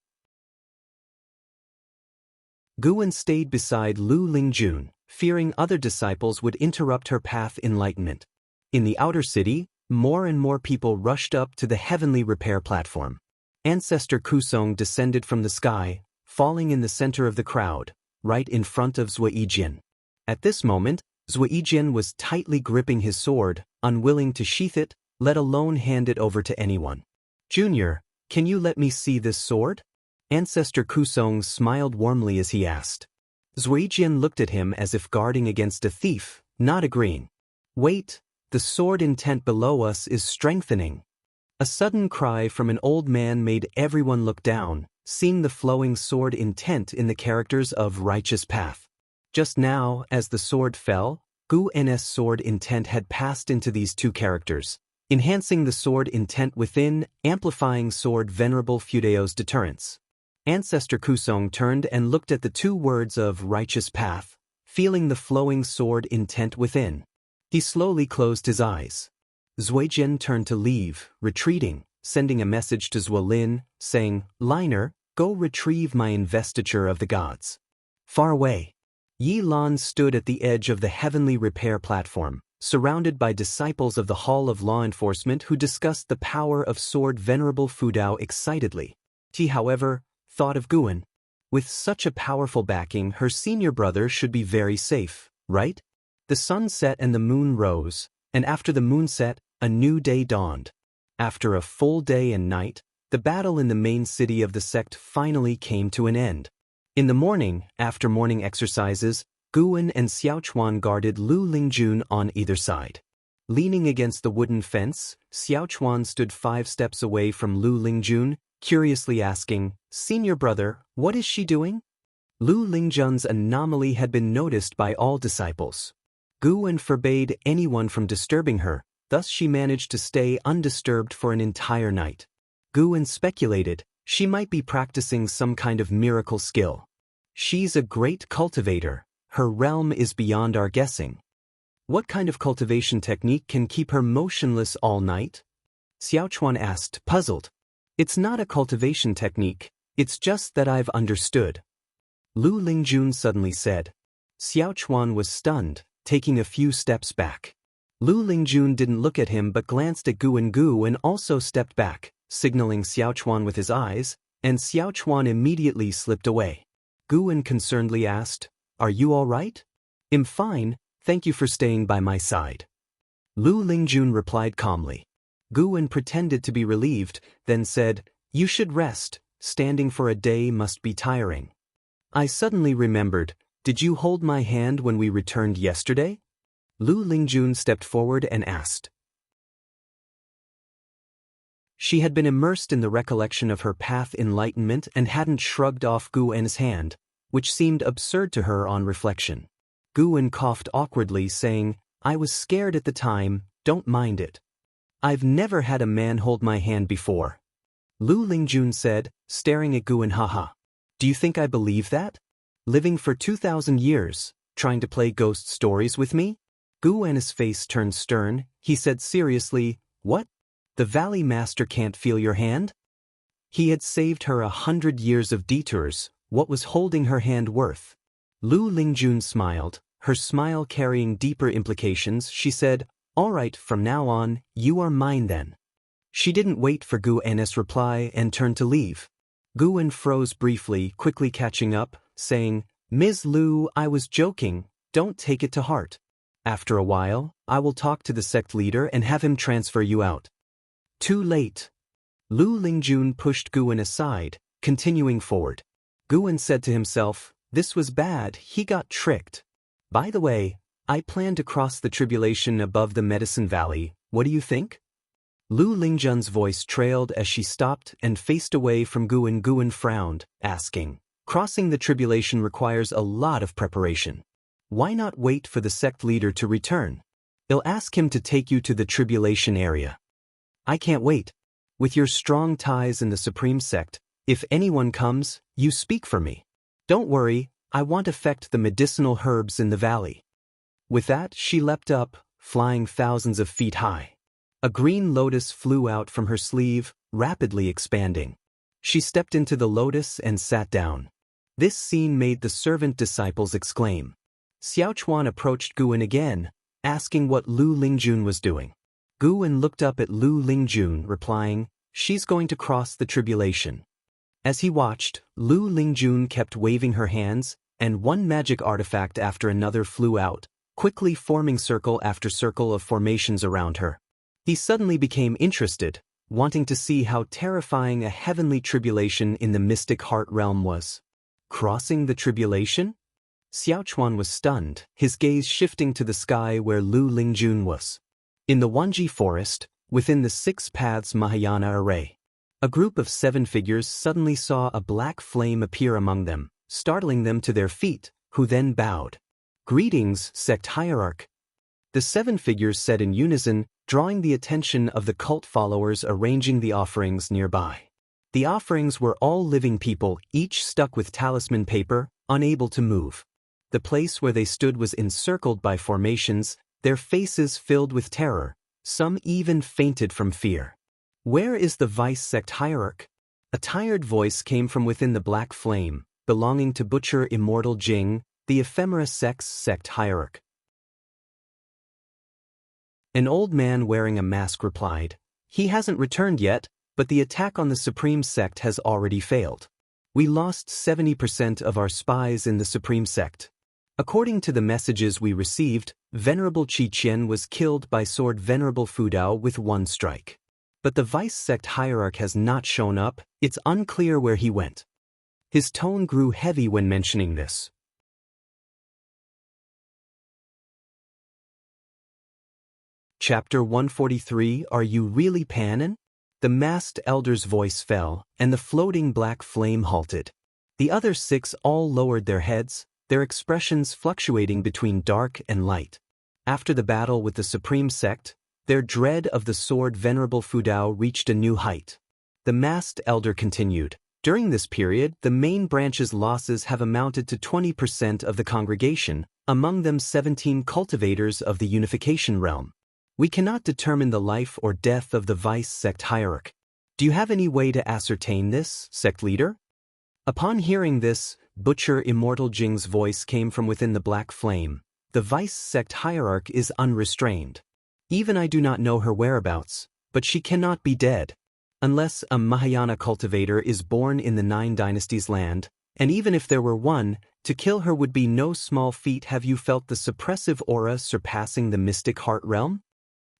Guwen stayed beside Lu Lingjun, fearing other disciples would interrupt her path enlightenment. In the outer city, more and more people rushed up to the heavenly repair platform. Ancestor Kusong descended from the sky, falling in the center of the crowd, right in front of Zuijian. At this moment, Zuijian was tightly gripping his sword, unwilling to sheath it, let alone hand it over to anyone. "Junior, can you let me see this sword?" Ancestor Kusong smiled warmly as he asked. Zuijian looked at him as if guarding against a thief, not agreeing. "Wait, the sword intent below us is strengthening." A sudden cry from an old man made everyone look down, seeing the flowing sword intent in the characters of Righteous Path. Just now, as the sword fell, Gu En's sword intent had passed into these two characters, enhancing the sword intent within, amplifying sword Venerable Fudeo's deterrence. Ancestor Kusong turned and looked at the two words of Righteous Path, feeling the flowing sword intent within. He slowly closed his eyes. Zuijian turned to leave, retreating, sending a message to Zuolin, saying, "Liner, go retrieve my investiture of the gods." Far away, Yi Lan stood at the edge of the heavenly repair platform, surrounded by disciples of the Hall of Law Enforcement who discussed the power of sword Venerable Fudao excitedly. He, however, thought of Guwen. With such a powerful backing, her senior brother should be very safe, right? The sun set and the moon rose, and after the moon set, a new day dawned. After a full day and night, the battle in the main city of the sect finally came to an end. In the morning, after morning exercises, Guwen and Xiaochuan guarded Lu Lingjun on either side. Leaning against the wooden fence, Xiaochuan stood 5 steps away from Lu Lingjun, curiously asking, "Senior brother, what is she doing?" Lu Lingjun's anomaly had been noticed by all disciples. Guwen forbade anyone from disturbing her, thus she managed to stay undisturbed for an entire night. Guwen speculated, she might be practicing some kind of miracle skill. She's a great cultivator. Her realm is beyond our guessing. What kind of cultivation technique can keep her motionless all night? Xiaochuan asked, puzzled. It's not a cultivation technique, it's just that I've understood. Lu Lingjun suddenly said. Xiaochuan was stunned, taking a few steps back. Lu Lingjun didn't look at him but glanced at Gu and also stepped back, signaling Xiaochuan with his eyes, and Xiaochuan immediately slipped away. Guwen concernedly asked, "Are you all right?" "I'm fine, thank you for staying by my side." Lu Lingjun replied calmly. Guwen pretended to be relieved, then said, "You should rest, standing for a day must be tiring." I suddenly remembered, did you hold my hand when we returned yesterday? Lu Lingjun stepped forward and asked. She had been immersed in the recollection of her path enlightenment and hadn't shrugged off Guwen's hand, which seemed absurd to her on reflection. Guwen coughed awkwardly, saying, "I was scared at the time, don't mind it. I've never had a man hold my hand before." Lu Lingjun said, staring at Guwen, haha. "Do you think I believe that? Living for 2,000 years, trying to play ghost stories with me?" Guwen's face turned stern. He said seriously, "What? The Valley Master can't feel your hand?" He had saved her 100 years of detours. What was holding her hand worth? Lu Lingjun smiled, her smile carrying deeper implications. She said, "All right, from now on, you are mine then." She didn't wait for Guwen's reply and turned to leave. Guwen froze briefly, quickly catching up, saying, "Ms. Lu, I was joking, don't take it to heart. After a while, I will talk to the sect leader and have him transfer you out." Too late. Lu Lingjun pushed Guwen aside, continuing forward. Guwen said to himself, this was bad, he got tricked. By the way, I plan to cross the tribulation above the Medicine Valley, what do you think? Lu Lingjun's voice trailed as she stopped and faced away from Guan. Guan frowned, asking, crossing the tribulation requires a lot of preparation. Why not wait for the sect leader to return? I'll ask him to take you to the tribulation area. I can't wait. With your strong ties in the Supreme Sect, if anyone comes, you speak for me. Don't worry, I won't affect the medicinal herbs in the valley. With that, she leapt up, flying thousands of feet high. A green lotus flew out from her sleeve, rapidly expanding. She stepped into the lotus and sat down. This scene made the servant disciples exclaim. Xiaochuan approached Guan again, asking what Lu Lingjun was doing. Guan looked up at Lu Lingjun, replying, she's going to cross the tribulation. As he watched, Lu Lingjun kept waving her hands, and one magic artifact after another flew out, quickly forming circle after circle of formations around her. He suddenly became interested, wanting to see how terrifying a heavenly tribulation in the mystic heart realm was. Crossing the tribulation? Xiaochuan was stunned, his gaze shifting to the sky where Lu Lingjun was. In the Wanji forest, within the 6 Paths Mahayana array, a group of 7 figures suddenly saw a black flame appear among them, startling them to their feet, who then bowed. Greetings, sect hierarch. The 7 figures said in unison, drawing the attention of the cult followers arranging the offerings nearby. The offerings were all living people, each stuck with talisman paper, unable to move. The place where they stood was encircled by formations, their faces filled with terror, some even fainted from fear. Where is the vice sect hierarch? A tired voice came from within the black flame, belonging to Butcher Immortal Jing, the ephemera sect's sect hierarch. An old man wearing a mask replied, he hasn't returned yet, but the attack on the Supreme Sect has already failed. We lost 70% of our spies in the Supreme Sect. According to the messages we received, Venerable Qi Qian was killed by sword Venerable Fudao with 1 strike. But the vice sect hierarch has not shown up, it's unclear where he went. His tone grew heavy when mentioning this. Chapter 143 Are You Really Panin? The masked elder's voice fell, and the floating black flame halted. The other 6 all lowered their heads, their expressions fluctuating between dark and light. After the battle with the Supreme Sect, their dread of the sword Venerable Fudao reached a new height. The masked elder continued, during this period, the main branch's losses have amounted to 20% of the congregation, among them 17 cultivators of the unification realm. We cannot determine the life or death of the vice sect hierarch. Do you have any way to ascertain this, sect leader? Upon hearing this, Butcher Immortal Jing's voice came from within the black flame. The vice sect hierarch is unrestrained. Even I do not know her whereabouts, but she cannot be dead. Unless a Mahayana cultivator is born in the 9 dynasties land, and even if there were one, to kill her would be no small feat. Have you felt the suppressive aura surpassing the mystic heart realm?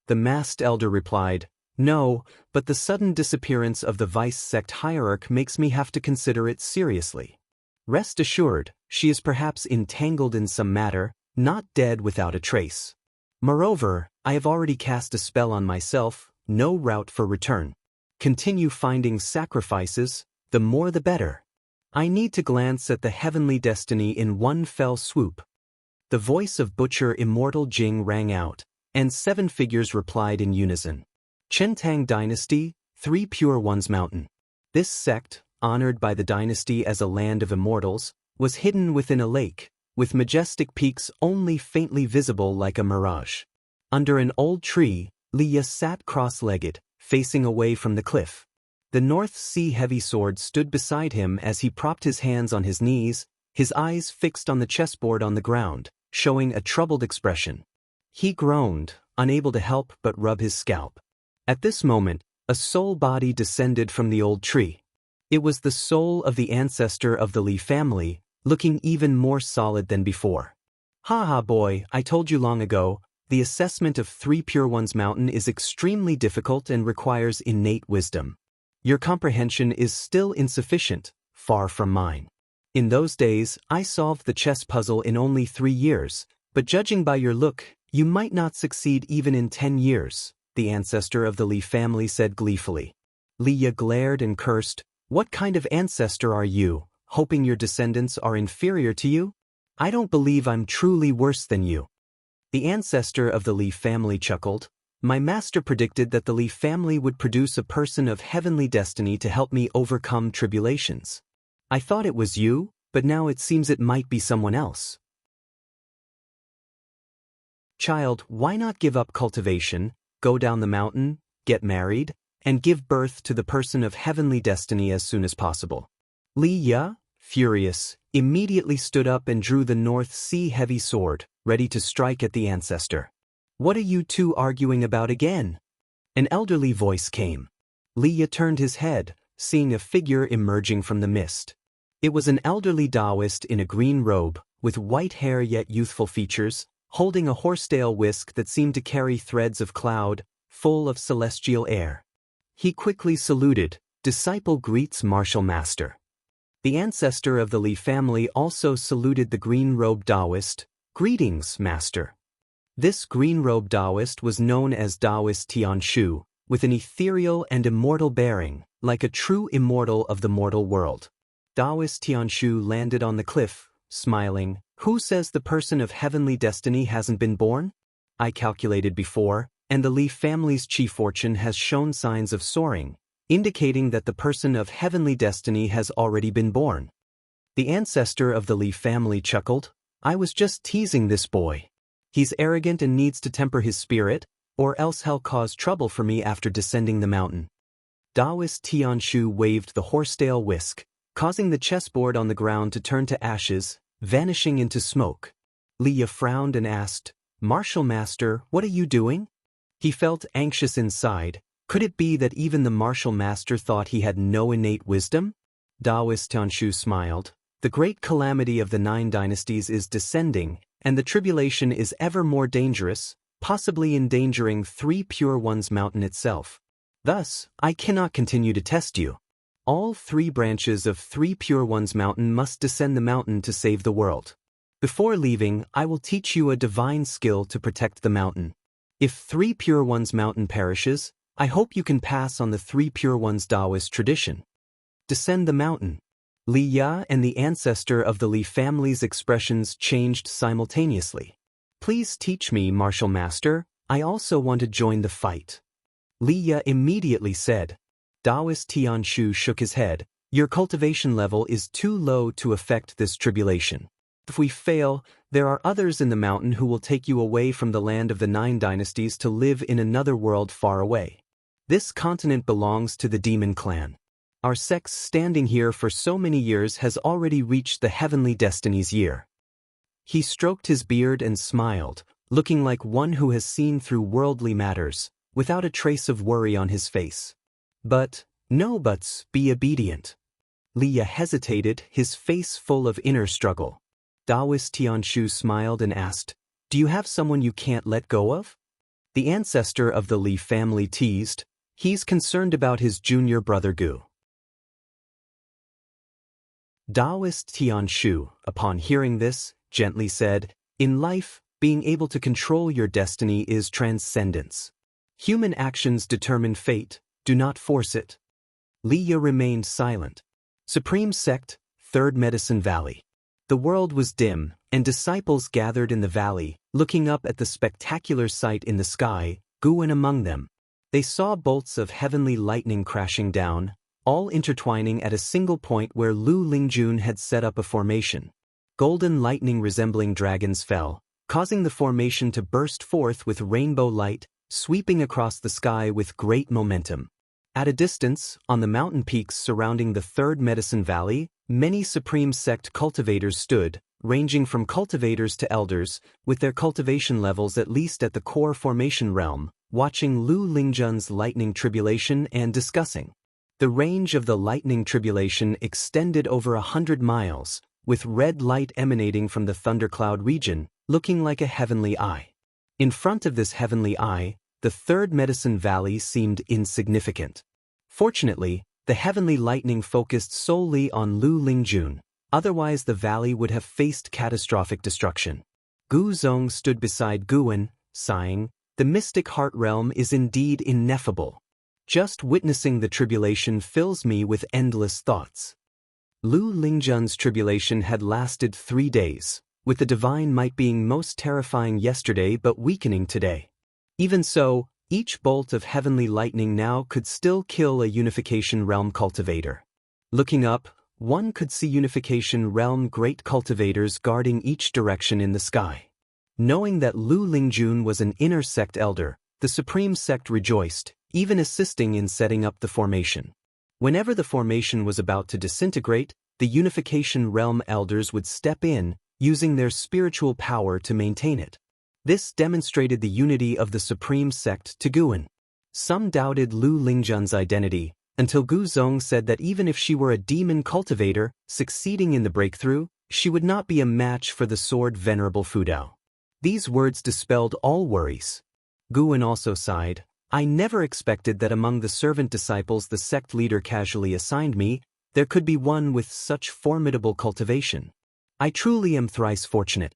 The masked elder replied, no, but the sudden disappearance of the vice sect hierarch makes me have to consider it seriously. Rest assured, she is perhaps entangled in some matter, not dead without a trace. Moreover, I have already cast a spell on myself, no route for return. Continue finding sacrifices, the more the better. I need to glance at the heavenly destiny in one fell swoop. The voice of Butcher Immortal Jing rang out, and 7 figures replied in unison. Chentang Dynasty, 3 Pure Ones Mountain. This sect, honored by the dynasty as a land of immortals, was hidden within a lake, with majestic peaks only faintly visible like a mirage. Under an old tree, Liya sat cross-legged, facing away from the cliff. The North Sea heavy sword stood beside him as he propped his hands on his knees, his eyes fixed on the chessboard on the ground, showing a troubled expression. He groaned, unable to help but rub his scalp. At this moment, a soul body descended from the old tree. It was the soul of the ancestor of the Li family, looking even more solid than before. Ha boy, I told you long ago, the assessment of 3 Pure Ones Mountain is extremely difficult and requires innate wisdom. Your comprehension is still insufficient, far from mine. In those days, I solved the chess puzzle in only 3 years, But judging by your look, you might not succeed even in 10 years, the ancestor of the Li family said gleefully. Liya glared and cursed. What kind of ancestor are you, hoping your descendants are inferior to you? I don't believe I'm truly worse than you. The ancestor of the Li family chuckled. My master predicted that the Li family would produce a person of heavenly destiny to help me overcome tribulations. I thought it was you, but now it seems it might be someone else. Child, why not give up cultivation, go down the mountain, get married, and give birth to the person of heavenly destiny as soon as possible? Liya, furious, immediately stood up and drew the North Sea heavy sword, ready to strike at the ancestor. What are you two arguing about again? An elderly voice came. Liya turned his head, seeing a figure emerging from the mist. It was an elderly Taoist in a green robe, with white hair yet youthful features, holding a horsetail whisk that seemed to carry threads of cloud, full of celestial air. He quickly saluted, "Disciple greets martial master." The ancestor of the Li family also saluted the green-robed Taoist, "Greetings, master." This green-robed Taoist was known as Taoist Tianshu, with an ethereal and immortal bearing, like a true immortal of the mortal world. Taoist Tianshu landed on the cliff, smiling. Who says the person of heavenly destiny hasn't been born? I calculated before, and the Li family's chi fortune has shown signs of soaring, indicating that the person of heavenly destiny has already been born. The ancestor of the Li family chuckled. I was just teasing this boy. He's arrogant and needs to temper his spirit, or else he'll cause trouble for me after descending the mountain. Taoist Tianshu waved the horsetail whisk, causing the chessboard on the ground to turn to ashes, vanishing into smoke. Liya frowned and asked, Martial Master, what are you doing? He felt anxious inside. Could it be that even the martial master thought he had no innate wisdom? Taoist Tianshu smiled. The great calamity of the 9 dynasties is descending, and the tribulation is ever more dangerous, possibly endangering 3 Pure Ones Mountain itself. Thus, I cannot continue to test you. All 3 branches of 3 Pure Ones Mountain must descend the mountain to save the world. Before leaving, I will teach you a divine skill to protect the mountain. If 3 Pure Ones Mountain perishes, I hope you can pass on the 3 Pure Ones Taoist tradition. Descend the mountain. Liya and the ancestor of the Li family's expressions changed simultaneously. Please teach me, martial master, I also want to join the fight. Liya immediately said. Taoist Tianshu shook his head. Your cultivation level is too low to affect this tribulation. If we fail, there are others in the mountain who will take you away from the land of the 9 dynasties to live in another world far away. This continent belongs to the demon clan. Our sex standing here for so many years has already reached the heavenly destiny's year. He stroked his beard and smiled, looking like one who has seen through worldly matters, without a trace of worry on his face. But, no buts, be obedient. Liya hesitated, his face full of inner struggle. Taoist Tianshu smiled and asked, Do you have someone you can't let go of? The ancestor of the Li family teased, He's concerned about his junior brother Gu. Taoist Tianshu, upon hearing this, gently said, In life, being able to control your destiny is transcendence. Human actions determine fate, do not force it. Liya remained silent. Supreme Sect, 3rd Medicine Valley. The world was dim, and disciples gathered in the valley, looking up at the spectacular sight in the sky, Guan among them. They saw bolts of heavenly lightning crashing down, all intertwining at a single point where Lu Lingjun had set up a formation. Golden lightning resembling dragons fell, causing the formation to burst forth with rainbow light, sweeping across the sky with great momentum. At a distance, on the mountain peaks surrounding the 3rd Medicine Valley, many Supreme Sect cultivators stood, ranging from cultivators to elders, with their cultivation levels at least at the core formation realm, watching Lu Lingjun's lightning tribulation and discussing. The range of the lightning tribulation extended over 100 miles, with red light emanating from the thundercloud region, looking like a heavenly eye. In front of this heavenly eye, the 3rd Medicine Valley seemed insignificant. Fortunately, the heavenly lightning focused solely on Lu Lingjun, otherwise the valley would have faced catastrophic destruction. Gu Zong stood beside Guan, sighing, "The mystic heart realm is indeed ineffable. Just witnessing the tribulation fills me with endless thoughts." Lu Lingjun's tribulation had lasted 3 days, with the divine might being most terrifying yesterday but weakening today. Even so, each bolt of heavenly lightning now could still kill a Unification Realm cultivator. Looking up, one could see Unification Realm great cultivators guarding each direction in the sky. Knowing that Lu Lingjun was an inner sect elder, the Supreme Sect rejoiced, even assisting in setting up the formation. Whenever the formation was about to disintegrate, the Unification Realm elders would step in, using their spiritual power to maintain it. This demonstrated the unity of the Supreme Sect to Guan. Some doubted Lu Lingjun's identity, until Gu Zong said that even if she were a demon cultivator, succeeding in the breakthrough, she would not be a match for the sword Venerable Fudao. These words dispelled all worries. Guan also sighed, "I never expected that among the servant disciples the sect leader casually assigned me, there could be one with such formidable cultivation. I truly am thrice fortunate."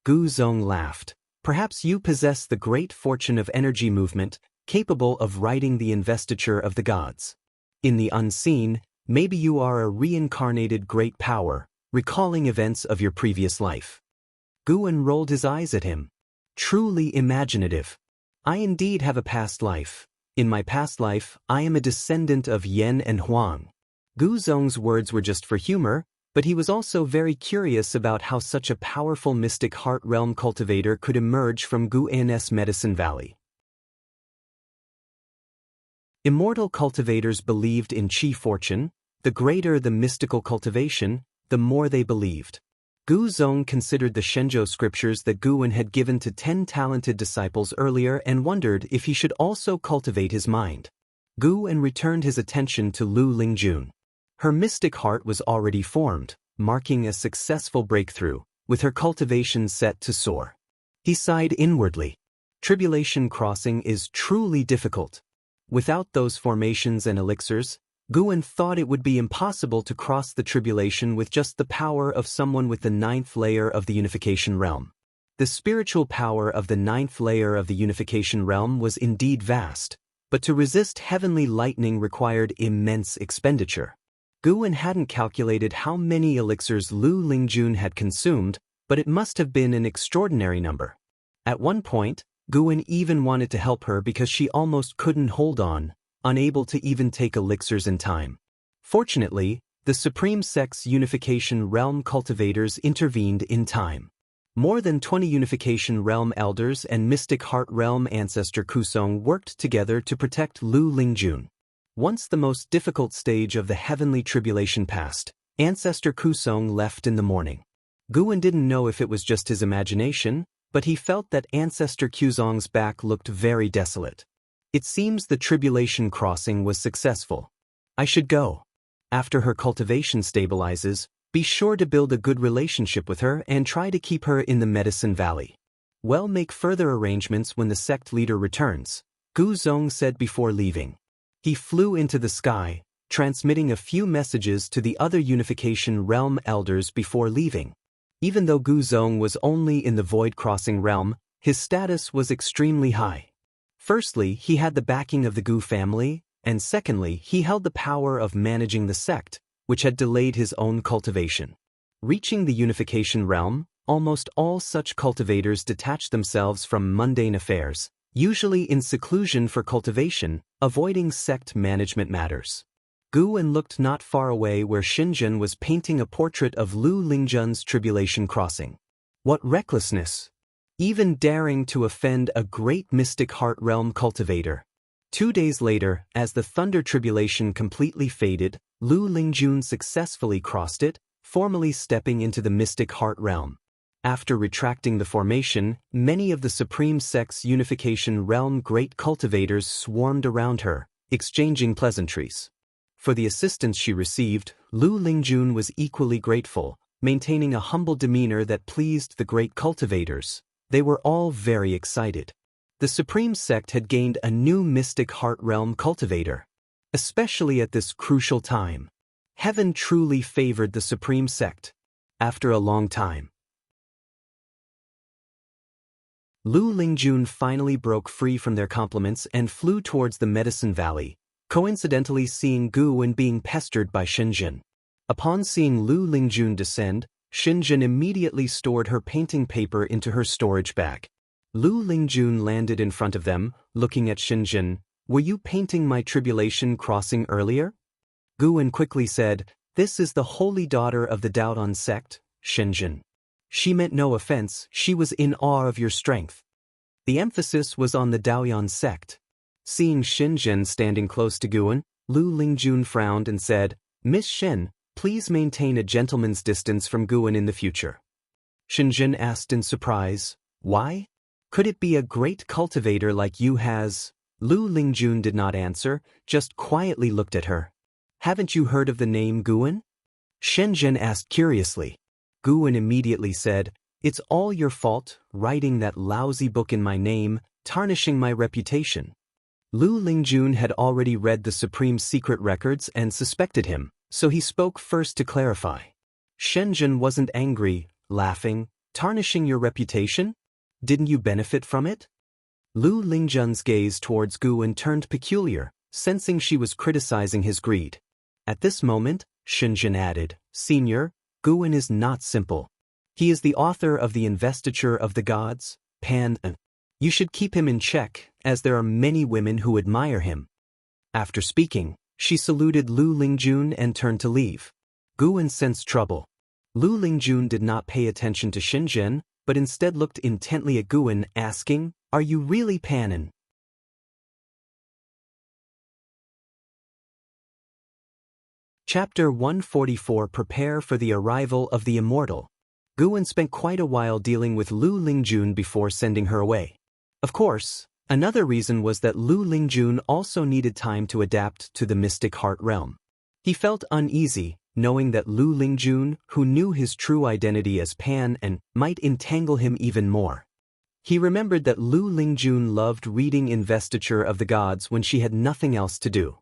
Gu Zong laughed. "Perhaps you possess the great fortune of energy movement, capable of writing the investiture of the gods. In the unseen, maybe you are a reincarnated great power, recalling events of your previous life." Guan rolled his eyes at him. "Truly imaginative. I indeed have a past life. In my past life, I am a descendant of Yen and Huang." Gu Zong's words were just for humor, but he was also very curious about how such a powerful mystic heart realm cultivator could emerge from Guan's Medicine Valley. Immortal cultivators believed in chi fortune. The greater the mystical cultivation, the more they believed. Gu Zong considered the Shenzhou scriptures that Guan had given to 10 talented disciples earlier and wondered if he should also cultivate his mind. Guan returned his attention to Lu Lingjun. Her mystic heart was already formed, marking a successful breakthrough, with her cultivation set to soar. He sighed inwardly. Tribulation crossing is truly difficult. Without those formations and elixirs, Guan thought it would be impossible to cross the tribulation with just the power of someone with the 9th layer of the Unification Realm. The spiritual power of the 9th layer of the Unification Realm was indeed vast, but to resist heavenly lightning required immense expenditure. Guan hadn't calculated how many elixirs Lu Lingjun had consumed, but it must have been an extraordinary number. At one point, Guan even wanted to help her because she almost couldn't hold on, unable to even take elixirs in time. Fortunately, the Supreme Sect's Unification Realm cultivators intervened in time. More than 20 Unification Realm elders and Mystic Heart Realm ancestor Kusong worked together to protect Lu Lingjun. Once the most difficult stage of the heavenly tribulation passed, Ancestor Kusong left in the morning. Guan didn't know if it was just his imagination, but he felt that Ancestor Kusong's back looked very desolate. It seems the tribulation crossing was successful. I should go. After her cultivation stabilizes, be sure to build a good relationship with her and try to keep her in the Medicine Valley. We'll make further arrangements when the sect leader returns, Gu Zong said before leaving. He flew into the sky, transmitting a few messages to the other Unification Realm elders before leaving. Even though Gu Zong was only in the Void Crossing realm, his status was extremely high. Firstly, he had the backing of the Gu family, and secondly, he held the power of managing the sect, which had delayed his own cultivation. Reaching the Unification Realm, almost all such cultivators detach themselves from mundane affairs, usually in seclusion for cultivation, avoiding sect management matters. Guan looked not far away where Xinjun was painting a portrait of Lu Lingjun's tribulation crossing. What recklessness! Even daring to offend a great mystic heart realm cultivator. 2 days later, as the thunder tribulation completely faded, Lu Lingjun successfully crossed it, formally stepping into the mystic heart realm. After retracting the formation, many of the Supreme Sect's Unification Realm great cultivators swarmed around her, exchanging pleasantries. For the assistance she received, Lu Lingjun was equally grateful, maintaining a humble demeanor that pleased the great cultivators. They were all very excited. The Supreme Sect had gained a new mystic heart realm cultivator. Especially at this crucial time. Heaven truly favored the Supreme Sect. After a long time. Lu Lingjun finally broke free from their compliments and flew towards the Medicine Valley, coincidentally seeing Gu Wen being pestered by Shinjin. Upon seeing Lu Lingjun descend, Shinjin immediately stored her painting paper into her storage bag. Lu Lingjun landed in front of them, looking at Shinjin. "Were you painting my tribulation crossing earlier?" Gu Wen quickly said, "This is the holy daughter of the Daodon sect, Shinjin. She meant no offense, she was in awe of your strength." The emphasis was on the Daoyan sect. Seeing Shinjin standing close to Gu Wen, Lu Lingjun frowned and said, "Miss Shen, please maintain a gentleman's distance from Gu Wen in the future." Shinjin asked in surprise, "Why? Could it be a great cultivator like you has?" Lu Lingjun did not answer, just quietly looked at her. "Haven't you heard of the name Gu Wen?" Shinjin asked curiously. Gu Wen immediately said, "It's all your fault, writing that lousy book in my name, tarnishing my reputation." Lu Lingjun had already read the Supreme Secret records and suspected him, so he spoke first to clarify. Shinjin wasn't angry, laughing, "Tarnishing your reputation? Didn't you benefit from it?" Lu Lingjun's gaze towards Gu Wen turned peculiar, sensing she was criticizing his greed. At this moment, Shinjin added, "Senior, Gu Wen is not simple. He is the author of the Investiture of the Gods, Pan. You should keep him in check, as there are many women who admire him." After speaking, she saluted Lu Lingjun and turned to leave. Gu Wen sensed trouble. Lu Lingjun did not pay attention to Shinjin, but instead looked intently at Gu Wen, asking, "Are you really Panin?" Chapter 144. Prepare for the arrival of the immortal. Gu Wen spent quite a while dealing with Lu Lingjun before sending her away. Of course, another reason was that Lu Lingjun also needed time to adapt to the mystic heart realm. He felt uneasy, knowing that Lu Lingjun, who knew his true identity as Pan and might entangle him even more. He remembered that Lu Lingjun loved reading Investiture of the Gods when she had nothing else to do.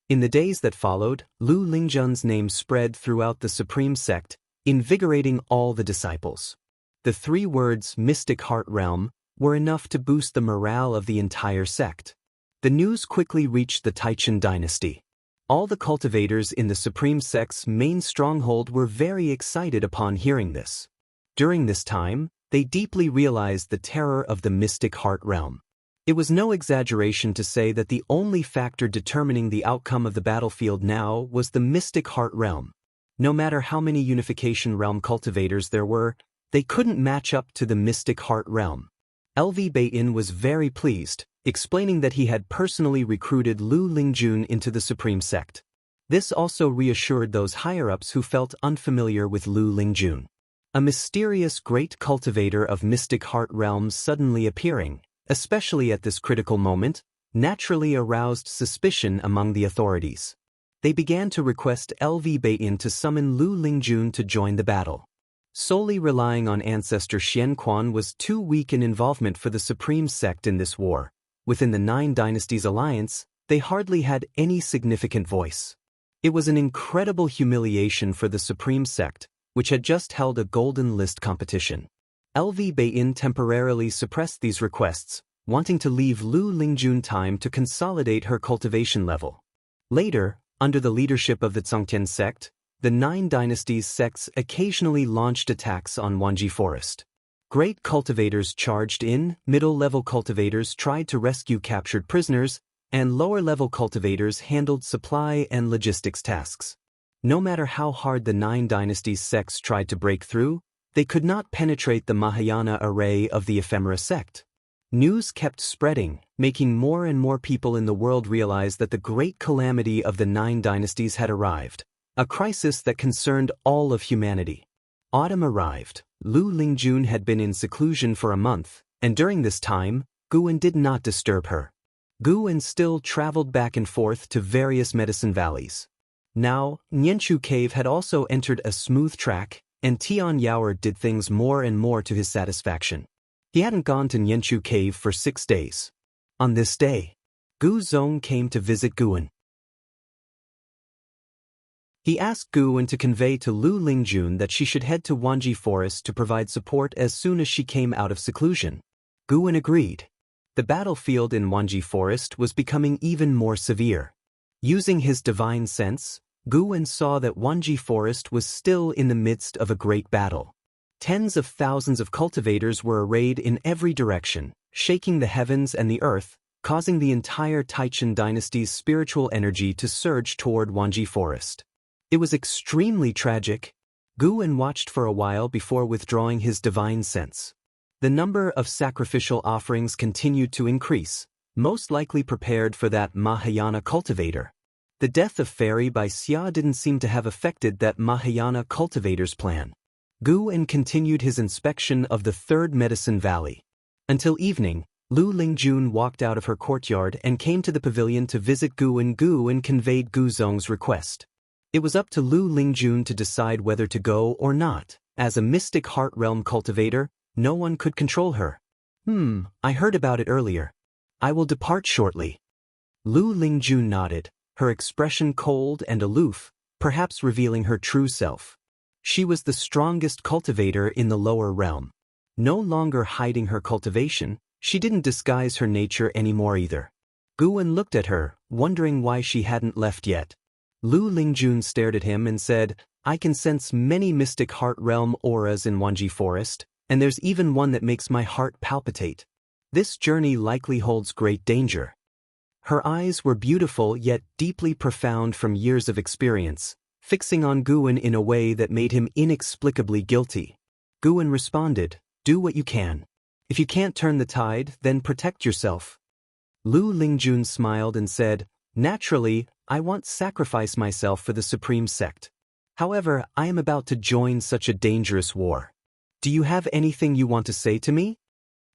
In the days that followed, Lu Lingjun's name spread throughout the Supreme Sect, invigorating all the disciples. The 3 words "mystic heart realm" were enough to boost the morale of the entire sect. The news quickly reached the Taichin dynasty. All the cultivators in the Supreme Sect's main stronghold were very excited upon hearing this. During this time, they deeply realized the terror of the mystic heart realm. It was no exaggeration to say that the only factor determining the outcome of the battlefield now was the mystic heart realm. No matter how many unification realm cultivators there were, they couldn't match up to the mystic heart realm. LV Bain was very pleased, explaining that he had personally recruited Lu Lingjun into the Supreme Sect. This also reassured those higher-ups who felt unfamiliar with Lu Lingjun. A mysterious great cultivator of mystic heart realms suddenly appearing, especially at this critical moment, naturally aroused suspicion among the authorities. They began to request LV Bain to summon Lu Lingjun to join the battle. Solely relying on ancestor Xian Quan was too weak an involvement for the Supreme Sect in this war. Within the 9 Dynasties alliance, they hardly had any significant voice. It was an incredible humiliation for the Supreme Sect, which had just held a golden list competition. LV Bain temporarily suppressed these requests, wanting to leave Lu Lingjun time to consolidate her cultivation level. Later, under the leadership of the Zongtian sect, the 9 Dynasties sects occasionally launched attacks on Wanji Forest. Great cultivators charged in, middle-level cultivators tried to rescue captured prisoners, and lower-level cultivators handled supply and logistics tasks. No matter how hard the 9 Dynasties sects tried to break through, they could not penetrate the Mahayana array of the Ephemera sect. News kept spreading, making more and more people in the world realize that the great calamity of the 9 Dynasties had arrived, a crisis that concerned all of humanity. Autumn arrived. Lu Lingjun had been in seclusion for a month, and during this time, Gu Wen did not disturb her. Gu Wen still traveled back and forth to various medicine valleys. Now, Nianchu Cave had also entered a smooth track, and Tian Yaoer did things more and more to his satisfaction. He hadn't gone to Nianchu Cave for 6 days. On this day, Gu Zong came to visit Gu Wen. He asked Gu Wen to convey to Lu Lingjun that she should head to Wanji Forest to provide support as soon as she came out of seclusion. Guan agreed. The battlefield in Wanji Forest was becoming even more severe. Using his divine sense, Guan saw that Wanji Forest was still in the midst of a great battle. Tens of thousands of cultivators were arrayed in every direction, shaking the heavens and the earth, causing the entire Taichen dynasty's spiritual energy to surge toward Wanji Forest. It was extremely tragic. Guan watched for a while before withdrawing his divine sense. The number of sacrificial offerings continued to increase, most likely prepared for that Mahayana cultivator. The death of Fairy by Xia didn't seem to have affected that Mahayana cultivator's plan. Guan continued his inspection of the third medicine valley. Until evening, Lu Lingjun walked out of her courtyard and came to the pavilion to visit Guan. Guan conveyed Gu Zong's request. It was up to Lu Lingjun to decide whether to go or not. As a mystic heart realm cultivator, no one could control her. I heard about it earlier. I will depart shortly. Lu Lingjun nodded, her expression cold and aloof, perhaps revealing her true self. She was the strongest cultivator in the lower realm. No longer hiding her cultivation, she didn't disguise her nature anymore either. Guan looked at her, wondering why she hadn't left yet. Lu Lingjun stared at him and said, I can sense many mystic heart realm auras in Wanji Forest, and there's even one that makes my heart palpitate. This journey likely holds great danger. Her eyes were beautiful yet deeply profound from years of experience, fixing on Guan in a way that made him inexplicably guilty. Guan responded, do what you can. If you can't turn the tide, then protect yourself. Lu Lingjun smiled and said, naturally, I won't sacrifice myself for the supreme sect. However, I am about to join such a dangerous war. Do you have anything you want to say to me?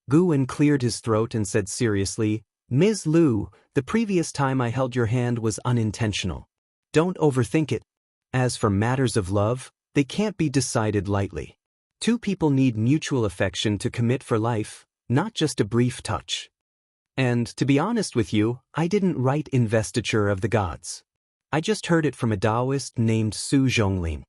Guan cleared his throat and said seriously, Ms. Lu, the previous time I held your hand was unintentional. Don't overthink it. As for matters of love, they can't be decided lightly. Two people need mutual affection to commit for life, not just a brief touch. And, to be honest with you, I didn't write Investiture of the Gods. I just heard it from a Taoist named Su Zhongling.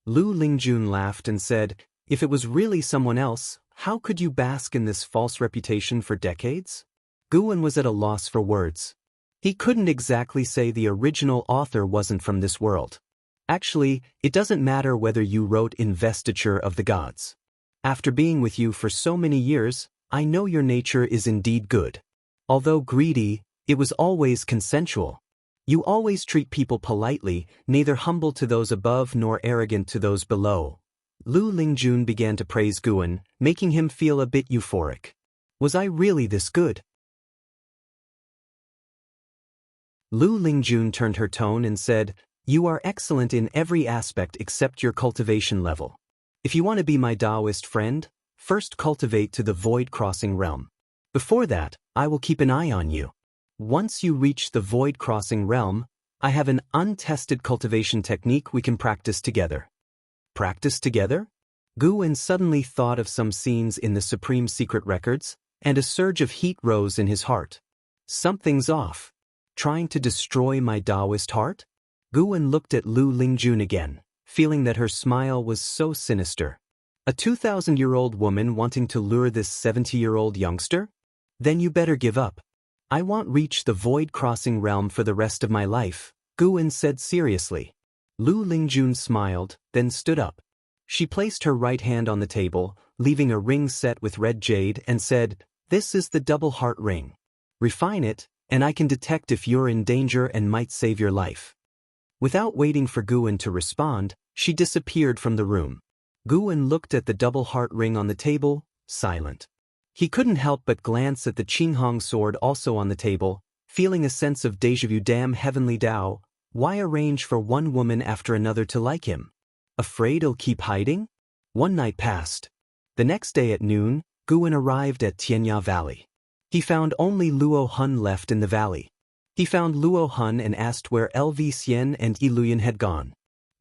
Lu Lingjun laughed and said, if it was really someone else, how could you bask in this false reputation for decades? Guan was at a loss for words. He couldn't exactly say the original author wasn't from this world. Actually, it doesn't matter whether you wrote Investiture of the Gods. After being with you for so many years, I know your nature is indeed good. Although greedy, it was always consensual. You always treat people politely, neither humble to those above nor arrogant to those below. Lu Lingjun began to praise Guan, making him feel a bit euphoric. Was I really this good? Lu Lingjun turned her tone and said, you are excellent in every aspect except your cultivation level. If you want to be my Taoist friend, first cultivate to the void crossing realm. Before that, I will keep an eye on you. Once you reach the void crossing realm, I have an untested cultivation technique we can practice together. Practice together? Guan suddenly thought of some scenes in the Supreme Secret Records, and a surge of heat rose in his heart. Something's off. Trying to destroy my Taoist heart? Guan looked at Lu Lingjun again, feeling that her smile was so sinister. A 2,000-year-old woman wanting to lure this 70-year-old youngster? Then you better give up. I won't reach the void crossing realm for the rest of my life, Guan said seriously. Lu Lingjun smiled, then stood up. She placed her right hand on the table, leaving a ring set with red jade, and said, this is the double heart ring. Refine it, and I can detect if you're in danger and might save your life. Without waiting for Guan to respond, she disappeared from the room. Guan looked at the double heart ring on the table, silent. He couldn't help but glance at the Qinghong sword also on the table, feeling a sense of déjà vu. Damn heavenly Tao, why arrange for one woman after another to like him? Afraid he'll keep hiding? One night passed. The next day at noon, Guan arrived at Tianya Valley. He found only Luo Hun left in the valley. He found Luo Hun and asked where LV Xian and Iluyan had gone.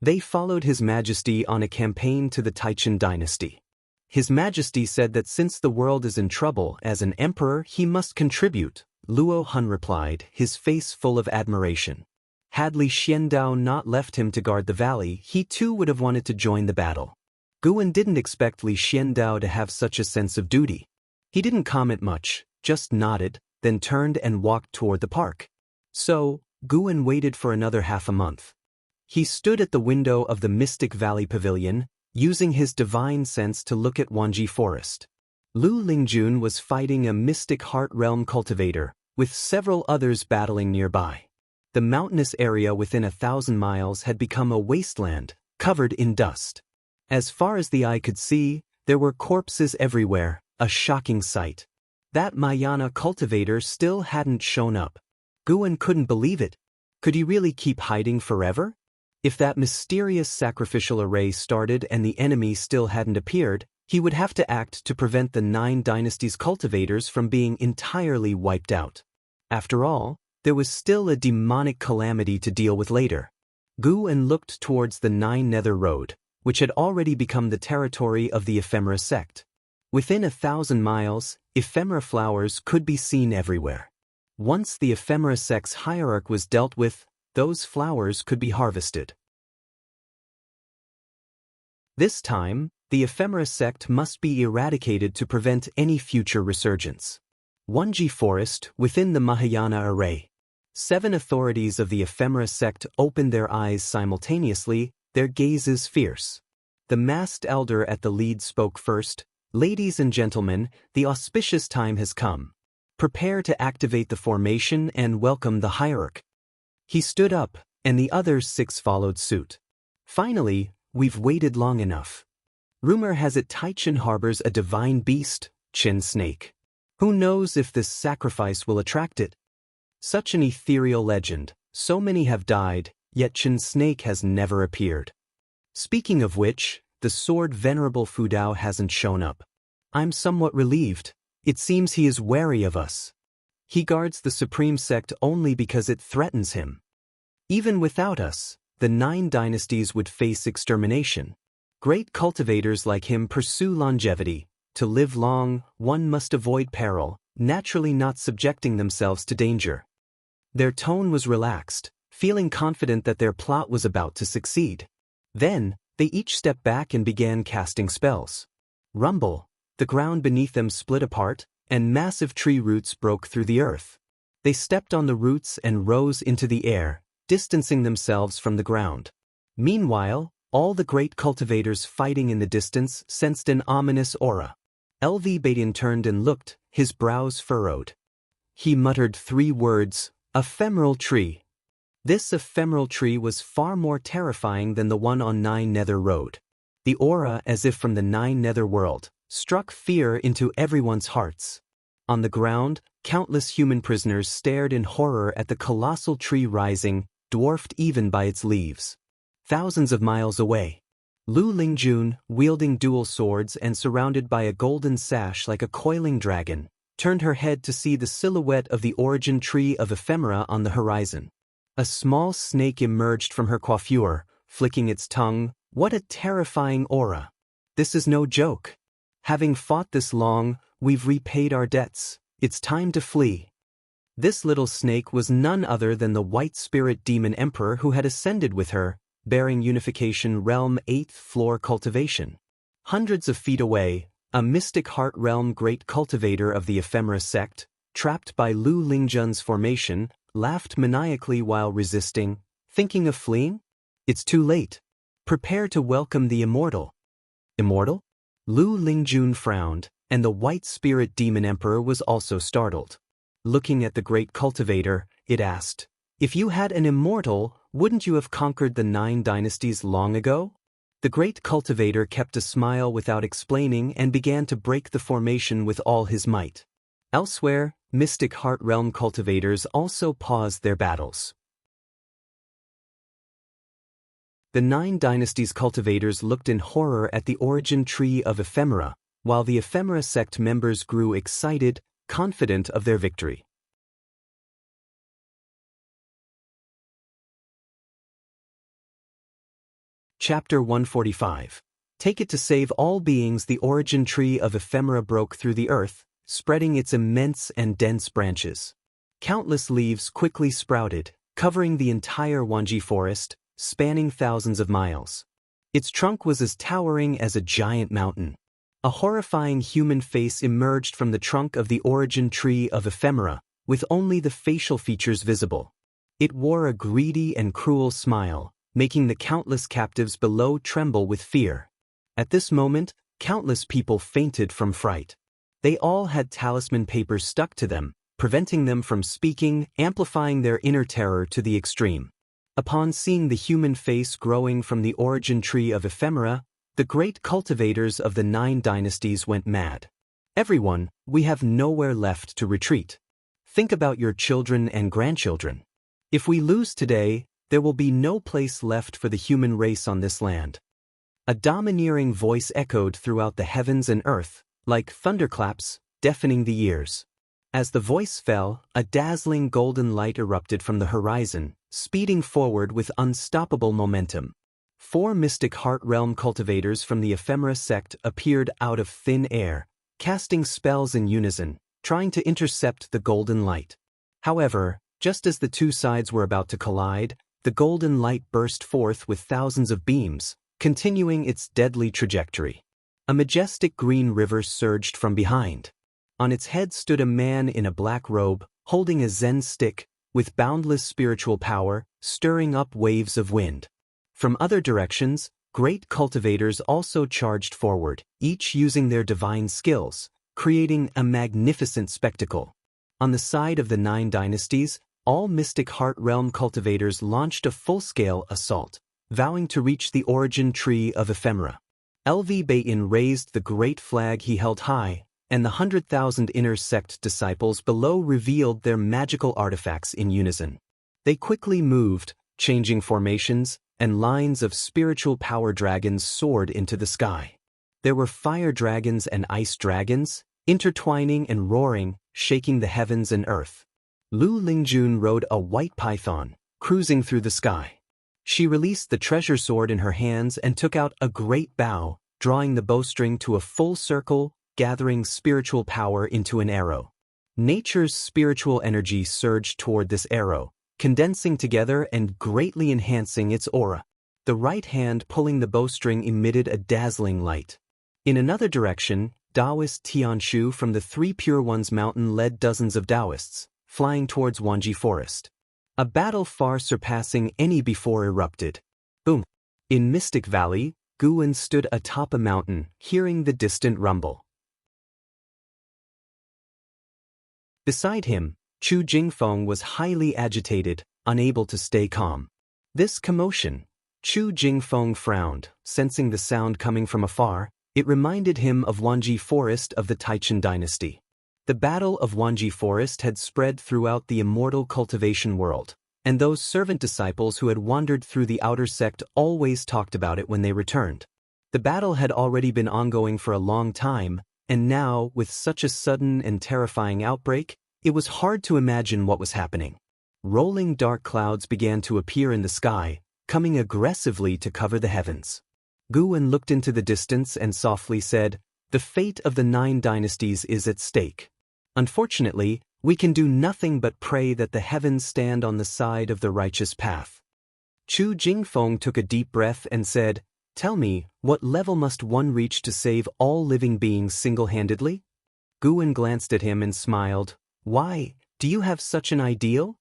They followed His Majesty on a campaign to the Taichen dynasty. His Majesty said that since the world is in trouble, as an emperor he must contribute, Luo Hun replied, his face full of admiration. Had Li Xiandao not left him to guard the valley, he too would have wanted to join the battle. Guan didn't expect Li Xiandao to have such a sense of duty. He didn't comment much, just nodded, then turned and walked toward the park. So, Guan waited for another half a month. He stood at the window of the Mystic Valley Pavilion, using his divine sense to look at Wanji Forest. Lu Lingjun was fighting a Mystic Heart Realm cultivator, with several others battling nearby. The mountainous area within 1,000 miles had become a wasteland, covered in dust. As far as the eye could see, there were corpses everywhere, a shocking sight. That Mayana cultivator still hadn't shown up. Guan couldn't believe it. Could he really keep hiding forever? If that mysterious sacrificial array started and the enemy still hadn't appeared, he would have to act to prevent the 9 Dynasties cultivators from being entirely wiped out. After all, there was still a demonic calamity to deal with later. Guan looked towards the 9 Nether Road, which had already become the territory of the Ephemera sect. Within 1,000 miles, ephemera flowers could be seen everywhere. Once the Ephemera sect's hierarch was dealt with, those flowers could be harvested. This time, the Ephemera sect must be eradicated to prevent any future resurgence. Wanji Forest, within the Mahayana array. 7 authorities of the Ephemera sect opened their eyes simultaneously, their gazes fierce. The masked elder at the lead spoke first. "Ladies and gentlemen, the auspicious time has come. Prepare to activate the formation and welcome the hierarch." He stood up, and the other 6 followed suit. "Finally, we've waited long enough. Rumor has it Taichin harbors a divine beast, Qin Snake. Who knows if this sacrifice will attract it? Such an ethereal legend, so many have died, yet Qin Snake has never appeared. Speaking of which, the sword Venerable Fudao hasn't shown up. I'm somewhat relieved. It seems he is wary of us. He guards the Supreme Sect only because it threatens him. Even without us, the 9 Dynasties would face extermination. Great cultivators like him pursue longevity. To live long, one must avoid peril, naturally not subjecting themselves to danger." Their tone was relaxed, feeling confident that their plot was about to succeed. Then, they each stepped back and began casting spells. Rumble. The ground beneath them split apart, and massive tree roots broke through the earth. They stepped on the roots and rose into the air, distancing themselves from the ground. Meanwhile, all the great cultivators fighting in the distance sensed an ominous aura. LV Badian turned and looked, his brows furrowed. He muttered 3 words, "Ephemeral tree." This ephemeral tree was far more terrifying than the one on 9 Nether Road. The aura, as if from the 9 Nether world, struck fear into everyone's hearts. On the ground, countless human prisoners stared in horror at the colossal tree rising, dwarfed even by its leaves. Thousands of miles away, Lu Lingjun, wielding dual swords and surrounded by a golden sash like a coiling dragon, turned her head to see the silhouette of the origin tree of ephemera on the horizon. A small snake emerged from her coiffure, flicking its tongue. What a terrifying aura! This is no joke. Having fought this long, we've repaid our debts. It's time to flee. This little snake was none other than the White Spirit Demon Emperor who had ascended with her, bearing Unification Realm 8th floor cultivation. Hundreds of feet away, a Mystic Heart Realm great cultivator of the Ephemera sect, trapped by Lu Lingjun's formation, laughed maniacally while resisting. Thinking of fleeing? It's too late. Prepare to welcome the immortal. Immortal? Lu Lingjun frowned, and the White Spirit Demon Emperor was also startled. Looking at the great cultivator, it asked, "If you had an immortal, wouldn't you have conquered the 9 dynasties long ago?" The great cultivator kept a smile without explaining and began to break the formation with all his might. Elsewhere, Mystic Heart Realm cultivators also paused their battles. The 9 dynasties cultivators looked in horror at the origin tree of ephemera, while the ephemera sect members grew excited, confident of their victory. Chapter 145. Take it to save all beings. The origin tree of ephemera broke through the earth, spreading its immense and dense branches. Countless leaves quickly sprouted, covering the entire Wanji forest, spanning thousands of miles. Its trunk was as towering as a giant mountain. A horrifying human face emerged from the trunk of the origin tree of ephemera, with only the facial features visible. It wore a greedy and cruel smile, making the countless captives below tremble with fear. At this moment, countless people fainted from fright. They all had talisman papers stuck to them, preventing them from speaking, amplifying their inner terror to the extreme. Upon seeing the human face growing from the origin tree of ephemera, the great cultivators of the 9 dynasties went mad. Everyone, we have nowhere left to retreat. Think about your children and grandchildren. If we lose today, there will be no place left for the human race on this land. A domineering voice echoed throughout the heavens and earth, like thunderclaps, deafening the ears. As the voice fell, a dazzling golden light erupted from the horizon, speeding forward with unstoppable momentum. 4 mystic heart realm cultivators from the ephemera sect appeared out of thin air, casting spells in unison, trying to intercept the golden light. However, just as the 2 sides were about to collide, the golden light burst forth with thousands of beams, continuing its deadly trajectory. A majestic green river surged from behind. On its head stood a man in a black robe, holding a Zen stick, with boundless spiritual power, stirring up waves of wind. From other directions, great cultivators also charged forward, each using their divine skills, creating a magnificent spectacle. On the side of the 9 dynasties, all mystic heart realm cultivators launched a full-scale assault, vowing to reach the origin tree of ephemera. LV Bain raised the great flag he held high, and the 100,000 inner sect disciples below revealed their magical artifacts in unison. They quickly moved, changing formations, and lines of spiritual power dragons soared into the sky. There were fire dragons and ice dragons, intertwining and roaring, shaking the heavens and earth. Lu Lingjun rode a white python, cruising through the sky. She released the treasure sword in her hands and took out a great bow, drawing the bowstring to a full circle, gathering spiritual power into an arrow. Nature's spiritual energy surged toward this arrow, condensing together and greatly enhancing its aura. The right hand pulling the bowstring emitted a dazzling light. In another direction, Taoist Tianshu from the 3 Pure Ones mountain led dozens of Taoists, flying towards Wanji Forest. A battle far surpassing any before erupted. Boom! In Mystic Valley, Guwen stood atop a mountain, hearing the distant rumble. Beside him, Chu Jingfeng was highly agitated, unable to stay calm. This commotion, Chu Jingfeng frowned, sensing the sound coming from afar. It reminded him of Wanji Forest of the Taichen dynasty. The Battle of Wanji Forest had spread throughout the immortal cultivation world, and those servant disciples who had wandered through the outer sect always talked about it when they returned. The battle had already been ongoing for a long time, and now, with such a sudden and terrifying outbreak, it was hard to imagine what was happening. Rolling dark clouds began to appear in the sky, coming aggressively to cover the heavens. Guwen looked into the distance and softly said, "The fate of the 9 dynasties is at stake. Unfortunately, we can do nothing but pray that the heavens stand on the side of the righteous path." Chu Jingfeng took a deep breath and said, "Tell me, what level must one reach to save all living beings single-handedly?" Guwen glanced at him and smiled. "Why, do you have such an ideal?"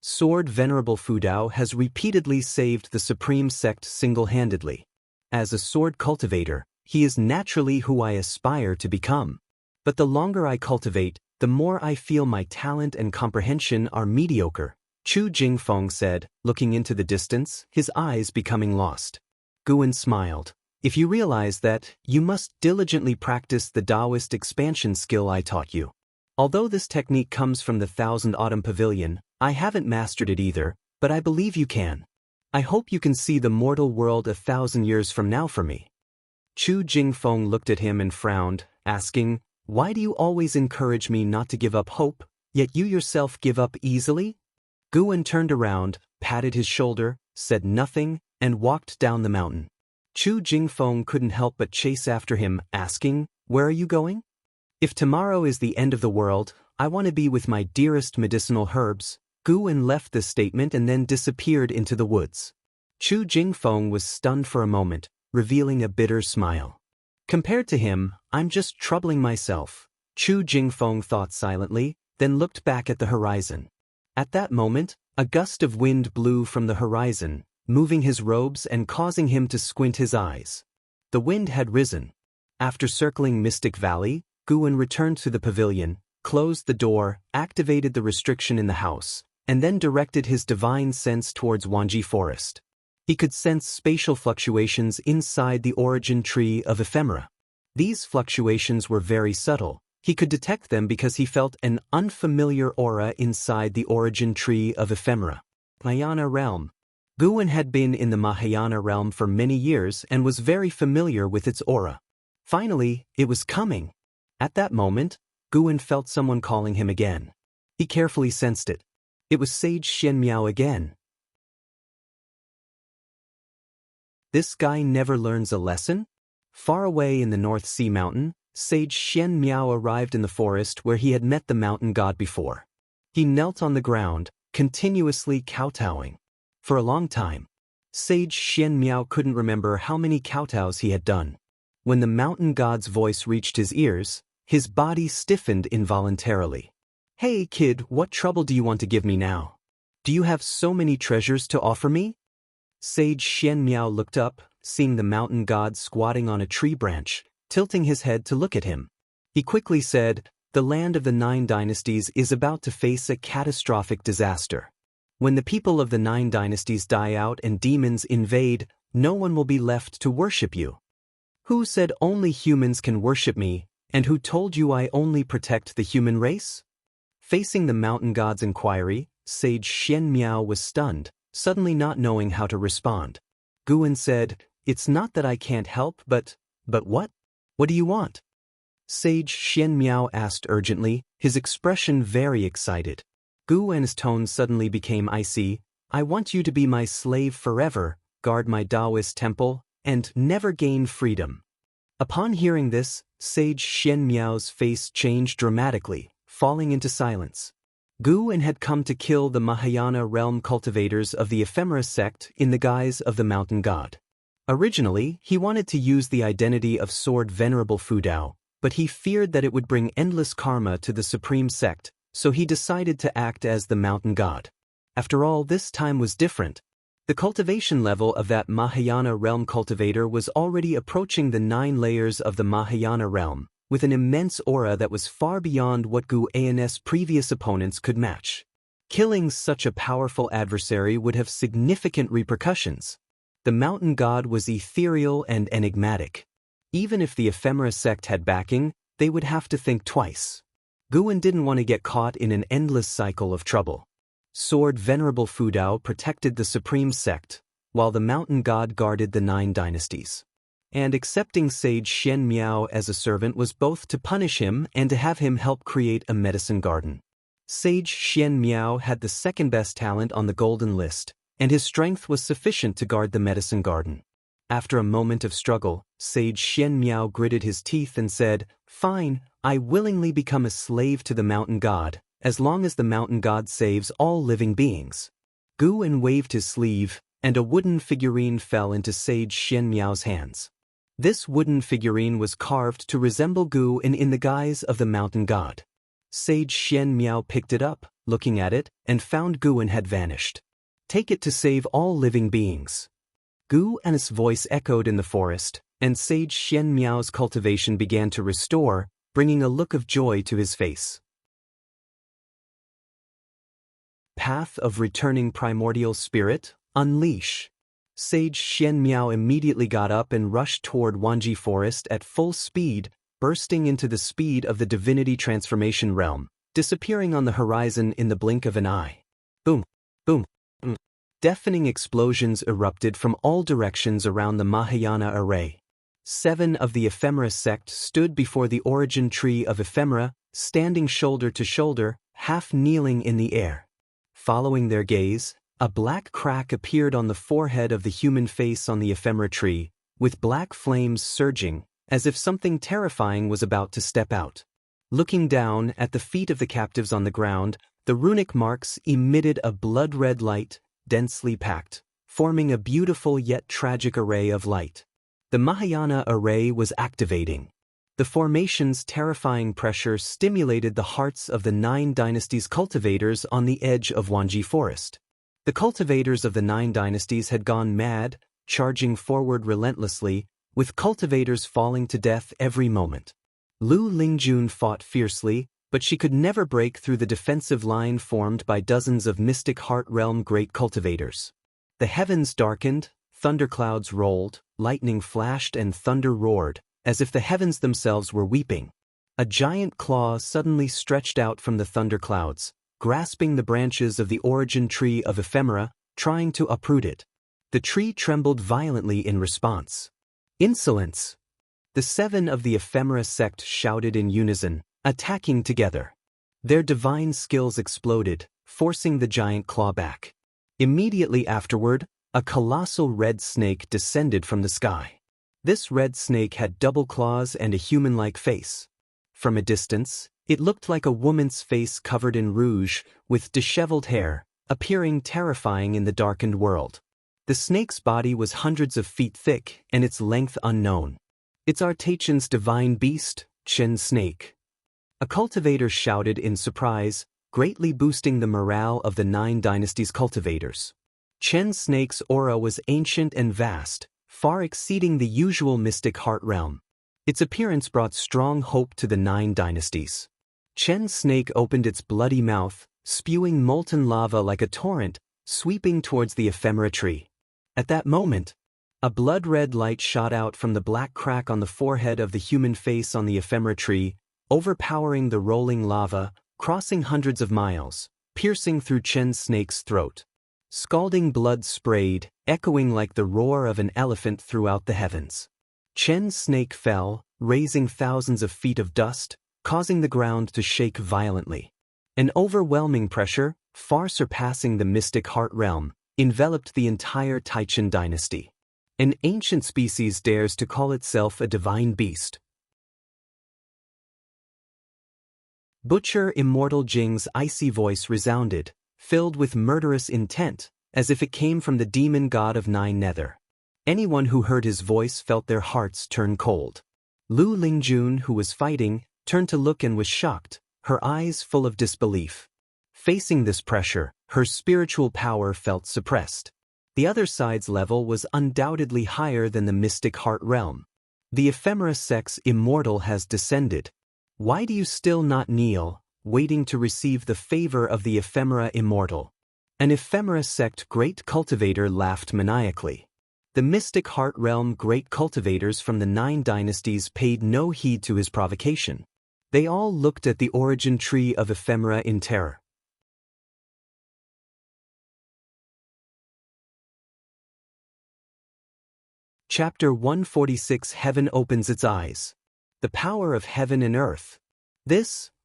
Sword Venerable Fudao has repeatedly saved the Supreme Sect single-handedly. As a sword cultivator, he is naturally who I aspire to become. But the longer I cultivate, the more I feel my talent and comprehension are mediocre, Chu Jingfeng said, looking into the distance, his eyes becoming lost. Guwen smiled. "If you realize that, you must diligently practice the Taoist expansion skill I taught you. Although this technique comes from the Thousand Autumn Pavilion, I haven't mastered it either, but I believe you can. I hope you can see the mortal world 1,000 years from now for me." Chu Jingfeng looked at him and frowned, asking, "Why do you always encourage me not to give up hope, yet you yourself give up easily?" Guwen turned around, patted his shoulder, said nothing, and walked down the mountain. Chu Jingfeng couldn't help but chase after him, asking, "Where are you going?" "If tomorrow is the end of the world, I want to be with my dearest medicinal herbs." Guwen left this statement and then disappeared into the woods. Chu Jingfeng was stunned for a moment, revealing a bitter smile. Compared to him, I'm just troubling myself, Chu Jingfeng thought silently, then looked back at the horizon. At that moment, a gust of wind blew from the horizon, moving his robes and causing him to squint his eyes. The wind had risen. After circling Mystic Valley, Guan returned to the pavilion, closed the door, activated the restriction in the house, and then directed his divine sense towards Wanji Forest. He could sense spatial fluctuations inside the origin tree of ephemera. These fluctuations were very subtle. He could detect them because he felt an unfamiliar aura inside the origin tree of ephemera. Mahayana realm. Guan had been in the Mahayana realm for many years and was very familiar with its aura. Finally, it was coming. At that moment, Guan felt someone calling him again. He carefully sensed it. It was Sage Xian Miao again. This guy never learns a lesson? Far away in the North Sea Mountain, Sage Xian Miao arrived in the forest where he had met the mountain god before. He knelt on the ground, continuously kowtowing. For a long time, Sage Xian Miao couldn't remember how many kowtows he had done. When the mountain god's voice reached his ears, his body stiffened involuntarily. "Hey kid, what trouble do you want to give me now? Do you have so many treasures to offer me?" Sage Xian Miao looked up, seeing the mountain god squatting on a tree branch, tilting his head to look at him. He quickly said, "The land of the 9 dynasties is about to face a catastrophic disaster. When the people of the 9 dynasties die out and demons invade, no one will be left to worship you." "Who said only humans can worship me, and who told you I only protect the human race?" Facing the mountain god's inquiry, Sage Xian Miao was stunned, suddenly not knowing how to respond. Guan said, "It's not that I can't help, but what? What do you want?" Sage Xian Miao asked urgently, his expression very excited. Guan's tone suddenly became icy. "I want you to be my slave forever, guard my Taoist temple, and never gain freedom." Upon hearing this, Sage Xian Miao's face changed dramatically, falling into silence. Guan had come to kill the Mahayana realm cultivators of the ephemera sect in the guise of the mountain god. Originally, he wanted to use the identity of Sword Venerable Fudao, but he feared that it would bring endless karma to the supreme sect, so he decided to act as the mountain god. After all, this time was different. The cultivation level of that Mahayana realm cultivator was already approaching the 9 layers of the Mahayana realm, with an immense aura that was far beyond what Guan's previous opponents could match. Killing such a powerful adversary would have significant repercussions. The mountain god was ethereal and enigmatic. Even if the ephemera sect had backing, they would have to think twice. Guan didn't want to get caught in an endless cycle of trouble. Sword Venerable Fudao protected the supreme sect, while the mountain god guarded the 9 dynasties. And accepting Sage Xian Miao as a servant was both to punish him and to have him help create a medicine garden. Sage Xian Miao had the second-best talent on the golden list, and his strength was sufficient to guard the medicine garden. After a moment of struggle, Sage Xian Miao gritted his teeth and said, "Fine, I willingly become a slave to the mountain god, as long as the mountain god saves all living beings." Guan waved his sleeve, and a wooden figurine fell into Sage Xian Miao's hands. This wooden figurine was carved to resemble Guan in the guise of the mountain god. Sage Xian Miao picked it up, looking at it, and found Guan had vanished. "Take it to save all living beings." Guan's voice echoed in the forest, and Sage Xian Miao's cultivation began to restore, bringing a look of joy to his face. Path of Returning Primordial Spirit, Unleash. Sage Xian Miao immediately got up and rushed toward Wanji Forest at full speed, bursting into the speed of the divinity transformation realm, disappearing on the horizon in the blink of an eye. Boom, boom, boom. Deafening explosions erupted from all directions around the Mahayana array. 7 of the ephemera sect stood before the origin tree of ephemera, standing shoulder to shoulder, half kneeling in the air. Following their gaze, a black crack appeared on the forehead of the human face on the ephemera tree, with black flames surging, as if something terrifying was about to step out. Looking down at the feet of the captives on the ground, the runic marks emitted a blood-red light, densely packed, forming a beautiful yet tragic array of light. The Mahayana array was activating. The formation's terrifying pressure stimulated the hearts of the Nine Dynasties cultivators on the edge of Wanji Forest. The cultivators of the Nine Dynasties had gone mad, charging forward relentlessly, with cultivators falling to death every moment. Lu Lingjun fought fiercely, but she could never break through the defensive line formed by dozens of Mystic Heart Realm great cultivators. The heavens darkened, thunderclouds rolled, lightning flashed and thunder roared, as if the heavens themselves were weeping. A giant claw suddenly stretched out from the thunderclouds, grasping the branches of the origin tree of ephemera, trying to uproot it. The tree trembled violently in response. Insolence! The 7 of the ephemera sect shouted in unison, attacking together. Their divine skills exploded, forcing the giant claw back. Immediately afterward, a colossal red snake descended from the sky. This red snake had double claws and a human-like face. From a distance, it looked like a woman's face covered in rouge, with disheveled hair, appearing terrifying in the darkened world. The snake's body was hundreds of feet thick and its length unknown. It's Artachan's divine beast, Chen Snake. A cultivator shouted in surprise, greatly boosting the morale of the Nine Dynasties cultivators. Chen Snake's aura was ancient and vast, far exceeding the usual Mystic Heart Realm. Its appearance brought strong hope to the Nine Dynasties. Chen Snake opened its bloody mouth, spewing molten lava like a torrent, sweeping towards the ephemera tree. At that moment, a blood-red light shot out from the black crack on the forehead of the human face on the ephemera tree, overpowering the rolling lava, crossing hundreds of miles, piercing through Chen Snake's throat. Scalding blood sprayed, echoing like the roar of an elephant throughout the heavens. Chen Snake fell, raising thousands of feet of dust, causing the ground to shake violently. An overwhelming pressure, far surpassing the Mystic Heart Realm, enveloped the entire Taichan dynasty. An ancient species dares to call itself a divine beast. Butcher Immortal Jing's icy voice resounded, filled with murderous intent, as if it came from the demon god of Nine Nether. Anyone who heard his voice felt their hearts turn cold. Lu Lingjun, who was fighting, turned to look and was shocked, her eyes full of disbelief. Facing this pressure, her spiritual power felt suppressed. The other side's level was undoubtedly higher than the Mystic Heart Realm. The ephemera sect's immortal has descended. Why do you still not kneel, waiting to receive the favor of the ephemera immortal? An ephemera sect great cultivator laughed maniacally. The Mystic Heart Realm great cultivators from the Nine Dynasties paid no heed to his provocation. They all looked at the origin tree of ephemera in terror. Chapter 146 Heaven Opens Its Eyes. The Power of Heaven and Earth.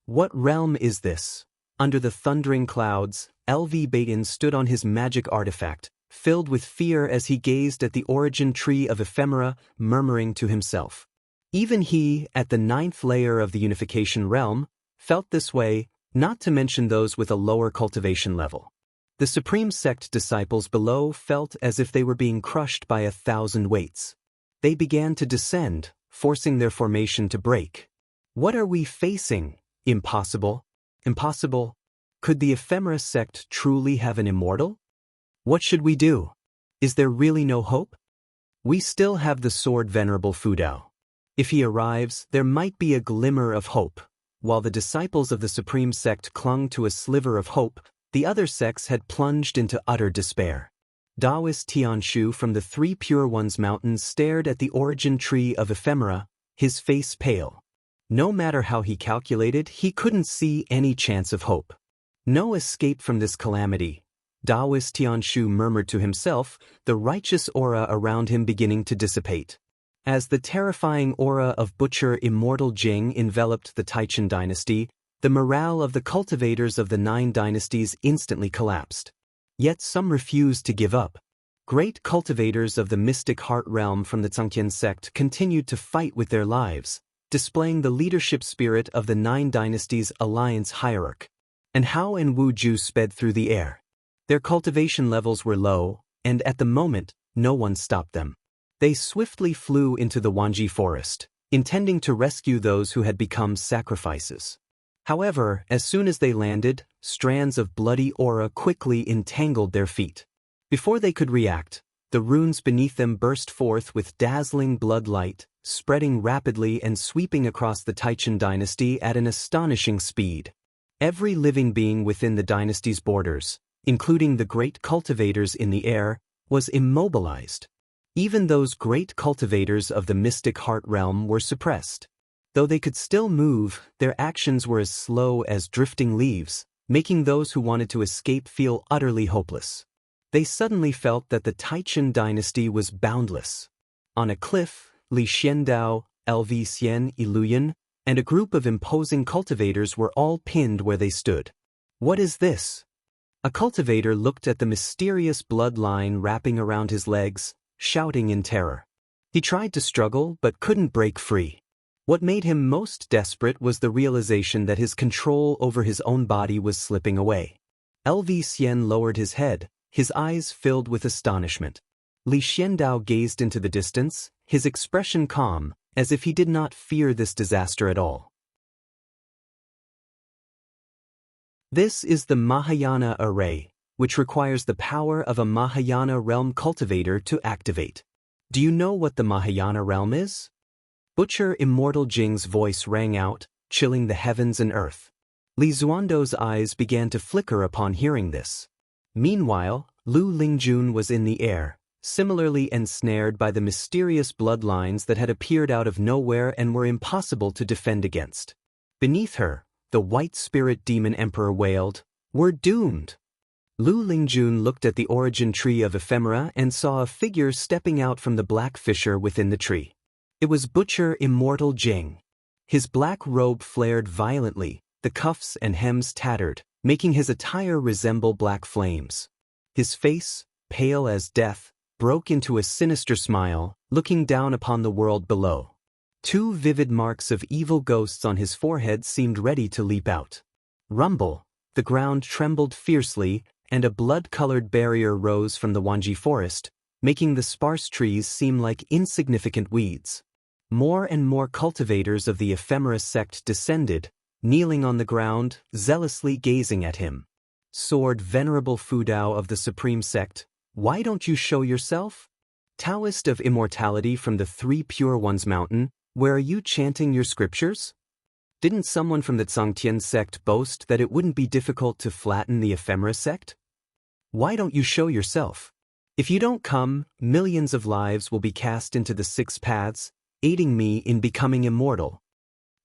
What realm is this? Under the thundering clouds, LV Baton stood on his magic artifact, filled with fear as he gazed at the origin tree of ephemera, murmuring to himself. Even he, at the 9th layer of the unification realm, felt this way, not to mention those with a lower cultivation level. The Supreme Sect disciples below felt as if they were being crushed by 1,000 weights. They began to descend, forcing their formation to break. What are we facing? Impossible? Impossible? Could the ephemera sect truly have an immortal? What should we do? Is there really no hope? We still have the sword Venerable Fudao. If he arrives, there might be a glimmer of hope. While the disciples of the Supreme Sect clung to a sliver of hope, the other sects had plunged into utter despair. Taoist Tianshu from the Three Pure Ones Mountains stared at the origin tree of ephemera, his face pale. No matter how he calculated, he couldn't see any chance of hope. No escape from this calamity. Taoist Tianshu murmured to himself, the righteous aura around him beginning to dissipate. As the terrifying aura of Butcher Immortal Jing enveloped the Taichan dynasty, the morale of the cultivators of the Nine Dynasties instantly collapsed. Yet some refused to give up. Great cultivators of the Mystic Heart Realm from the Zhangqian sect continued to fight with their lives, displaying the leadership spirit of the Nine Dynasties' alliance hierarch. And Hao and Wu Ju sped through the air. Their cultivation levels were low, and at the moment, no one stopped them. They swiftly flew into the Wanji forest, intending to rescue those who had become sacrifices. However, as soon as they landed, strands of bloody aura quickly entangled their feet. Before they could react, the runes beneath them burst forth with dazzling blood light, spreading rapidly and sweeping across the Taichin dynasty at an astonishing speed. Every living being within the dynasty's borders, including the great cultivators in the air, was immobilized. Even those great cultivators of the mystic heart realm were suppressed. Though they could still move, their actions were as slow as drifting leaves, making those who wanted to escape feel utterly hopeless. They suddenly felt that the Taichin dynasty was boundless. On a cliff, Li Xiandao, Lv Xian Iluyan, and a group of imposing cultivators were all pinned where they stood. What is this? A cultivator looked at the mysterious bloodline wrapping around his legs, shouting in terror. He tried to struggle but couldn't break free. What made him most desperate was the realization that his control over his own body was slipping away. Lv Xian lowered his head, his eyes filled with astonishment. Li Xiandao gazed into the distance, his expression calm, as if he did not fear this disaster at all. This is the Mahayana array, which requires the power of a Mahayana realm cultivator to activate. Do you know what the Mahayana realm is? Butcher Immortal Jing's voice rang out, chilling the heavens and earth. Li Xuando's eyes began to flicker upon hearing this. Meanwhile, Lu Lingjun was in the air, similarly ensnared by the mysterious bloodlines that had appeared out of nowhere and were impossible to defend against. Beneath her, the white spirit demon emperor wailed, "We're doomed!" Lu Lingjun looked at the origin tree of ephemera and saw a figure stepping out from the black fissure within the tree. It was Butcher Immortal Jing. His black robe flared violently, the cuffs and hems tattered, making his attire resemble black flames. His face, pale as death, broke into a sinister smile, looking down upon the world below. Two vivid marks of evil ghosts on his forehead seemed ready to leap out. Rumble, the ground trembled fiercely, and a blood-colored barrier rose from the Wanji forest, making the sparse trees seem like insignificant weeds. More and more cultivators of the ephemera sect descended, kneeling on the ground, zealously gazing at him. Soared Venerable Fudao of the Supreme Sect, why don't you show yourself? Taoist of Immortality from the Three Pure Ones Mountain, where are you chanting your scriptures? Didn't someone from the Zhangtian sect boast that it wouldn't be difficult to flatten the ephemera sect? Why don't you show yourself? If you don't come, millions of lives will be cast into the six paths, aiding me in becoming immortal.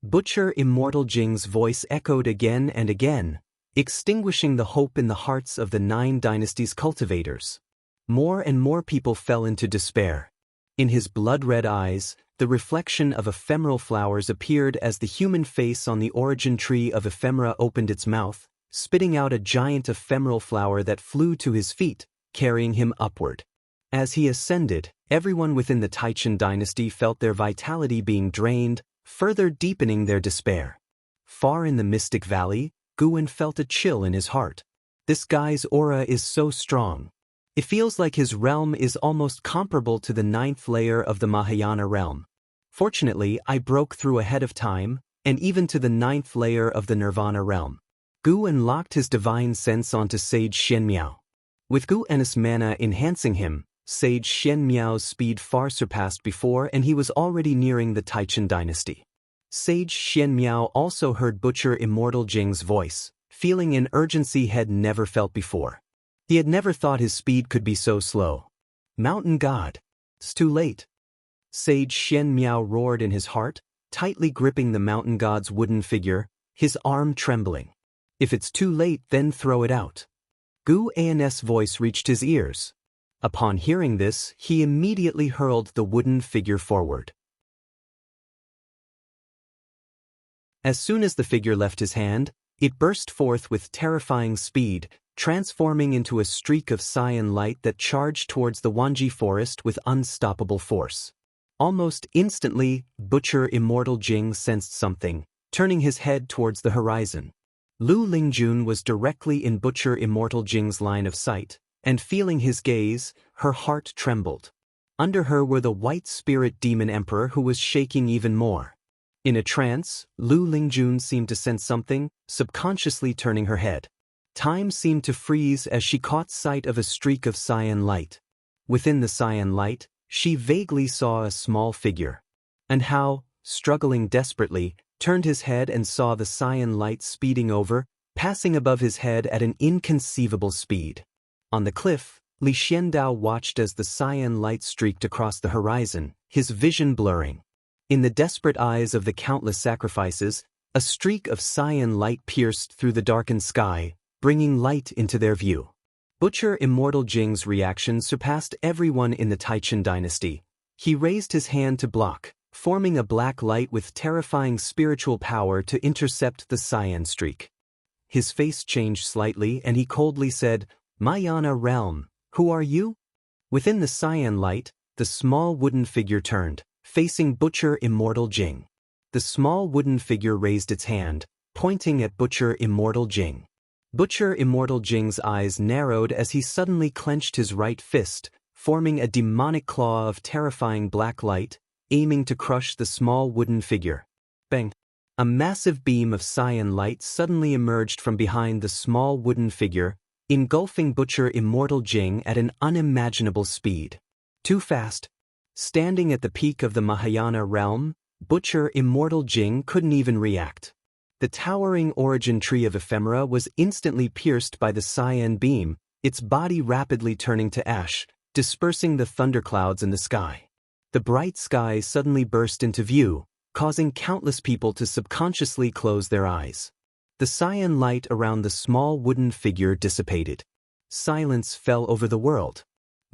Butcher Immortal Jing's voice echoed again and again, extinguishing the hope in the hearts of the 9 dynasties' cultivators. More and more people fell into despair. In his blood-red eyes, the reflection of ephemeral flowers appeared as the human face on the origin tree of ephemera opened its mouth, spitting out a giant ephemeral flower that flew to his feet, carrying him upward. As he ascended, everyone within the Taichin dynasty felt their vitality being drained, further deepening their despair. Far in the Mystic Valley, Guwen felt a chill in his heart. This guy's aura is so strong. It feels like his realm is almost comparable to the 9th layer of the Mahayana realm. Fortunately, I broke through ahead of time, and even to the 9th layer of the Nirvana realm. Guwen locked his divine sense onto Sage Xianmiao. With Guwen's mana enhancing him, Sage Xianmiao's speed far surpassed before, and he was already nearing the Taichin dynasty. Sage Xianmiao also heard Butcher Immortal Jing's voice, feeling an urgency he had never felt before. He had never thought his speed could be so slow. Mountain God, it's too late. Sage Xianmiao roared in his heart, tightly gripping the mountain god's wooden figure, his arm trembling. If it's too late, then throw it out. Gu An's voice reached his ears. Upon hearing this, he immediately hurled the wooden figure forward. As soon as the figure left his hand, it burst forth with terrifying speed, transforming into a streak of cyan light that charged towards the Wanji forest with unstoppable force. Almost instantly, Butcher Immortal Jing sensed something, turning his head towards the horizon. Lu Lingjun was directly in Butcher Immortal Jing's line of sight, and feeling his gaze, her heart trembled. Under her were the white spirit demon emperor who was shaking even more. In a trance, Lu Lingjun seemed to sense something, subconsciously turning her head. Time seemed to freeze as she caught sight of a streak of cyan light. Within the cyan light, she vaguely saw a small figure. And Hao, struggling desperately, turned his head and saw the cyan light speeding over, passing above his head at an inconceivable speed. On the cliff, Li Xiandao watched as the cyan light streaked across the horizon, his vision blurring. In the desperate eyes of the countless sacrifices, a streak of cyan light pierced through the darkened sky, bringing light into their view. Butcher Immortal Jing's reaction surpassed everyone in the Taichen dynasty. He raised his hand to block, forming a black light with terrifying spiritual power to intercept the cyan streak. His face changed slightly and he coldly said, "Mayana realm, who are you?" Within the cyan light, the small wooden figure turned, facing Butcher Immortal Jing. The small wooden figure raised its hand, pointing at Butcher Immortal Jing. Butcher Immortal Jing's eyes narrowed as he suddenly clenched his right fist, forming a demonic claw of terrifying black light, aiming to crush the small wooden figure. Bang! A massive beam of cyan light suddenly emerged from behind the small wooden figure, engulfing Butcher Immortal Jing at an unimaginable speed. Too fast. Standing at the peak of the Mahayana realm, Butcher Immortal Jing couldn't even react. The towering origin tree of ephemera was instantly pierced by the cyan beam, its body rapidly turning to ash, dispersing the thunderclouds in the sky. The bright sky suddenly burst into view, causing countless people to subconsciously close their eyes. The cyan light around the small wooden figure dissipated. Silence fell over the world.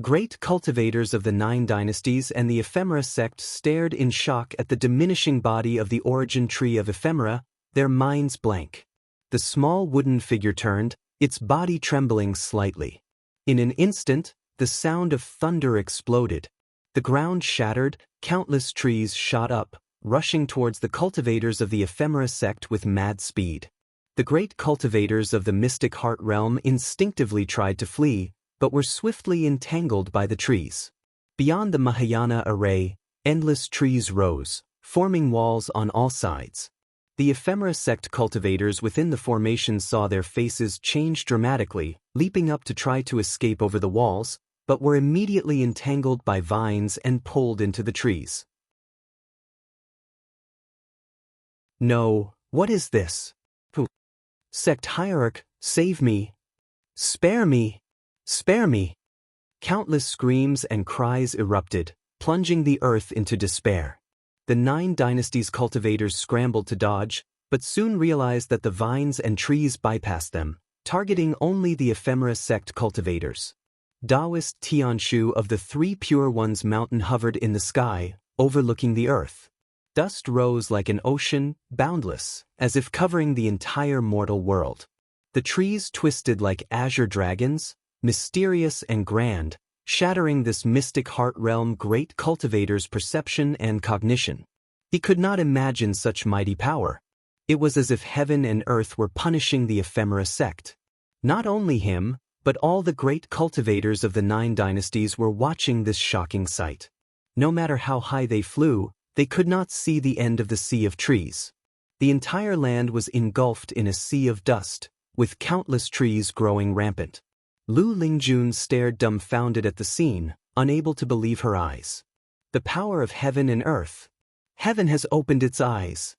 Great cultivators of the 9 dynasties and the ephemera sect stared in shock at the diminishing body of the origin tree of ephemera, their minds blank. The small wooden figure turned, its body trembling slightly. In an instant, the sound of thunder exploded. The ground shattered, countless trees shot up, rushing towards the cultivators of the ephemera sect with mad speed. The great cultivators of the mystic heart realm instinctively tried to flee, but were swiftly entangled by the trees. Beyond the Mahayana array, endless trees rose, forming walls on all sides. The ephemera sect cultivators within the formation saw their faces change dramatically, leaping up to try to escape over the walls, but were immediately entangled by vines and pulled into the trees. "No, what is this? Who? Sect hierarch, save me! Spare me! Spare me!" Countless screams and cries erupted, plunging the earth into despair. The 9 dynasties cultivators scrambled to dodge, but soon realized that the vines and trees bypassed them, targeting only the ephemera sect cultivators. Taoist Tianshu of the 3 Pure Ones mountain hovered in the sky, overlooking the earth. Dust rose like an ocean, boundless, as if covering the entire mortal world. The trees twisted like azure dragons, mysterious and grand, shattering this mystic heart realm great cultivator's perception and cognition. He could not imagine such mighty power. It was as if heaven and earth were punishing the ephemera sect. Not only him, but all the great cultivators of the 9 dynasties were watching this shocking sight. No matter how high they flew, they could not see the end of the sea of trees. The entire land was engulfed in a sea of dust, with countless trees growing rampant. Lu Lingjun stared dumbfounded at the scene, unable to believe her eyes. The power of heaven and earth. Heaven has opened its eyes.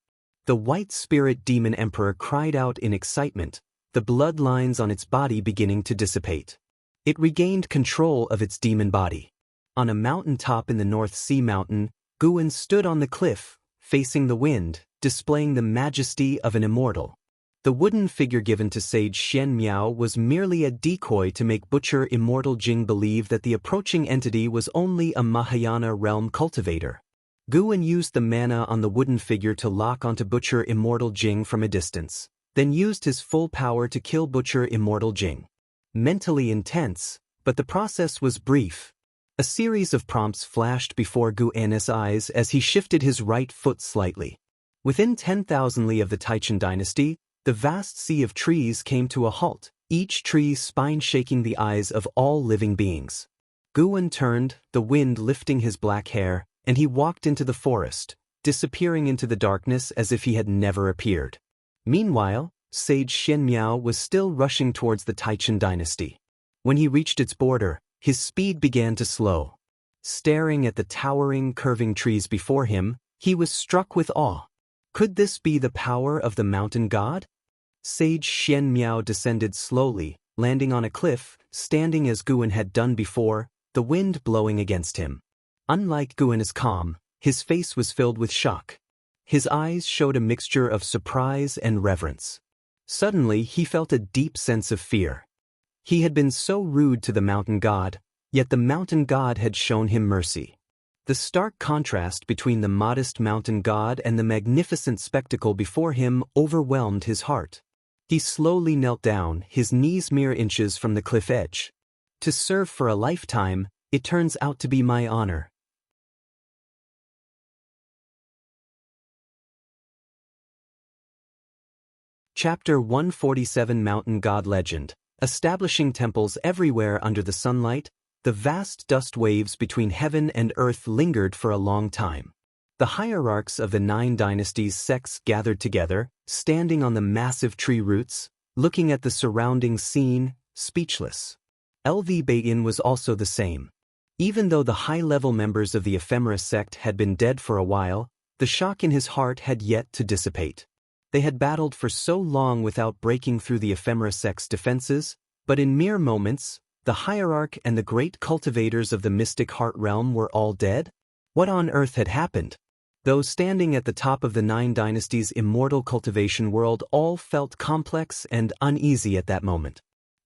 The white spirit demon emperor cried out in excitement, the bloodlines on its body beginning to dissipate. It regained control of its demon body. On a mountain top in the North Sea Mountain, Guan stood on the cliff, facing the wind, displaying the majesty of an immortal. The wooden figure given to sage Xian Miao was merely a decoy to make Butcher Immortal Jing believe that the approaching entity was only a Mahayana realm cultivator. Guan used the mana on the wooden figure to lock onto Butcher Immortal Jing from a distance, then used his full power to kill Butcher Immortal Jing. Mentally intense, but the process was brief. A series of prompts flashed before Guan's eyes as he shifted his right foot slightly. Within 10,000 li of the Taichen dynasty, the vast sea of trees came to a halt, each tree spine shaking the eyes of all living beings. Guan turned, the wind lifting his black hair, and he walked into the forest, disappearing into the darkness as if he had never appeared. Meanwhile, Sage Xianmiao was still rushing towards the Taichen dynasty. When he reached its border, his speed began to slow. Staring at the towering, curving trees before him, he was struck with awe. Could this be the power of the mountain god? Sage Xianmiao descended slowly, landing on a cliff, standing as Guan had done before, the wind blowing against him. Unlike Guan's calm, his face was filled with shock. His eyes showed a mixture of surprise and reverence. Suddenly he felt a deep sense of fear. He had been so rude to the mountain god, yet the mountain god had shown him mercy. The stark contrast between the modest mountain god and the magnificent spectacle before him overwhelmed his heart. He slowly knelt down, his knees mere inches from the cliff edge. To serve for a lifetime, it turns out to be my honor. Chapter 147 Mountain God Legend. Establishing temples everywhere under the sunlight, the vast dust waves between heaven and earth lingered for a long time. The hierarchs of the 9 dynasties sects gathered together, standing on the massive tree roots, looking at the surrounding scene, speechless. LV Bayin was also the same. Even though the high-level members of the Ephemera sect had been dead for a while, the shock in his heart had yet to dissipate. They had battled for so long without breaking through the Ephemera sect's defenses, but in mere moments, the hierarch and the great cultivators of the mystic heart realm were all dead? What on earth had happened? Those standing at the top of the 9 dynasties' immortal cultivation world all felt complex and uneasy at that moment.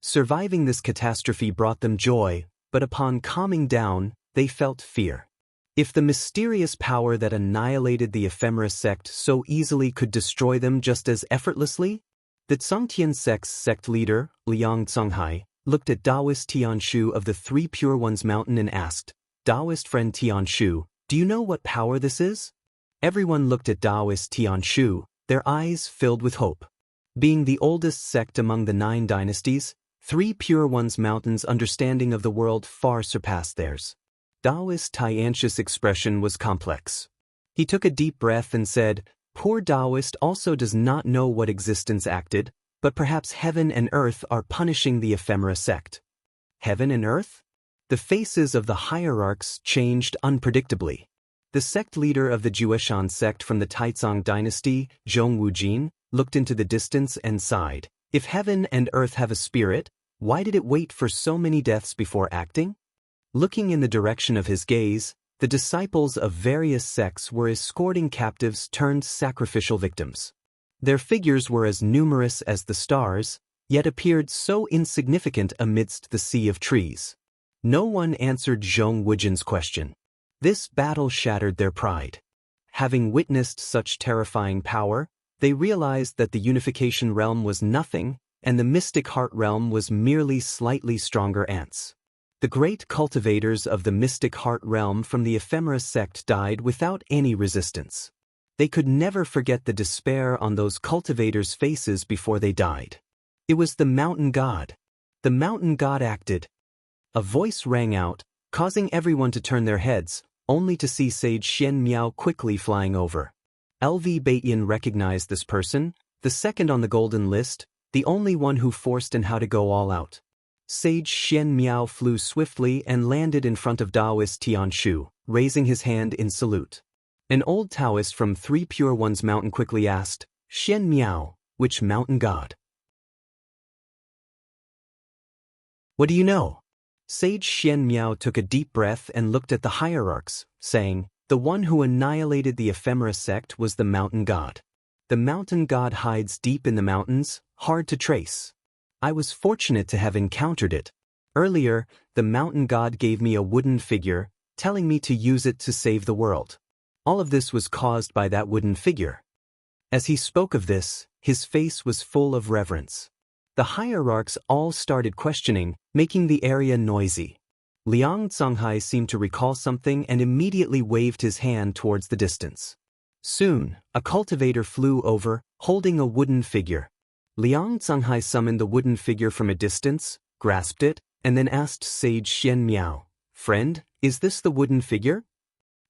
Surviving this catastrophe brought them joy, but upon calming down, they felt fear. If the mysterious power that annihilated the Ephemera sect so easily could destroy them just as effortlessly? The Tsangtian sect's sect leader, Liang Tsunghai, looked at Taoist Tianshu of the 3 Pure Ones mountain and asked, "Taoist friend Tianshu, do you know what power this is?" Everyone looked at Taoist Tianshu, their eyes filled with hope. Being the oldest sect among the 9 dynasties, 3 Pure Ones mountain's understanding of the world far surpassed theirs. Taoist Tianshu's expression was complex. He took a deep breath and said, "Poor Taoist also does not know what existence acted, but perhaps heaven and earth are punishing the Ephemera sect." Heaven and earth? The faces of the hierarchs changed unpredictably. The sect leader of the Jueshan sect from the Taizong dynasty, Zhong Wujin, looked into the distance and sighed. If heaven and earth have a spirit, why did it wait for so many deaths before acting? Looking in the direction of his gaze, the disciples of various sects were escorting captives turned sacrificial victims. Their figures were as numerous as the stars, yet appeared so insignificant amidst the sea of trees. No one answered Zhong Wujin's question. This battle shattered their pride. Having witnessed such terrifying power, they realized that the unification realm was nothing, and the mystic heart realm was merely slightly stronger ants. The great cultivators of the mystic heart realm from the Ephemera sect died without any resistance. They could never forget the despair on those cultivators' faces before they died. It was the mountain god. The mountain god acted. A voice rang out, causing everyone to turn their heads, only to see Sage Xianmiao quickly flying over. LV Bayin recognized this person, the second on the golden list, the only one who forced and how to go all out. Sage Xianmiao flew swiftly and landed in front of Taoist Tianshu, raising his hand in salute. An old Taoist from 3 Pure Ones mountain quickly asked, "Xianmiao, which mountain god?" "What do you know?" Sage Xianmiao took a deep breath and looked at the hierarchs, saying, "The one who annihilated the Ephemera sect was the mountain god. The mountain god hides deep in the mountains, hard to trace. I was fortunate to have encountered it. Earlier, the mountain god gave me a wooden figure, telling me to use it to save the world. All of this was caused by that wooden figure." As he spoke of this, his face was full of reverence. The hierarchs all started questioning, making the area noisy. Liang Tsunghai seemed to recall something and immediately waved his hand towards the distance. Soon, a cultivator flew over, holding a wooden figure. Liang Tsunghai summoned the wooden figure from a distance, grasped it, and then asked Sage Xianmiao, "Friend, is this the wooden figure?"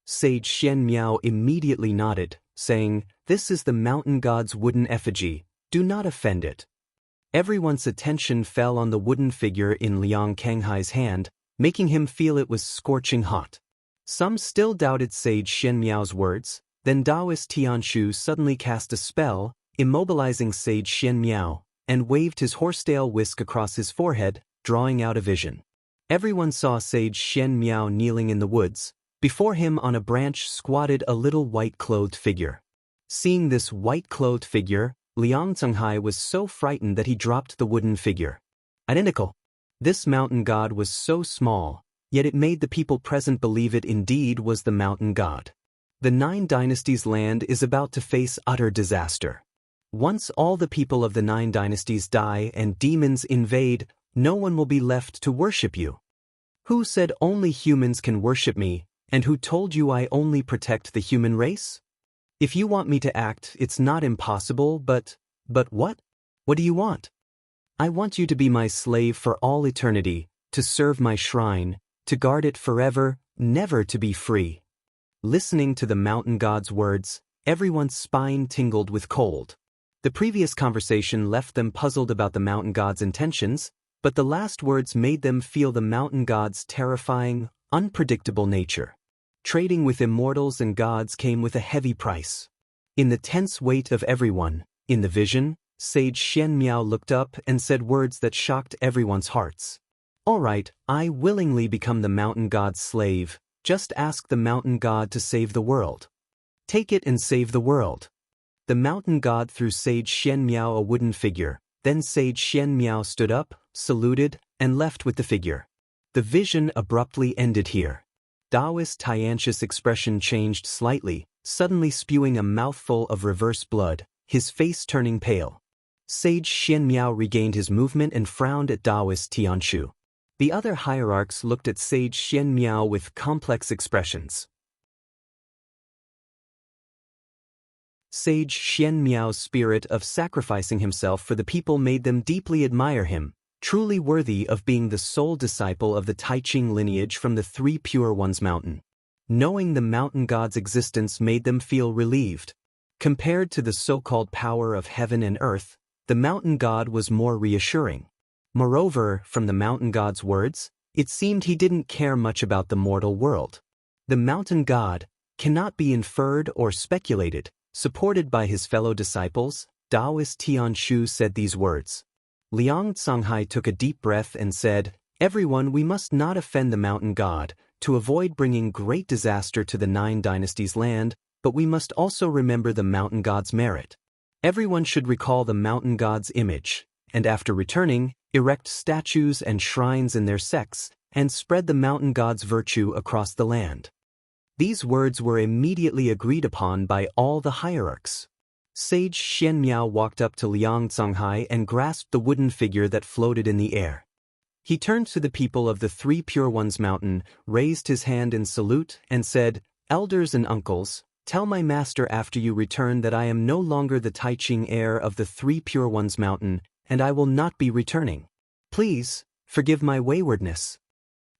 Sage Xian Miao immediately nodded, saying, "This is the mountain god's wooden effigy, do not offend it." Everyone's attention fell on the wooden figure in Liang Kanghai's hand, making him feel it was scorching hot. Some still doubted Sage Xian Miao's words, then Taoist Tianshu suddenly cast a spell, immobilizing Sage Xian Miao, and waved his horsetail whisk across his forehead, drawing out a vision. Everyone saw Sage Xian Miao kneeling in the woods. Before him on a branch squatted a little white-clothed figure. Seeing this white-clothed figure, Liang Canghai was so frightened that he dropped the wooden figure. Identical. This mountain god was so small, yet it made the people present believe it indeed was the mountain god. The 9 Dynasties land is about to face utter disaster. Once all the people of the 9 Dynasties die and demons invade, no one will be left to worship you. Who said only humans can worship me, and who told you I only protect the human race? If you want me to act, it's not impossible, but what? What do you want? I want you to be my slave for all eternity, to serve my shrine, to guard it forever, never to be free. Listening to the mountain god's words, everyone's spine tingled with cold. The previous conversation left them puzzled about the mountain god's intentions, but the last words made them feel the mountain god's terrifying, unpredictable nature. Trading with immortals and gods came with a heavy price. In the tense weight of everyone, in the vision, Sage Xian Miao looked up and said words that shocked everyone's hearts. "All right, I willingly become the mountain god's slave. Just ask the mountain god to save the world. Take it and save the world." The mountain god threw Sage Xian Miao a wooden figure. Then Sage Xian Miao stood up, saluted, and left with the figure. The vision abruptly ended here. Taoist Tiantius' expression changed slightly, suddenly spewing a mouthful of reverse blood, his face turning pale. Sage Xian Miao regained his movement and frowned at Taoist Tianshu. The other hierarchs looked at Sage Xian Miao with complex expressions. Sage Xian Miao's spirit of sacrificing himself for the people made them deeply admire him, truly worthy of being the sole disciple of the Taiching lineage from the 3 Pure Ones mountain. Knowing the mountain god's existence made them feel relieved. Compared to the so-called power of heaven and earth, the mountain god was more reassuring. Moreover, from the mountain god's words, it seemed he didn't care much about the mortal world. The mountain god cannot be inferred or speculated. Supported by his fellow disciples, Taoist Tianshu said these words. Liang Canghai took a deep breath and said, "Everyone, we must not offend the mountain god, to avoid bringing great disaster to the 9 Dynasties land, but we must also remember the mountain god's merit. Everyone should recall the mountain god's image, and after returning, erect statues and shrines in their sects, and spread the mountain god's virtue across the land." These words were immediately agreed upon by all the hierarchs. Sage Xian Miao walked up to Liang Canghai and grasped the wooden figure that floated in the air. He turned to the people of the 3 Pure Ones mountain, raised his hand in salute, and said, "Elders and uncles, tell my master after you return that I am no longer the Taiching heir of the 3 Pure Ones mountain, and I will not be returning. Please, forgive my waywardness."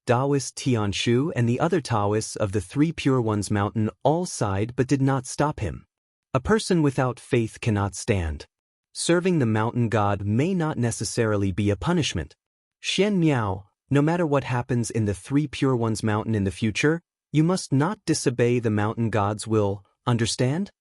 Taoist Tianshu and the other Taoists of the 3 Pure Ones mountain all sighed but did not stop him. A person without faith cannot stand. Serving the mountain god may not necessarily be a punishment. Xian Miao, no matter what happens in the 3 Pure Ones mountain in the future, you must not disobey the mountain god's will, understand?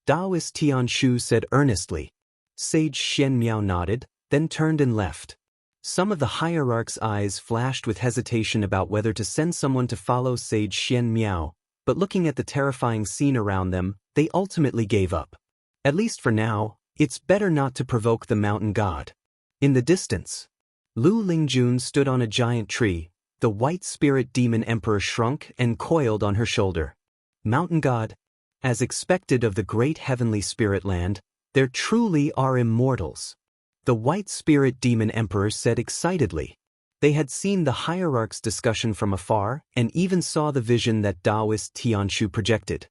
Taoist Tianshu said earnestly. Sage Xian Miao nodded, then turned and left. Some of the hierarchs' eyes flashed with hesitation about whether to send someone to follow Sage Xian Miao, but looking at the terrifying scene around them, they ultimately gave up. At least for now, it's better not to provoke the mountain god. In the distance, Lu Lingjun stood on a giant tree. The white spirit demon emperor shrunk and coiled on her shoulder. Mountain god, as expected of the great heavenly spirit land, there truly are immortals. The white spirit demon emperor said excitedly. They had seen the hierarchs' discussion from afar and even saw the vision that Taoist Tianshu projected.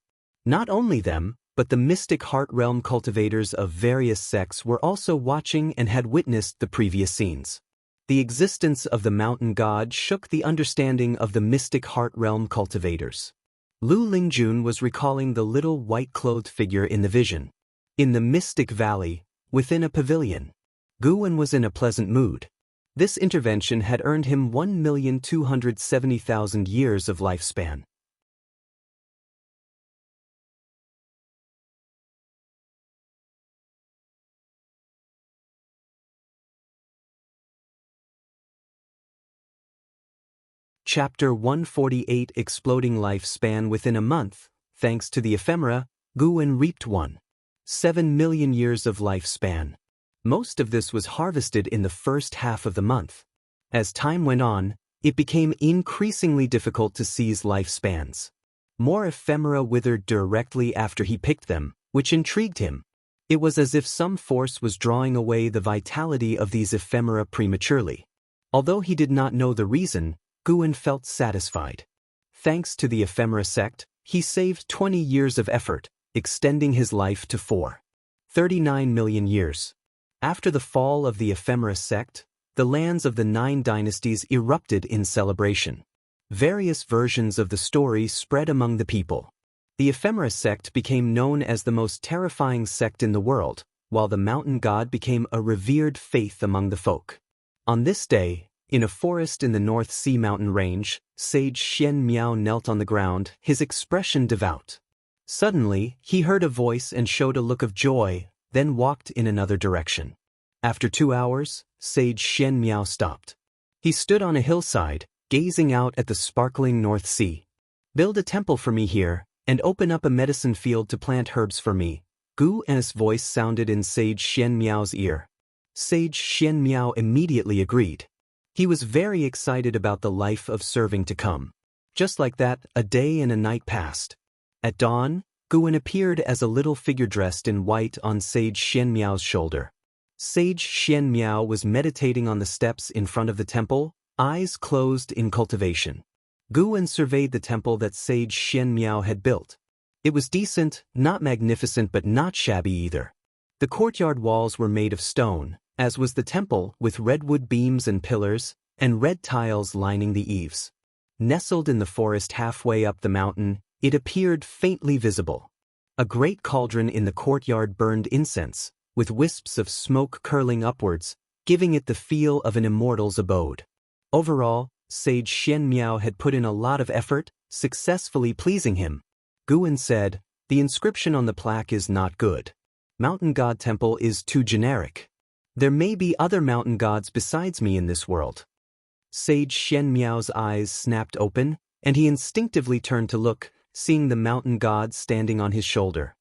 Not only them, but the mystic heart realm cultivators of various sects were also watching and had witnessed the previous scenes. The existence of the mountain god shook the understanding of the mystic heart realm cultivators. Lu Lingjun was recalling the little white-clothed figure in the vision. In the mystic valley, within a pavilion, Guwen was in a pleasant mood. This intervention had earned him 1,270,000 years of lifespan. Chapter 148 Exploding Lifespan. Within a month, thanks to the ephemera, Guwen reaped 1.7 million years of lifespan. Most of this was harvested in the first half of the month. As time went on, it became increasingly difficult to seize lifespans. More ephemera withered directly after he picked them, which intrigued him. It was as if some force was drawing away the vitality of these ephemera prematurely. Although he did not know the reason, Guwen felt satisfied. Thanks to the ephemera sect, he saved 20 years of effort, extending his life to 4.39 million years. After the fall of the ephemera sect, the lands of the 9 dynasties erupted in celebration. Various versions of the story spread among the people. The ephemera sect became known as the most terrifying sect in the world, while the mountain god became a revered faith among the folk. On this day, in a forest in the North Sea mountain range, sage Xian Miao knelt on the ground, his expression devout. Suddenly, he heard a voice and showed a look of joy, then walked in another direction. After 2 hours, sage Xian Miao stopped. He stood on a hillside, gazing out at the sparkling North Sea. "Build a temple for me here, and open up a medicine field to plant herbs for me." Gu's voice sounded in sage Xian Miao's ear. Sage Xian Miao immediately agreed. He was very excited about the life of serving to come. Just like that, a day and a night passed. At dawn, Guwen appeared as a little figure dressed in white on sage Xian Miao's shoulder. Sage Xian Miao was meditating on the steps in front of the temple, eyes closed in cultivation. Guwen surveyed the temple that sage Xian Miao had built. It was decent, not magnificent but not shabby either. The courtyard walls were made of stone, as was the temple, with redwood beams and pillars, and red tiles lining the eaves. Nestled in the forest halfway up the mountain, it appeared faintly visible. A great cauldron in the courtyard burned incense, with wisps of smoke curling upwards, giving it the feel of an immortal's abode. Overall, sage Xian Miao had put in a lot of effort, successfully pleasing him. Guwen said, "The inscription on the plaque is not good. Mountain God Temple is too generic. There may be other mountain gods besides me in this world." Sage Xian Miao's eyes snapped open, and he instinctively turned to look, seeing the mountain god standing on his shoulder.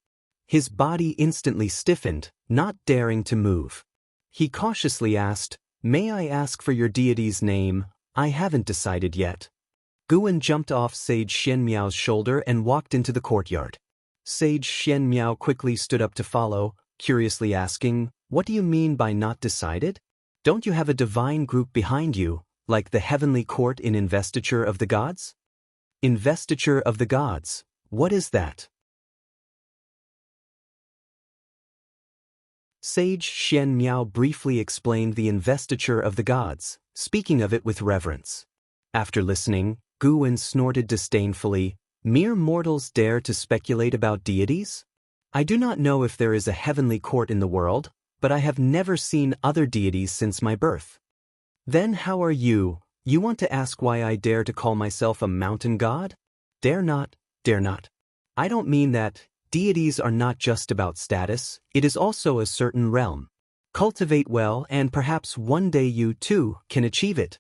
His body instantly stiffened, not daring to move. He cautiously asked, "May I ask for your deity's name? I haven't decided yet." Guwen jumped off sage Xian Miao's shoulder and walked into the courtyard. Sage Xian Miao quickly stood up to follow, curiously asking, "What do you mean by not decided? Don't you have a divine group behind you, like the heavenly court in Investiture of the Gods?" Investiture of the Gods, what is that? Sage Xian Miao briefly explained the Investiture of the Gods, speaking of it with reverence. After listening, Guwen snorted disdainfully, "Mere mortals dare to speculate about deities? I do not know if there is a heavenly court in the world, but I have never seen other deities since my birth." "Then how are you? You want to ask why I dare to call myself a mountain god? Dare not, dare not. I don't mean that. Deities are not just about status, it is also a certain realm. Cultivate well and perhaps one day you, too, can achieve it."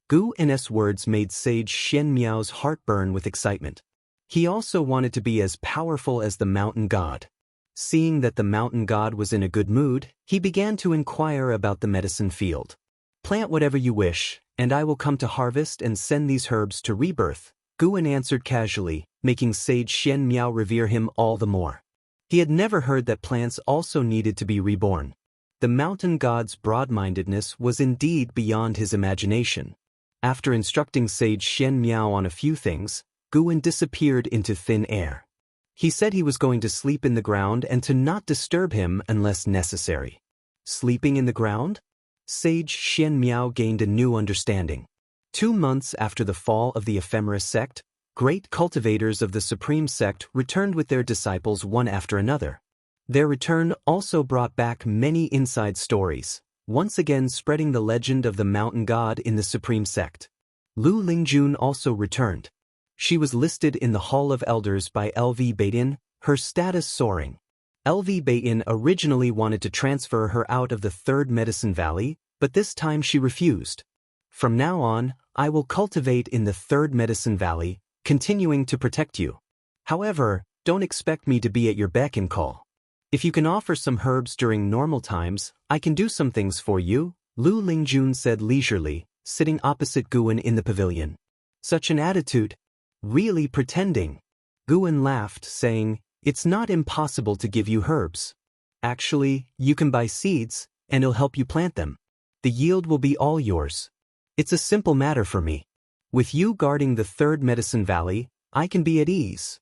Gu's words made sage Xian Miao's heart burn with excitement. He also wanted to be as powerful as the mountain god. Seeing that the mountain god was in a good mood, he began to inquire about the medicine field. "Plant whatever you wish, and I will come to harvest and send these herbs to rebirth," Guwen answered casually, making sage Xian Miao revere him all the more. He had never heard that plants also needed to be reborn. The mountain god's broad-mindedness was indeed beyond his imagination. After instructing sage Xian Miao on a few things, Guwen disappeared into thin air. He said he was going to sleep in the ground and to not disturb him unless necessary. Sleeping in the ground? Sage Xian Miao gained a new understanding. 2 months after the fall of the ephemeris sect, great cultivators of the supreme sect returned with their disciples one after another. Their return also brought back many inside stories, once again spreading the legend of the mountain god in the supreme sect. Lu Lingjun also returned. She was listed in the Hall of Elders by LV Beitin, her status soaring. LV Beitin originally wanted to transfer her out of the Third Medicine Valley, but this time she refused. From now on, I will cultivate in the Third Medicine Valley, continuing to protect you. However, don't expect me to be at your beck and call. If you can offer some herbs during normal times, I can do some things for you, Lu Lingjun said leisurely, sitting opposite Guan in the pavilion. Such an attitude. Really pretending. Guan laughed, saying, "It's not impossible to give you herbs. Actually, you can buy seeds, and it'll help you plant them. The yield will be all yours. It's a simple matter for me. With you guarding the Third Medicine Valley, I can be at ease."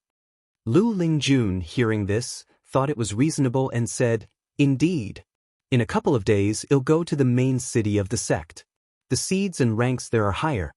Lu Lingjun, hearing this, thought it was reasonable and said, "Indeed. In a couple of days it'll go to the main city of the sect. The seeds and ranks there are higher."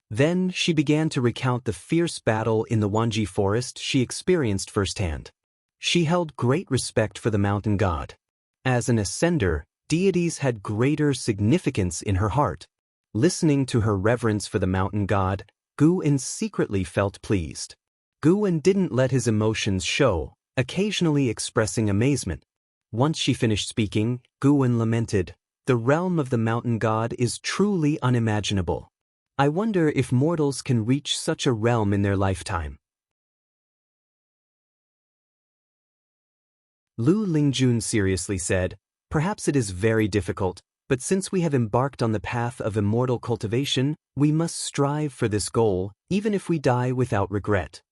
Then she began to recount the fierce battle in the Wanji forest she experienced firsthand. She held great respect for the mountain god. As an ascender, deities had greater significance in her heart. Listening to her reverence for the mountain god, Guan secretly felt pleased. Guan didn't let his emotions show, occasionally expressing amazement. Once she finished speaking, Guan lamented, "The realm of the mountain god is truly unimaginable. I wonder if mortals can reach such a realm in their lifetime." Lu Lingjun seriously said, "Perhaps it is very difficult, but since we have embarked on the path of immortal cultivation, we must strive for this goal, even if we die without regret."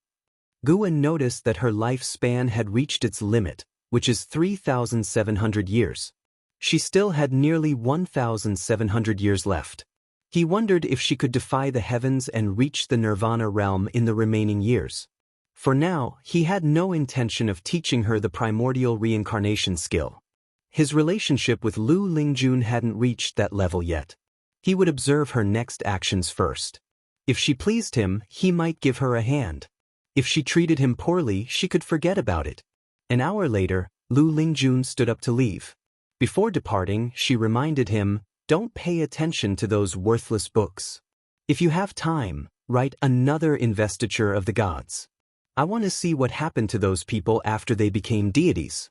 Guan noticed that her lifespan had reached its limit, which is 3,700 years. She still had nearly 1,700 years left. He wondered if she could defy the heavens and reach the nirvana realm in the remaining years. For now, he had no intention of teaching her the primordial reincarnation skill. His relationship with Lu Lingjun hadn't reached that level yet. He would observe her next actions first. If she pleased him, he might give her a hand. If she treated him poorly, she could forget about it. An hour later, Lu Lingjun stood up to leave. Before departing, she reminded him, "Don't pay attention to those worthless books. If you have time, write another investiture of the gods. I want to see what happened to those people after they became deities."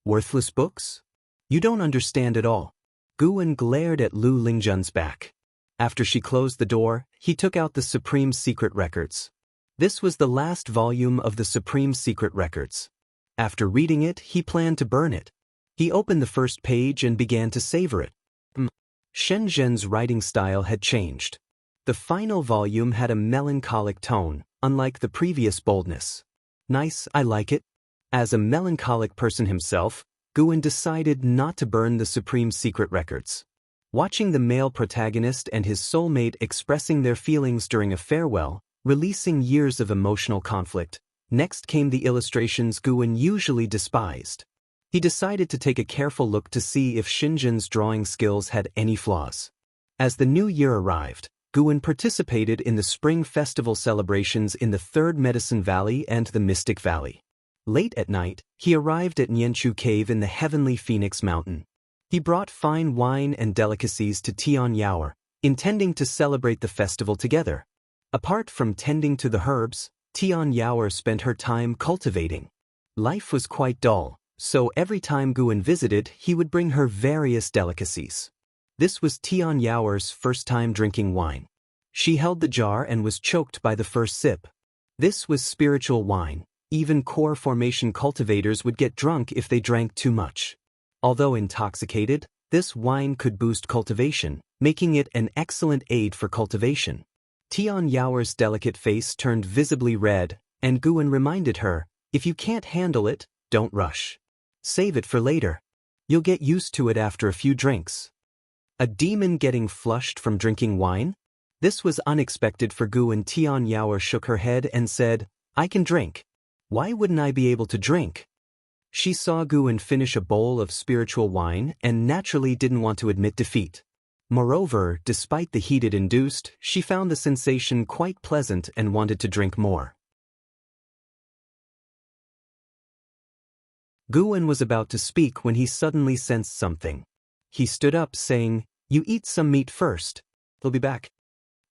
"Worthless books? You don't understand at all." Guan glared at Lu Lingjun's back. After she closed the door, he took out the Supreme Secret Records. This was the last volume of the Supreme Secret Records. After reading it, he planned to burn it. He opened the first page and began to savor it. Shen Zhen's writing style had changed. The final volume had a melancholic tone, unlike the previous boldness. "Nice, I like it." As a melancholic person himself, Guan decided not to burn the Supreme Secret Records. Watching the male protagonist and his soulmate expressing their feelings during a farewell, releasing years of emotional conflict, next came the illustrations Guan usually despised. He decided to take a careful look to see if Shinjin's drawing skills had any flaws. As the new year arrived, Guan participated in the spring festival celebrations in the Third Medicine Valley and the Mystic Valley. Late at night, he arrived at Nianchu Cave in the Heavenly Phoenix Mountain. He brought fine wine and delicacies to Tian Yaoer, intending to celebrate the festival together. Apart from tending to the herbs, Tian Yaoer spent her time cultivating. Life was quite dull, so every time Guan visited, he would bring her various delicacies. This was Tian Yaoer's first time drinking wine. She held the jar and was choked by the first sip. This was spiritual wine. Even core formation cultivators would get drunk if they drank too much. Although intoxicated, this wine could boost cultivation, making it an excellent aid for cultivation. Tian Yaoer's delicate face turned visibly red, and Guan reminded her, "If you can't handle it, don't rush. Save it for later. You'll get used to it after a few drinks." A demon getting flushed from drinking wine? This was unexpected for Guan. Tian Yaoer shook her head and said, "I can drink. Why wouldn't I be able to drink?" She saw Guan finish a bowl of spiritual wine and naturally didn't want to admit defeat. Moreover, despite the heat it induced, she found the sensation quite pleasant and wanted to drink more. Guan was about to speak when he suddenly sensed something. He stood up saying, "You eat some meat first. He'll be back."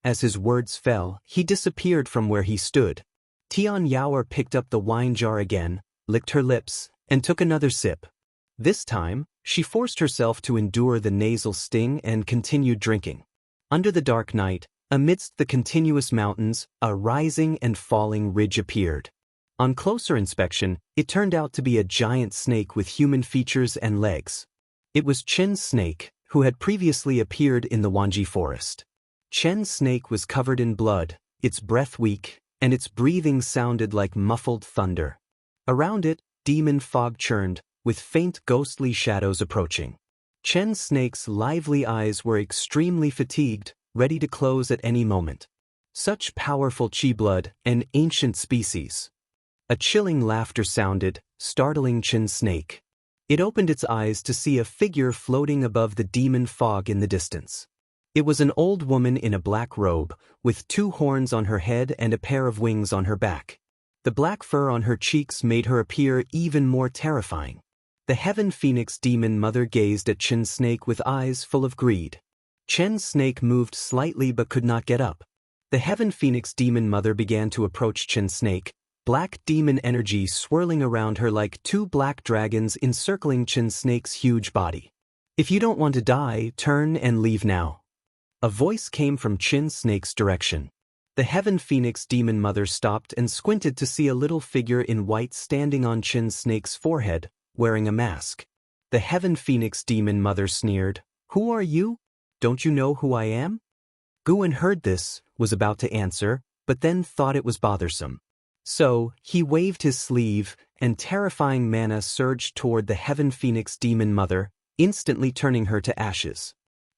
As his words fell, he disappeared from where he stood. Tian Yaoer picked up the wine jar again, licked her lips, and took another sip. This time, she forced herself to endure the nasal sting and continued drinking. Under the dark night, amidst the continuous mountains, a rising and falling ridge appeared. On closer inspection, it turned out to be a giant snake with human features and legs. It was Chen's snake, who had previously appeared in the Wanji forest. Chen's snake was covered in blood, its breath weak, and its breathing sounded like muffled thunder. Around it, demon fog churned, with faint ghostly shadows approaching. Chen's snake's lively eyes were extremely fatigued, ready to close at any moment. Such powerful chi blood, an ancient species. A chilling laughter sounded, startling Chen's snake. It opened its eyes to see a figure floating above the demon fog in the distance. It was an old woman in a black robe, with 2 horns on her head and a pair of wings on her back. The black fur on her cheeks made her appear even more terrifying. The Heaven Phoenix Demon Mother gazed at Chen's snake with eyes full of greed. Chen's snake moved slightly but could not get up. The Heaven Phoenix Demon Mother began to approach Chen's snake, black demon energy swirling around her like 2 black dragons encircling Chen's snake's huge body. "If you don't want to die, turn and leave now." A voice came from Chen's snake's direction. The Heaven Phoenix Demon Mother stopped and squinted to see a little figure in white standing on Chen's snake's forehead, wearing a mask. The Heaven Phoenix Demon Mother sneered, "Who are you? Don't you know who I am?" Guan heard this, was about to answer, but then thought it was bothersome. So, he waved his sleeve, and terrifying mana surged toward the Heaven Phoenix Demon Mother, instantly turning her to ashes.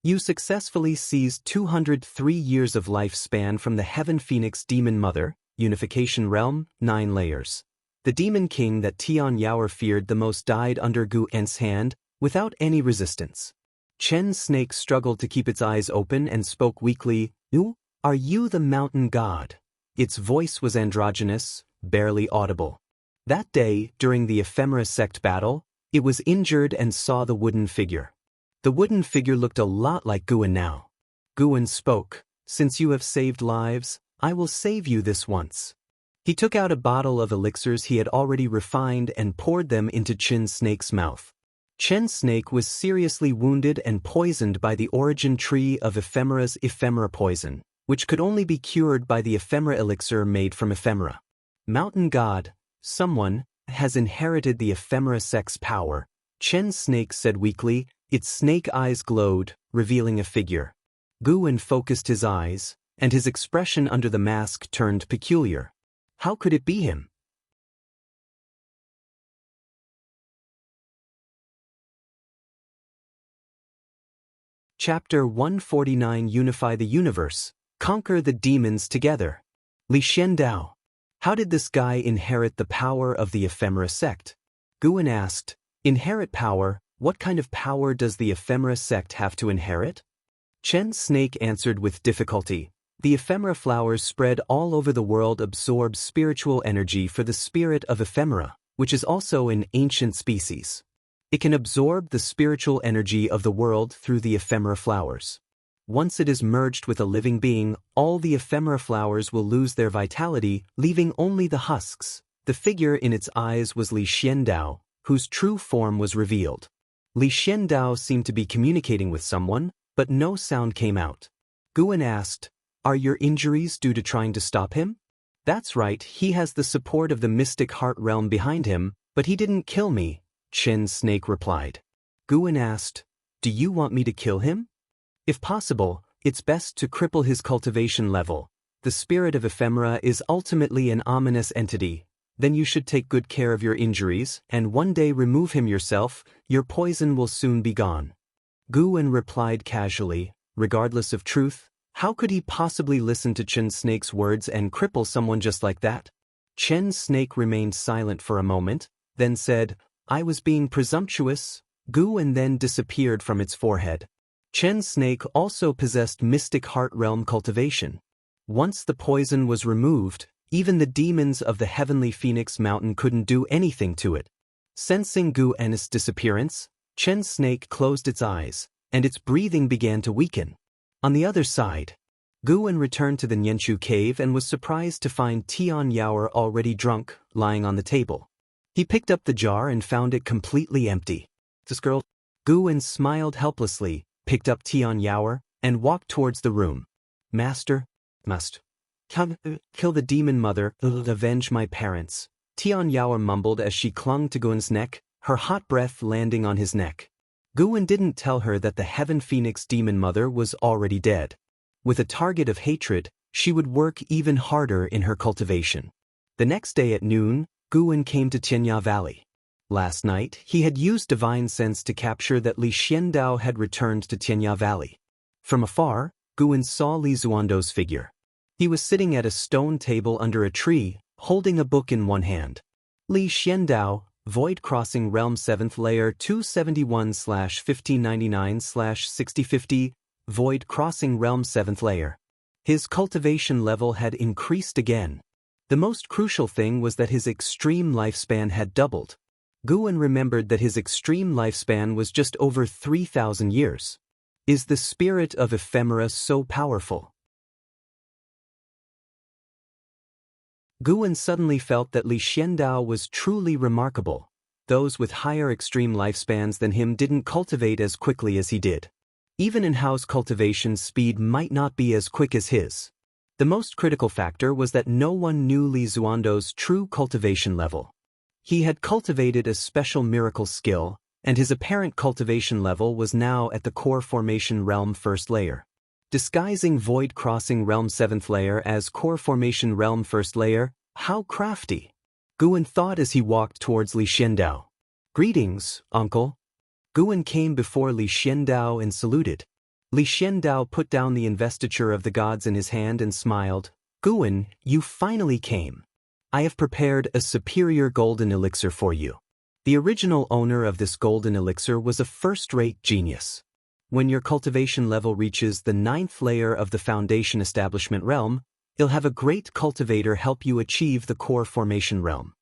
You successfully seized 203 years of lifespan from the Heaven Phoenix Demon Mother, Unification Realm, 9 layers. The Demon King that Tian Yaoer feared the most died under Guan's hand, without any resistance. Chen's snake struggled to keep its eyes open and spoke weakly, "You? Are you the mountain god?" Its voice was androgynous, barely audible. That day, during the Ephemera sect battle, it was injured and saw the wooden figure. The wooden figure looked a lot like Guan now. Guan spoke, "Since you have saved lives, I will save you this once." He took out a bottle of elixirs he had already refined and poured them into Chen's snake's mouth. Chen's snake was seriously wounded and poisoned by the origin tree of Ephemera's ephemera poison, which could only be cured by the ephemera elixir made from ephemera. Mountain God, someone, has inherited the ephemera sect's power, Chen's snake said weakly, its snake eyes glowed, revealing a figure. Guan focused his eyes, and his expression under the mask turned peculiar. How could it be him? Chapter 149 Unify the Universe. Conquer the demons together. Li Xiandao. How did this guy inherit the power of the ephemera sect? Guan asked, "Inherit power? What kind of power does the ephemera sect have to inherit?" Chen's snake answered with difficulty, "The ephemera flowers spread all over the world absorb spiritual energy for the spirit of ephemera, which is also an ancient species. It can absorb the spiritual energy of the world through the ephemera flowers. Once it is merged with a living being, all the ephemera flowers will lose their vitality, leaving only the husks." The figure in its eyes was Li Xiandao, whose true form was revealed. Li Xiandao seemed to be communicating with someone, but no sound came out. Guan asked, "Are your injuries due to trying to stop him?" "That's right, he has the support of the mystic heart realm behind him, but he didn't kill me," Chen's snake replied. Guan asked, "Do you want me to kill him?" "If possible, it's best to cripple his cultivation level. The spirit of ephemera is ultimately an ominous entity. Then you should take good care of your injuries, and one day remove him yourself. Your poison will soon be gone." Guan replied casually, regardless of truth. How could he possibly listen to Chen's snake's words and cripple someone just like that? Chen's snake remained silent for a moment, then said, I was being presumptuous, Gu, and then disappeared from its forehead. Chen's snake also possessed mystic heart realm cultivation. Once the poison was removed, even the demons of the heavenly Phoenix Mountain couldn't do anything to it. Sensing Gu En's disappearance, Chen's snake closed its eyes, and its breathing began to weaken. On the other side, Gu En returned to the Nianchu cave and was surprised to find Tian Yaoer already drunk, lying on the table. He picked up the jar and found it completely empty. This girl? Gu En smiled helplessly, picked up Tian Yaoer, and walked towards the room. Master, must kill the demon mother, avenge my parents. Tian Yaoer mumbled as she clung to Guen's neck, her hot breath landing on his neck. Guen didn't tell her that the Heaven Phoenix demon mother was already dead. With a target of hatred, she would work even harder in her cultivation. The next day at noon, Guen came to Tianya Valley. Last night, he had used divine sense to capture that Li Xiandao had returned to Tianya Valley. From afar, Guen saw Li Zuando's figure. He was sitting at a stone table under a tree, holding a book in one hand. Li Xiandao, Void Crossing Realm 7th Layer 271/1599/6050, Void Crossing Realm 7th Layer. His cultivation level had increased again. The most crucial thing was that his extreme lifespan had doubled. Guen remembered that his extreme lifespan was just over 3,000 years. Is the spirit of ephemera so powerful? Guen suddenly felt that Li Xiandao was truly remarkable. Those with higher extreme lifespans than him didn't cultivate as quickly as he did. Even in-house cultivation speed might not be as quick as his. The most critical factor was that no one knew Li Zuando's true cultivation level. He had cultivated a special miracle skill, and his apparent cultivation level was now at the Core Formation Realm 1st Layer. Disguising Void Crossing Realm 7th Layer as Core Formation Realm 1st Layer, how crafty! Guen thought as he walked towards Li Xiandao. Greetings, uncle. Guen came before Li Xiandao and saluted. Li Xiandao put down the investiture of the gods in his hand and smiled. Guen, you finally came. I have prepared a superior golden elixir for you. The original owner of this golden elixir was a first-rate genius. When your cultivation level reaches the 9th layer of the Foundation Establishment Realm, you'll have a great cultivator help you achieve the Core Formation Realm.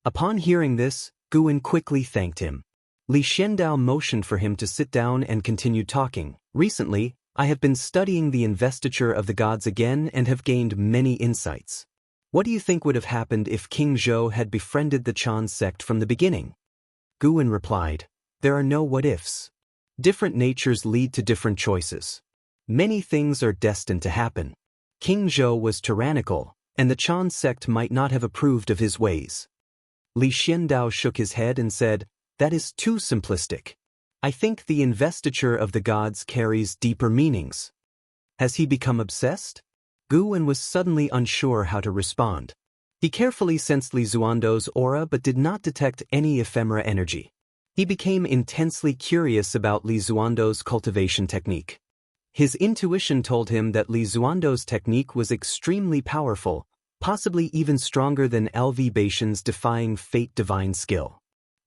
Upon hearing this, Guen quickly thanked him. Li Xiandao motioned for him to sit down and continued talking. Recently, I have been studying the investiture of the gods again and have gained many insights. What do you think would have happened if King Zhou had befriended the Chan sect from the beginning? Guen replied, there are no what-ifs. Different natures lead to different choices. Many things are destined to happen. King Zhou was tyrannical, and the Chan sect might not have approved of his ways. Li Xiandao shook his head and said, that is too simplistic. I think the investiture of the gods carries deeper meanings. Has he become obsessed? Guen was suddenly unsure how to respond. He carefully sensed Li Zuando's aura but did not detect any ephemera energy. He became intensely curious about Li Zuando's cultivation technique. His intuition told him that Li Zuando's technique was extremely powerful, possibly even stronger than LV Baishan's defying fate divine skill.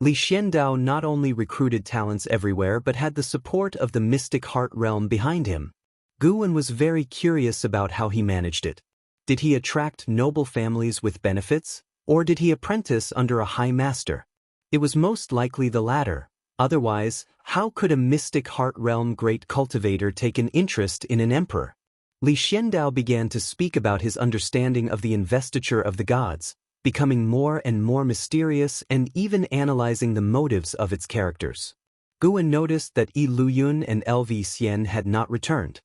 Li Xiandao not only recruited talents everywhere but had the support of the mystic heart realm behind him. Guen was very curious about how he managed it. Did he attract noble families with benefits, or did he apprentice under a high master? It was most likely the latter. Otherwise, how could a mystic heart realm great cultivator take an interest in an emperor? Li Xiandao began to speak about his understanding of the investiture of the gods, becoming more and more mysterious and even analyzing the motives of its characters. Guen noticed that Yi Luyun and LV Xian had not returned.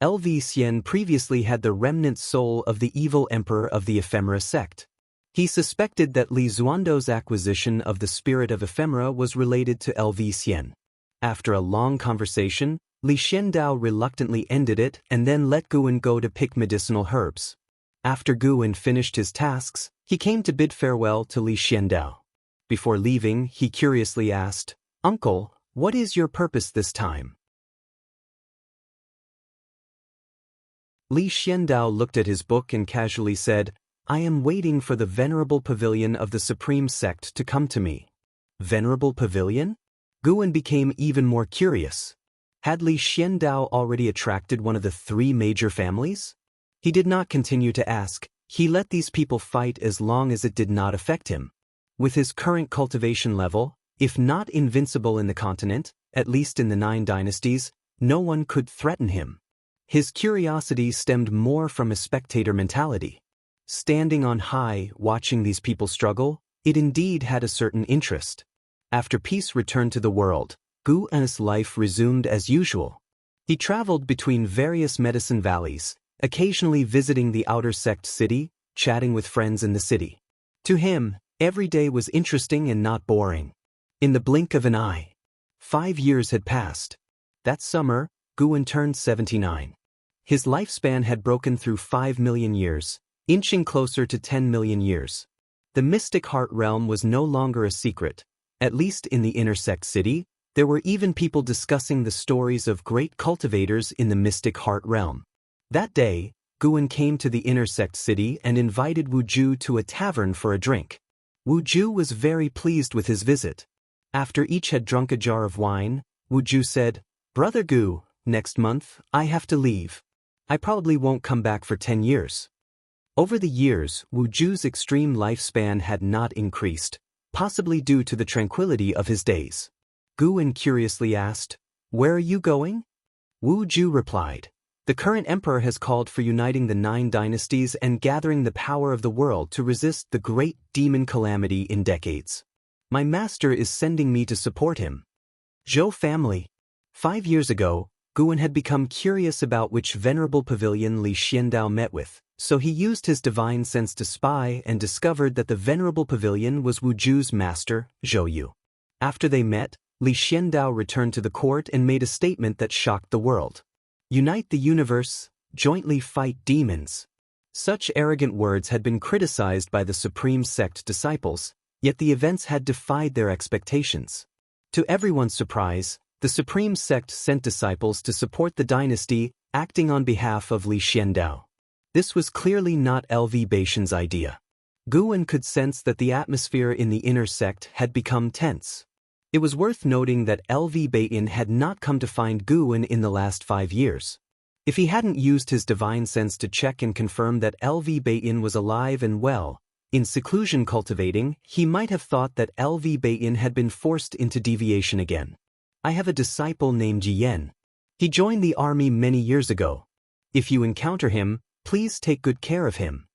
LV Xian previously had the remnant soul of the evil emperor of the ephemera sect. He suspected that Li Zuando's acquisition of the spirit of ephemera was related to LV Xian. After a long conversation, Li Xiandao reluctantly ended it and then let Guen go to pick medicinal herbs. After Guen finished his tasks, he came to bid farewell to Li Xiandao. Before leaving, he curiously asked, Uncle, what is your purpose this time? Li Xiandao looked at his book and casually said, I am waiting for the venerable pavilion of the Supreme Sect to come to me. Venerable Pavilion? Guan became even more curious. Had Li Xiandao already attracted one of the three major families? He did not continue to ask. He let these people fight as long as it did not affect him. With his current cultivation level, if not invincible in the continent, at least in the 9 dynasties, no one could threaten him. His curiosity stemmed more from a spectator mentality. Standing on high, watching these people struggle, it indeed had a certain interest. After peace returned to the world, Guan's life resumed as usual. He traveled between various medicine valleys, occasionally visiting the outer sect city, chatting with friends in the city. To him, every day was interesting and not boring. In the blink of an eye, 5 years had passed. That summer, Guan turned 79. His lifespan had broken through 5 million years, inching closer to 10 million years. The mystic heart realm was no longer a secret. At least in the inner sect city, there were even people discussing the stories of great cultivators in the mystic heart realm. That day, Guan came to the inner sect city and invited Wu Ju to a tavern for a drink. Wu Ju was very pleased with his visit. After each had drunk a jar of wine, Wu Ju said, "Brother Gu, next month, I have to leave. I probably won't come back for 10 years. Over the years, Wu Ju's extreme lifespan had not increased, possibly due to the tranquility of his days. Guan curiously asked, "Where are you going?" Wu Ju replied, "The current emperor has called for uniting the 9 dynasties and gathering the power of the world to resist the great demon calamity in decades. My master is sending me to support him." Zhou family. 5 years ago, Guan had become curious about which venerable pavilion Li Xiandao met with, so he used his divine sense to spy and discovered that the venerable pavilion was Wu Ju's master, Zhou Yu. After they met, Li Xiandao returned to the court and made a statement that shocked the world. "Unite the universe, jointly fight demons." Such arrogant words had been criticized by the Supreme Sect disciples, yet the events had defied their expectations. To everyone's surprise, the Supreme Sect sent disciples to support the dynasty, acting on behalf of Li Xiandao. This was clearly not LV Baishan's idea. Guan could sense that the atmosphere in the inner sect had become tense. It was worth noting that LV Bain had not come to find Guan in the last 5 years. If he hadn't used his divine sense to check and confirm that LV Bain was alive and well, in seclusion cultivating, he might have thought that LV Bain had been forced into deviation again. "I have a disciple named Jiyen. He joined the army many years ago. If you encounter him, please take good care of him."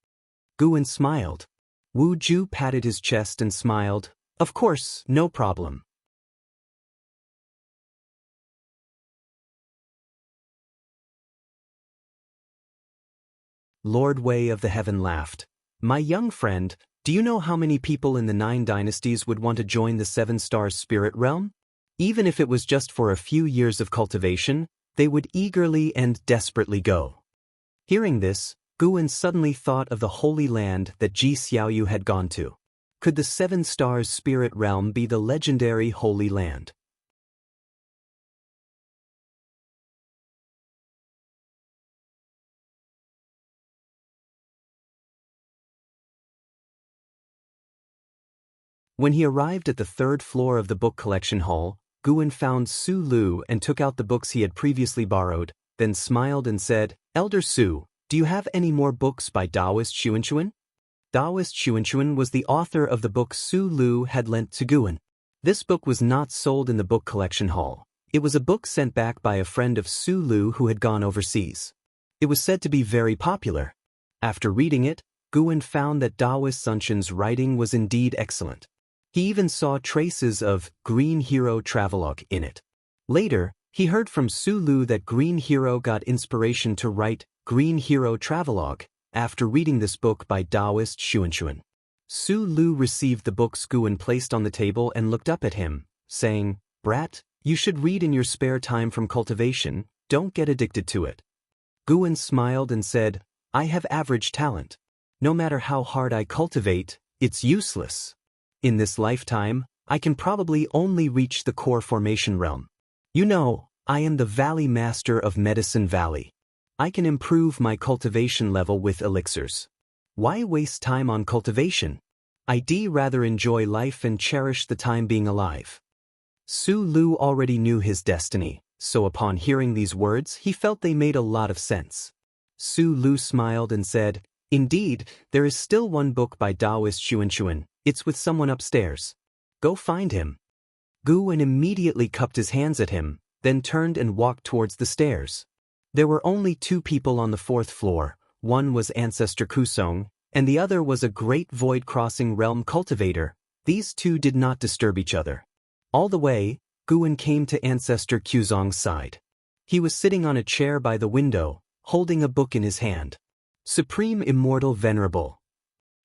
Guan smiled. Wu Ju patted his chest and smiled, "Of course, no problem." Lord Wei of the Heaven laughed. "My young friend, do you know how many people in the 9 dynasties would want to join the 7 stars spirit realm? Even if it was just for a few years of cultivation, they would eagerly and desperately go." Hearing this, Guan suddenly thought of the Holy Land that Ji Xiaoyu had gone to. Could the 7 stars spirit realm be the legendary Holy Land? When he arrived at the 3rd floor of the book collection hall, Guan found Su Lu and took out the books he had previously borrowed, then smiled and said, "Elder Su, do you have any more books by Taoist Xuanchuan?" Taoist Xuanchuan was the author of the book Su Lu had lent to Guan. This book was not sold in the book collection hall. It was a book sent back by a friend of Su Lu who had gone overseas. It was said to be very popular. After reading it, Guan found that Taoist Sunshin's writing was indeed excellent. He even saw traces of Green Hero Travelogue in it. Later, he heard from Su Lu that Green Hero got inspiration to write Green Hero Travelogue after reading this book by Taoist Xuanchuan. Su Lu received the books Guan placed on the table and looked up at him, saying, "Brat, you should read in your spare time from cultivation, don't get addicted to it." Guan smiled and said, "I have average talent. No matter how hard I cultivate, it's useless. In this lifetime, I can probably only reach the core formation realm. You know, I am the Valley Master of Medicine Valley. I can improve my cultivation level with elixirs. Why waste time on cultivation? I'd rather enjoy life and cherish the time being alive. Su Lu already knew his destiny, so upon hearing these words he felt they made a lot of sense. Su Lu smiled and said, "Indeed, there is still one book by Taoist Xuanchuan. It's with someone upstairs. Go find him." Guan immediately cupped his hands at him, then turned and walked towards the stairs. There were only two people on the fourth floor. One was Ancestor Kusong, and the other was a great void-crossing realm cultivator. These two did not disturb each other. All the way, Guan came to Ancestor Kusong's side. He was sitting on a chair by the window, holding a book in his hand. Supreme Immortal Venerable.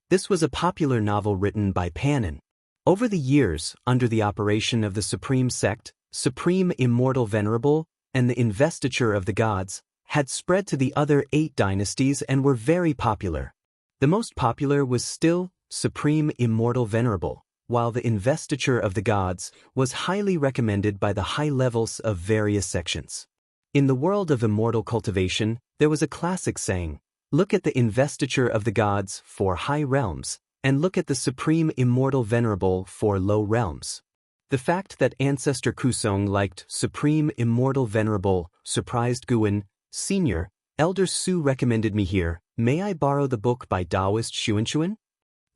This was a popular novel written by Pannin. Over the years, under the operation of the Supreme Sect, Supreme Immortal Venerable, and the Investiture of the Gods, had spread to the other 8 dynasties and were very popular. The most popular was still Supreme Immortal Venerable, while the Investiture of the Gods was highly recommended by the high levels of various sections. In the world of immortal cultivation, there was a classic saying, "Look at the Investiture of the Gods for high realms, and look at the Supreme Immortal Venerable for low realms." The fact that Ancestor Kusong liked Supreme Immortal Venerable surprised Guan. "Senior, Elder Su recommended me here. May I borrow the book by Taoist Xuanchuan?"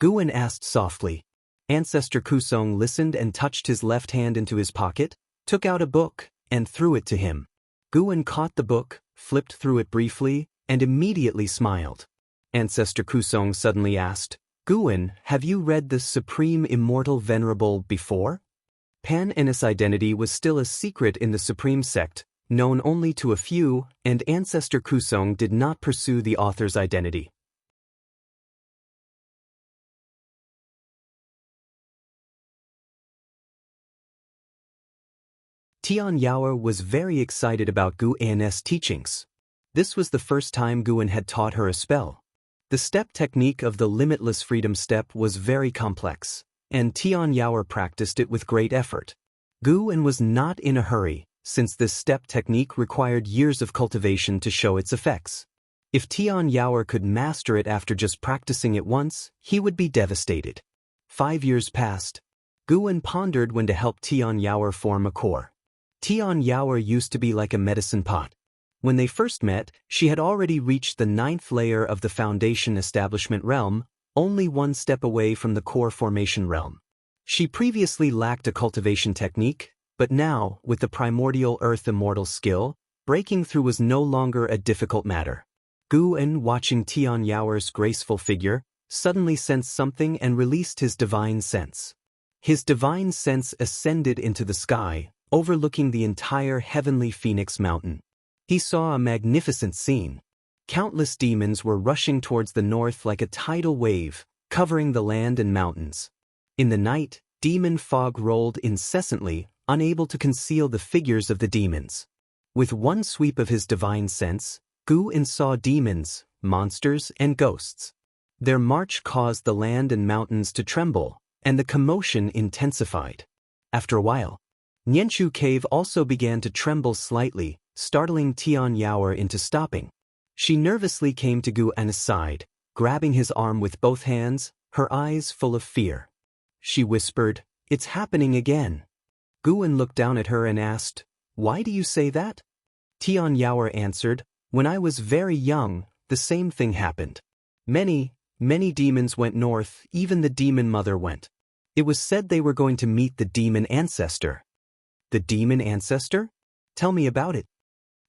Guan asked softly. Ancestor Kusong listened and touched his left hand into his pocket, took out a book, and threw it to him. Guan caught the book, flipped through it briefly, and immediately smiled. Ancestor Kusong suddenly asked, "Guan, have you read the Supreme Immortal Venerable before?" Pan's identity was still a secret in the Supreme Sect, known only to a few, and Ancestor Kusong did not pursue the author's identity. Tian Yaoer was very excited about Guan's teachings. This was the first time Guan had taught her a spell. The step technique of the Limitless Freedom Step was very complex, and Tian Yaoer practiced it with great effort. Guan was not in a hurry, since this step technique required years of cultivation to show its effects. If Tian Yaoer could master it after just practicing it once, he would be devastated. 5 years passed. Guan pondered when to help Tian Yaoer form a core. Tian Yaoer used to be like a medicine pot. When they first met, she had already reached the 9th layer of the Foundation Establishment realm, only one step away from the core formation realm. She previously lacked a cultivation technique, but now, with the primordial earth immortal skill, breaking through was no longer a difficult matter. Guan, watching Tian Yaoer's graceful figure, suddenly sensed something and released his divine sense. His divine sense ascended into the sky, overlooking the entire heavenly Phoenix Mountain. He saw a magnificent scene. Countless demons were rushing towards the north like a tidal wave, covering the land and mountains. In the night, demon fog rolled incessantly, unable to conceal the figures of the demons. With one sweep of his divine sense, Guan saw demons, monsters, and ghosts. Their march caused the land and mountains to tremble, and the commotion intensified. After a while, Nianchu Cave also began to tremble slightly, startling Tian Yaoer into stopping. She nervously came to Guan's side, grabbing his arm with both hands, her eyes full of fear. She whispered, "It's happening again." Guan looked down at her and asked, "Why do you say that?" Tian Yaoer answered, "When I was very young, the same thing happened. Many demons went north, even the demon mother went. It was said they were going to meet the demon ancestor." "The demon ancestor? Tell me about it."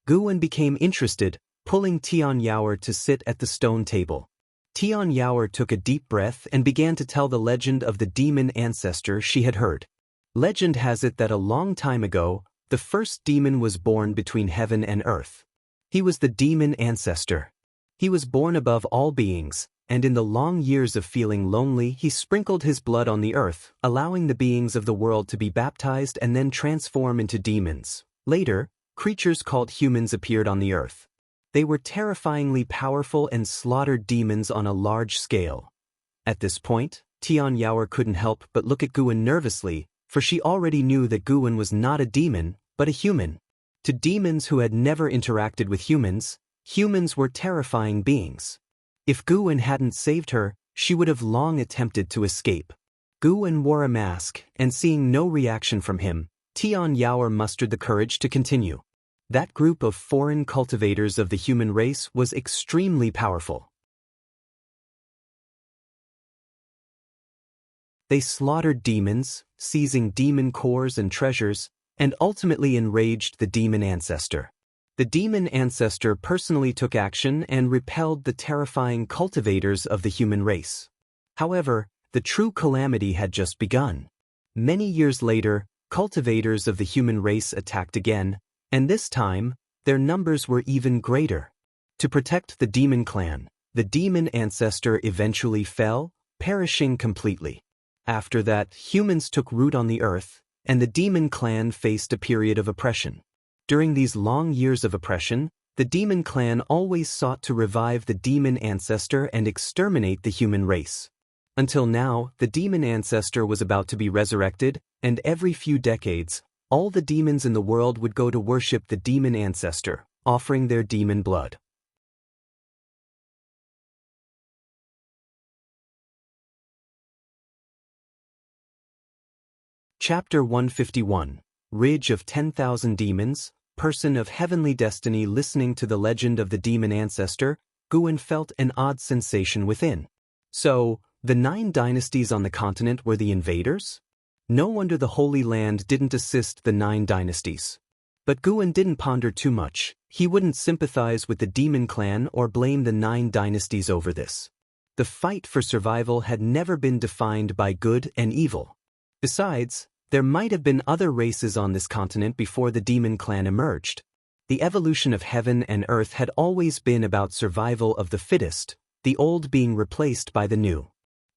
Guan became interested, pulling Tian Yaoer to sit at the stone table. Tian Yaoer took a deep breath and began to tell the legend of the demon ancestor she had heard. Legend has it that a long time ago, the first demon was born between heaven and earth. He was the demon ancestor. He was born above all beings, and in the long years of feeling lonely, he sprinkled his blood on the earth, allowing the beings of the world to be baptized and then transform into demons. Later, creatures called humans appeared on the earth. They were terrifyingly powerful and slaughtered demons on a large scale. At this point, Tian Yaoer couldn't help but look at Guan nervously, for she already knew that Guan was not a demon, but a human. To demons who had never interacted with humans, humans were terrifying beings. If Guan hadn't saved her, she would have long attempted to escape. Guwen wore a mask, and seeing no reaction from him, Tian Yaoer mustered the courage to continue. That group of foreign cultivators of the human race was extremely powerful. They slaughtered demons, seizing demon cores and treasures, and ultimately enraged the demon ancestor. The demon ancestor personally took action and repelled the terrifying cultivators of the human race. However, the true calamity had just begun. Many years later, cultivators of the human race attacked again, and this time, their numbers were even greater. To protect the demon clan, the demon ancestor eventually fell, perishing completely. After that, humans took root on the earth, and the demon clan faced a period of oppression. During these long years of oppression, the demon clan always sought to revive the demon ancestor and exterminate the human race. Until now, the demon ancestor was about to be resurrected, and every few decades, all the demons in the world would go to worship the demon ancestor, offering their demon blood. Chapter 151, Ridge of 10,000 Demons, Person of Heavenly Destiny. Listening to the legend of the demon ancestor, Guwen felt an odd sensation within. So, the 9 dynasties on the continent were the invaders? No wonder the Holy Land didn't assist the 9 dynasties. But Guwen didn't ponder too much. He wouldn't sympathize with the demon clan or blame the 9 dynasties over this. The fight for survival had never been defined by good and evil. Besides, there might have been other races on this continent before the demon clan emerged. The evolution of heaven and earth had always been about survival of the fittest, the old being replaced by the new.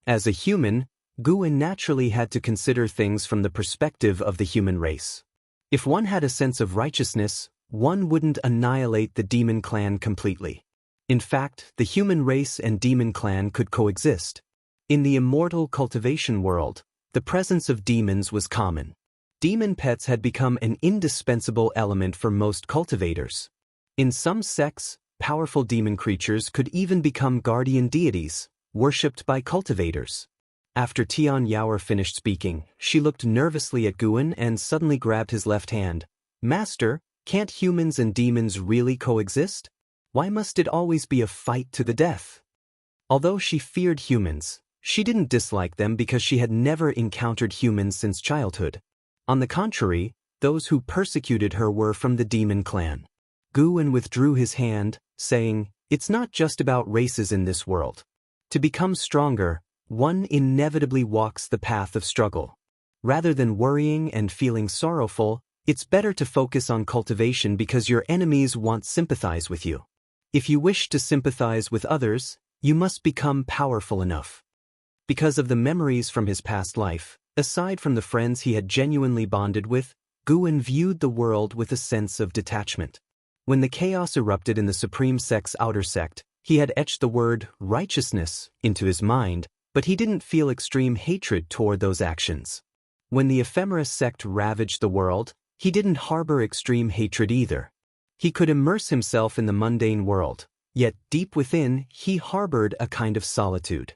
As a human, Guwen naturally had to consider things from the perspective of the human race. If one had a sense of righteousness, one wouldn't annihilate the demon clan completely. In fact, the human race and demon clan could coexist. In the immortal cultivation world, the presence of demons was common. Demon pets had become an indispensable element for most cultivators. In some sects, powerful demon creatures could even become guardian deities, worshipped by cultivators. After Tian Yaoer finished speaking, she looked nervously at Guwen and suddenly grabbed his left hand. "Master, can't humans and demons really coexist? Why must it always be a fight to the death?" Although she feared humans, she didn't dislike them because she had never encountered humans since childhood. On the contrary, those who persecuted her were from the demon clan. Guwen withdrew his hand, saying, "It's not just about races in this world. To become stronger, one inevitably walks the path of struggle. Rather than worrying and feeling sorrowful, it's better to focus on cultivation because your enemies won't sympathize with you. If you wish to sympathize with others, you must become powerful enough." Because of the memories from his past life, aside from the friends he had genuinely bonded with, Guwen viewed the world with a sense of detachment. When the chaos erupted in the Supreme Sect's outer sect, he had etched the word righteousness into his mind, but he didn't feel extreme hatred toward those actions. When the ephemeris sect ravaged the world, he didn't harbor extreme hatred either. He could immerse himself in the mundane world, yet deep within he harbored a kind of solitude.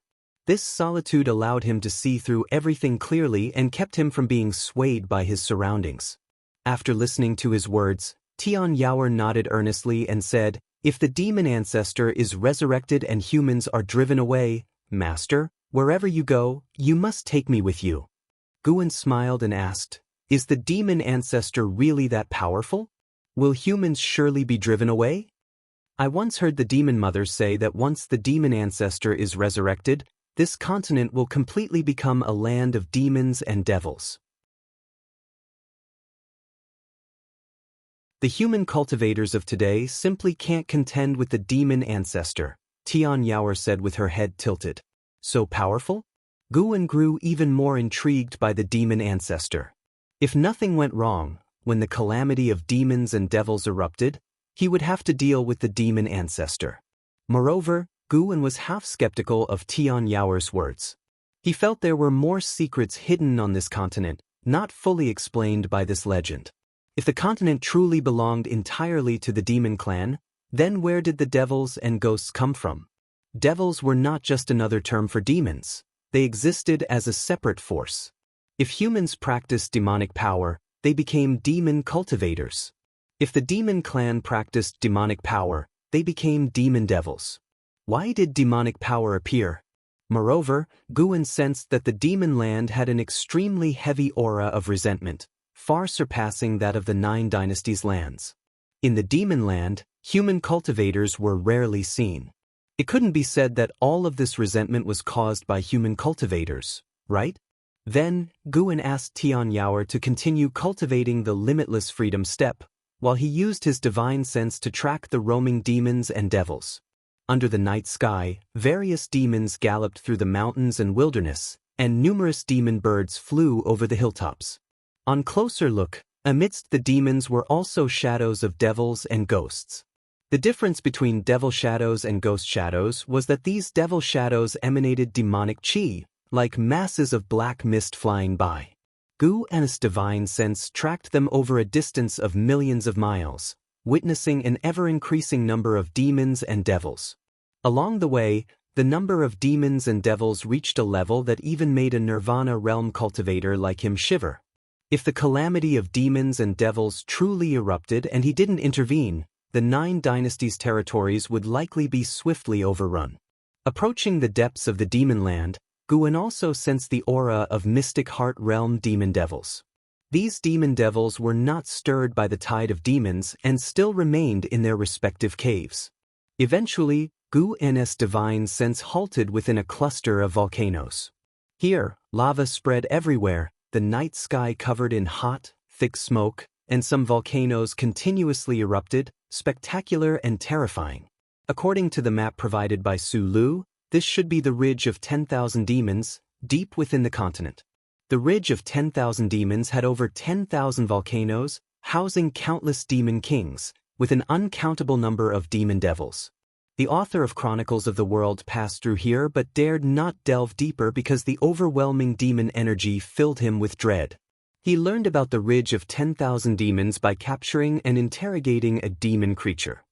This solitude allowed him to see through everything clearly and kept him from being swayed by his surroundings. After listening to his words, Tian Yaoer nodded earnestly and said, "If the demon ancestor is resurrected and humans are driven away, Master, wherever you go, you must take me with you." Guwen smiled and asked, "Is the demon ancestor really that powerful? Will humans surely be driven away? I once heard the demon mother say that once the demon ancestor is resurrected, this continent will completely become a land of demons and devils." The human cultivators of today simply can't contend with the demon ancestor, Tian Yaoer said with her head tilted. So powerful? Guwen grew even more intrigued by the demon ancestor. If nothing went wrong, when the calamity of demons and devils erupted, he would have to deal with the demon ancestor. Moreover, Guwen was half skeptical of Tian Yaoer's words. He felt there were more secrets hidden on this continent, not fully explained by this legend. If the continent truly belonged entirely to the demon clan, then where did the devils and ghosts come from? Devils were not just another term for demons. They existed as a separate force. If humans practiced demonic power, they became demon cultivators. If the demon clan practiced demonic power, they became demon devils. Why did demonic power appear? Moreover, Guan sensed that the demon land had an extremely heavy aura of resentment, far surpassing that of the 9 dynasties' lands. In the demon land, human cultivators were rarely seen. It couldn't be said that all of this resentment was caused by human cultivators, right? Then, Guan asked Tian Yaoer to continue cultivating the limitless freedom step, while he used his divine sense to track the roaming demons and devils. Under the night sky, various demons galloped through the mountains and wilderness, and numerous demon birds flew over the hilltops. On closer look, amidst the demons were also shadows of devils and ghosts. The difference between devil shadows and ghost shadows was that these devil shadows emanated demonic chi, like masses of black mist flying by. Guan's divine sense tracked them over a distance of millions of miles, witnessing an ever-increasing number of demons and devils. Along the way, the number of demons and devils reached a level that even made a nirvana realm cultivator like him shiver. If the calamity of demons and devils truly erupted and he didn't intervene, the 9 dynasties' territories would likely be swiftly overrun. Approaching the depths of the demon land, Guan also sensed the aura of mystic heart realm demon devils. These demon devils were not stirred by the tide of demons and still remained in their respective caves. Eventually, Guan's divine sense halted within a cluster of volcanoes. Here, lava spread everywhere, the night sky covered in hot, thick smoke, and some volcanoes continuously erupted, spectacular and terrifying. According to the map provided by Su Lu, this should be the Ridge of 10,000 Demons, deep within the continent. The Ridge of 10,000 Demons had over 10,000 volcanoes, housing countless demon kings, with an uncountable number of demon devils. The author of Chronicles of the World passed through here but dared not delve deeper because the overwhelming demon energy filled him with dread. He learned about the Ridge of 10,000 Demons by capturing and interrogating a demon creature.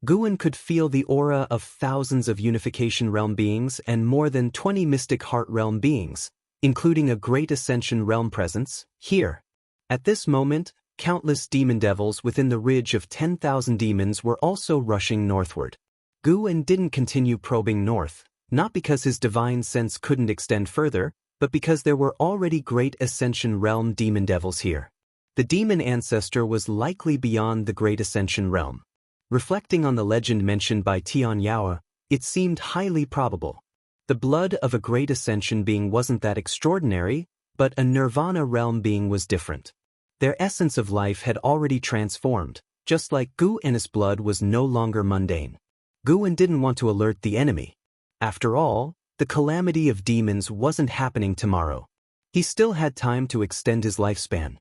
Guan could feel the aura of thousands of Unification Realm beings and more than 20 Mystic Heart Realm beings, including a Great Ascension Realm presence, here. At this moment, countless demon devils within the Ridge of 10,000 Demons were also rushing northward. Guan didn't continue probing north, not because his divine sense couldn't extend further, but because there were already Great Ascension Realm demon devils here. The demon ancestor was likely beyond the Great Ascension Realm. Reflecting on the legend mentioned by Tian Yaoer, it seemed highly probable. The blood of a Great Ascension being wasn't that extraordinary, but a Nirvana realm being was different. Their essence of life had already transformed, just like Guan's blood was no longer mundane. Guan didn't want to alert the enemy. After all, the calamity of demons wasn't happening tomorrow. He still had time to extend his lifespan.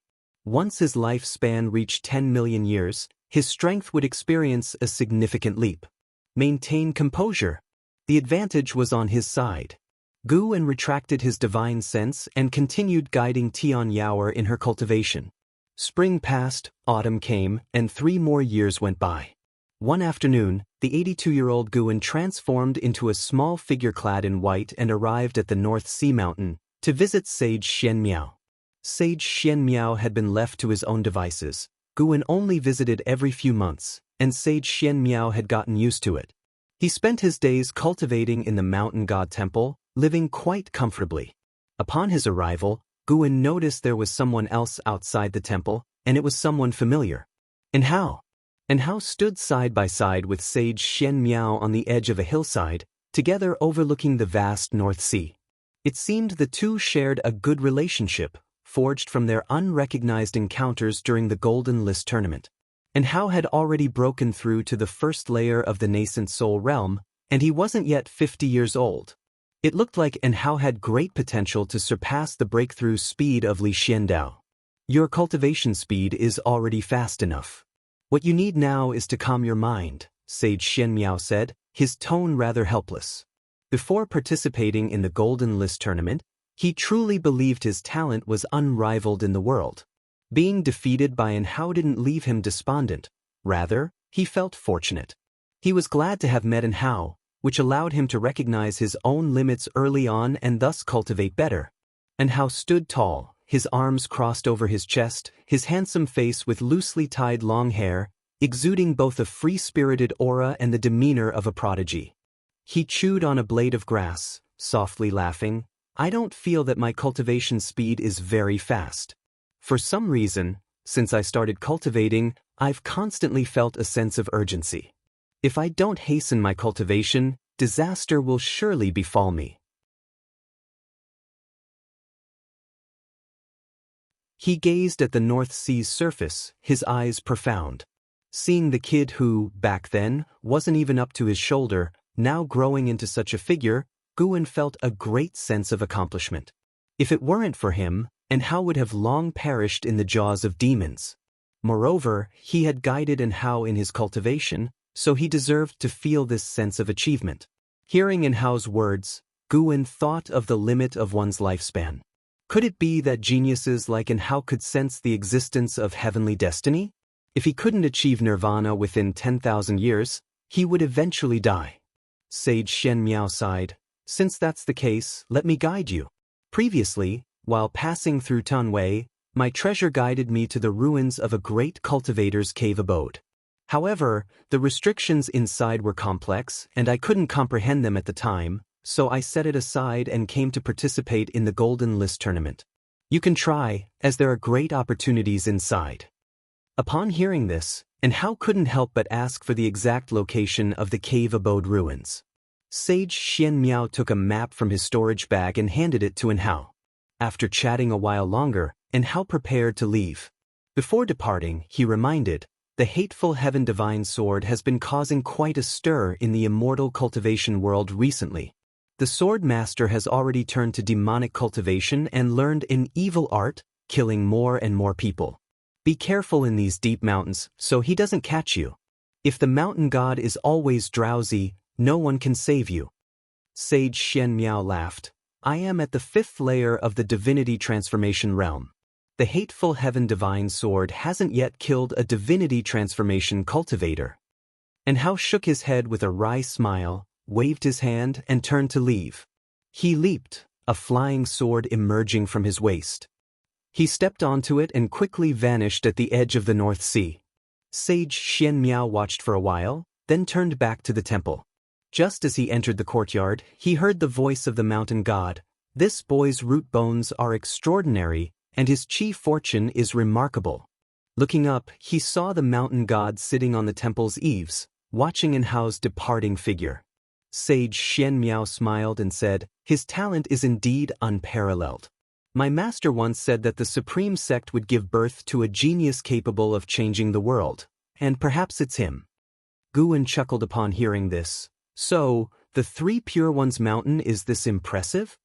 Once his lifespan reached 10 million years, his strength would experience a significant leap. Maintain composure. The advantage was on his side. Guan retracted his divine sense and continued guiding Tian Yaoer in her cultivation. Spring passed, autumn came, and 3 more years went by. One afternoon, the 82-year-old Guan transformed into a small figure clad in white and arrived at the North Sea Mountain to visit Sage Xian Miao. Sage Xian Miao had been left to his own devices. Guan only visited every few months, and Sage Xian Miao had gotten used to it. He spent his days cultivating in the mountain god temple, living quite comfortably. Upon his arrival, Guan noticed there was someone else outside the temple, and it was someone familiar. And how stood side by side with Sage Xian Miao on the edge of a hillside, together overlooking the vast North Sea. It seemed the two shared a good relationship, forged from their unrecognized encounters during the Golden List tournament. And Hao had already broken through to the first layer of the nascent soul realm, and he wasn't yet 50 years old. It looked like Hao had great potential to surpass the breakthrough speed of Li Xiandao. Your cultivation speed is already fast enough. What you need now is to calm your mind, Sage Xian Miao said, his tone rather helpless. Before participating in the Golden List tournament, he truly believed his talent was unrivaled in the world. Being defeated by Hao didn't leave him despondent, Rather, he felt fortunate. He was glad to have met An Hao, which allowed him to recognize his own limits early on and thus cultivate better. An Hao stood tall, his arms crossed over his chest, his handsome face with loosely tied long hair, exuding both a free-spirited aura and the demeanor of a prodigy. He chewed on a blade of grass, softly laughing. I don't feel that my cultivation speed is very fast. For some reason, since I started cultivating, I've constantly felt a sense of urgency. If I don't hasten my cultivation, disaster will surely befall me. He gazed at the North Sea's surface, his eyes profound. Seeing the kid who, back then, wasn't even up to his shoulder, now growing into such a figure, Guan felt a great sense of accomplishment. If it weren't for him, An Hao would have long perished in the jaws of demons. Moreover, he had guided An Hao in his cultivation, so he deserved to feel this sense of achievement. Hearing An Hao's words, Guan thought of the limit of one's lifespan. Could it be that geniuses like An Hao could sense the existence of heavenly destiny? If he couldn't achieve nirvana within 10,000 years, he would eventually die. Sage Shen Miao sighed. Since that's the case, let me guide you. Previously, while passing through Tanwei, my treasure guided me to the ruins of a great cultivator's cave abode. However, the restrictions inside were complex, and I couldn't comprehend them at the time, so I set it aside and came to participate in the Golden List tournament. You can try, as there are great opportunities inside. Upon hearing this, An Hao couldn't help but ask for the exact location of the cave abode ruins. Sage Shen Miao took a map from his storage bag and handed it to An Hao. After chatting a while longer, An Hao prepared to leave. Before departing, he reminded, the hateful Heaven Divine Sword has been causing quite a stir in the immortal cultivation world recently. The sword master has already turned to demonic cultivation and learned an evil art, killing more and more people. Be careful in these deep mountains so he doesn't catch you. If the mountain god is always drowsy, no one can save you. Sage Shen Miao laughed. I am at the 5th layer of the divinity transformation realm. The hateful Heaven Divine Sword hasn't yet killed a divinity transformation cultivator. An Hao shook his head with a wry smile, waved his hand, and turned to leave. He leaped, a flying sword emerging from his waist. He stepped onto it and quickly vanished at the edge of the North Sea. Sage Shen Miao watched for a while, then turned back to the temple. Just as he entered the courtyard, he heard the voice of the mountain god. This boy's root bones are extraordinary, and his chi fortune is remarkable. Looking up, he saw the mountain god sitting on the temple's eaves, watching An Hao's departing figure. Sage Shen Miao smiled and said, his talent is indeed unparalleled. My master once said that the supreme sect would give birth to a genius capable of changing the world, and perhaps it's him. Guan chuckled upon hearing this. So, the Three Pure Ones Mountain is this impressive?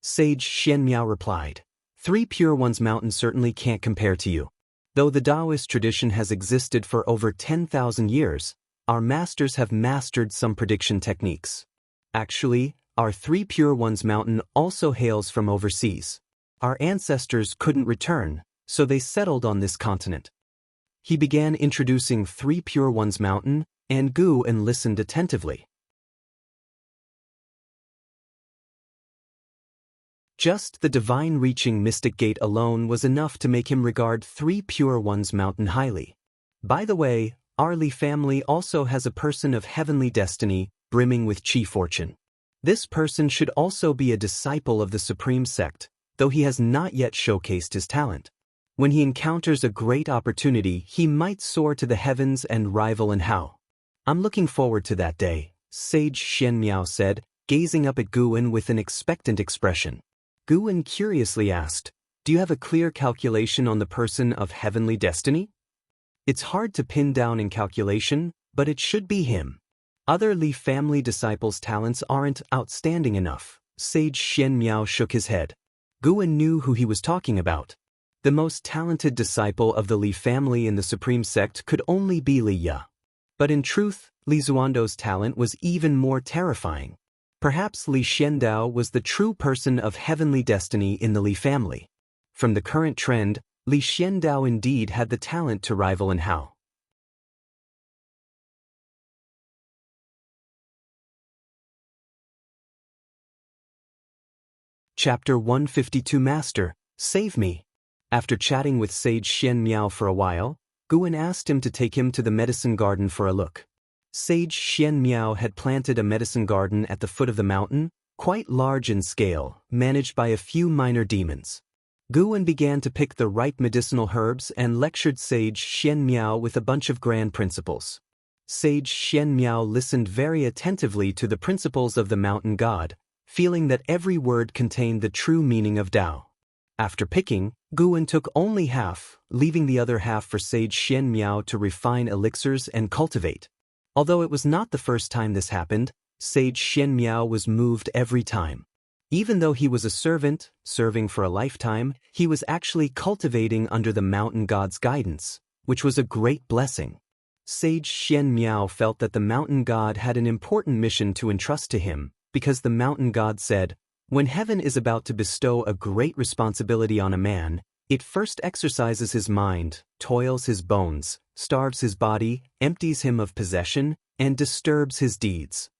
Sage Shen Miao replied. Three Pure Ones Mountain certainly can't compare to you. Though the Taoist tradition has existed for over 10,000 years, our masters have mastered some prediction techniques. Actually, our Three Pure Ones Mountain also hails from overseas. Our ancestors couldn't return, so they settled on this continent. He began introducing Three Pure Ones Mountain, and Guan listened attentively. Just the divine reaching mystic gate alone was enough to make him regard Three Pure Ones Mountain highly. By the way, our Li family also has a person of heavenly destiny, brimming with chi fortune. This person should also be a disciple of the Supreme Sect, though he has not yet showcased his talent. When he encounters a great opportunity, he might soar to the heavens and rival An Hao. I'm looking forward to that day, Sage Shen Miao said, gazing up at Guan with an expectant expression. Guan curiously asked, do you have a clear calculation on the person of heavenly destiny? It's hard to pin down in calculation, but it should be him. Other Li family disciples' talents aren't outstanding enough. Sage Shen Miao shook his head. Guan knew who he was talking about. The most talented disciple of the Li family in the Supreme Sect could only be Li Ya. But in truth, Li Zuando's talent was even more terrifying. Perhaps Li Xiandao was the true person of heavenly destiny in the Li family. From the current trend, Li Xiandao indeed had the talent to rival An Hao. Chapter 152 Master, save me. After chatting with Sage Xian Miao for a while, Guan asked him to take him to the medicine garden for a look. Sage Xian Miao had planted a medicine garden at the foot of the mountain, quite large in scale, managed by a few minor demons. Guan began to pick the ripe medicinal herbs and lectured Sage Xian Miao with a bunch of grand principles. Sage Xian Miao listened very attentively to the principles of the mountain god, feeling that every word contained the true meaning of Tao. After picking, Guan took only half, leaving the other half for Sage Xian Miao to refine elixirs and cultivate. Although it was not the first time this happened, Sage Xian Miao was moved every time. Even though he was a servant, serving for a lifetime, he was actually cultivating under the mountain god's guidance, which was a great blessing. Sage Xian Miao felt that the mountain god had an important mission to entrust to him, because the mountain god said, "When heaven is about to bestow a great responsibility on a man, it first exercises his mind, toils his bones, starves his body, empties him of possession, and disturbs his deeds."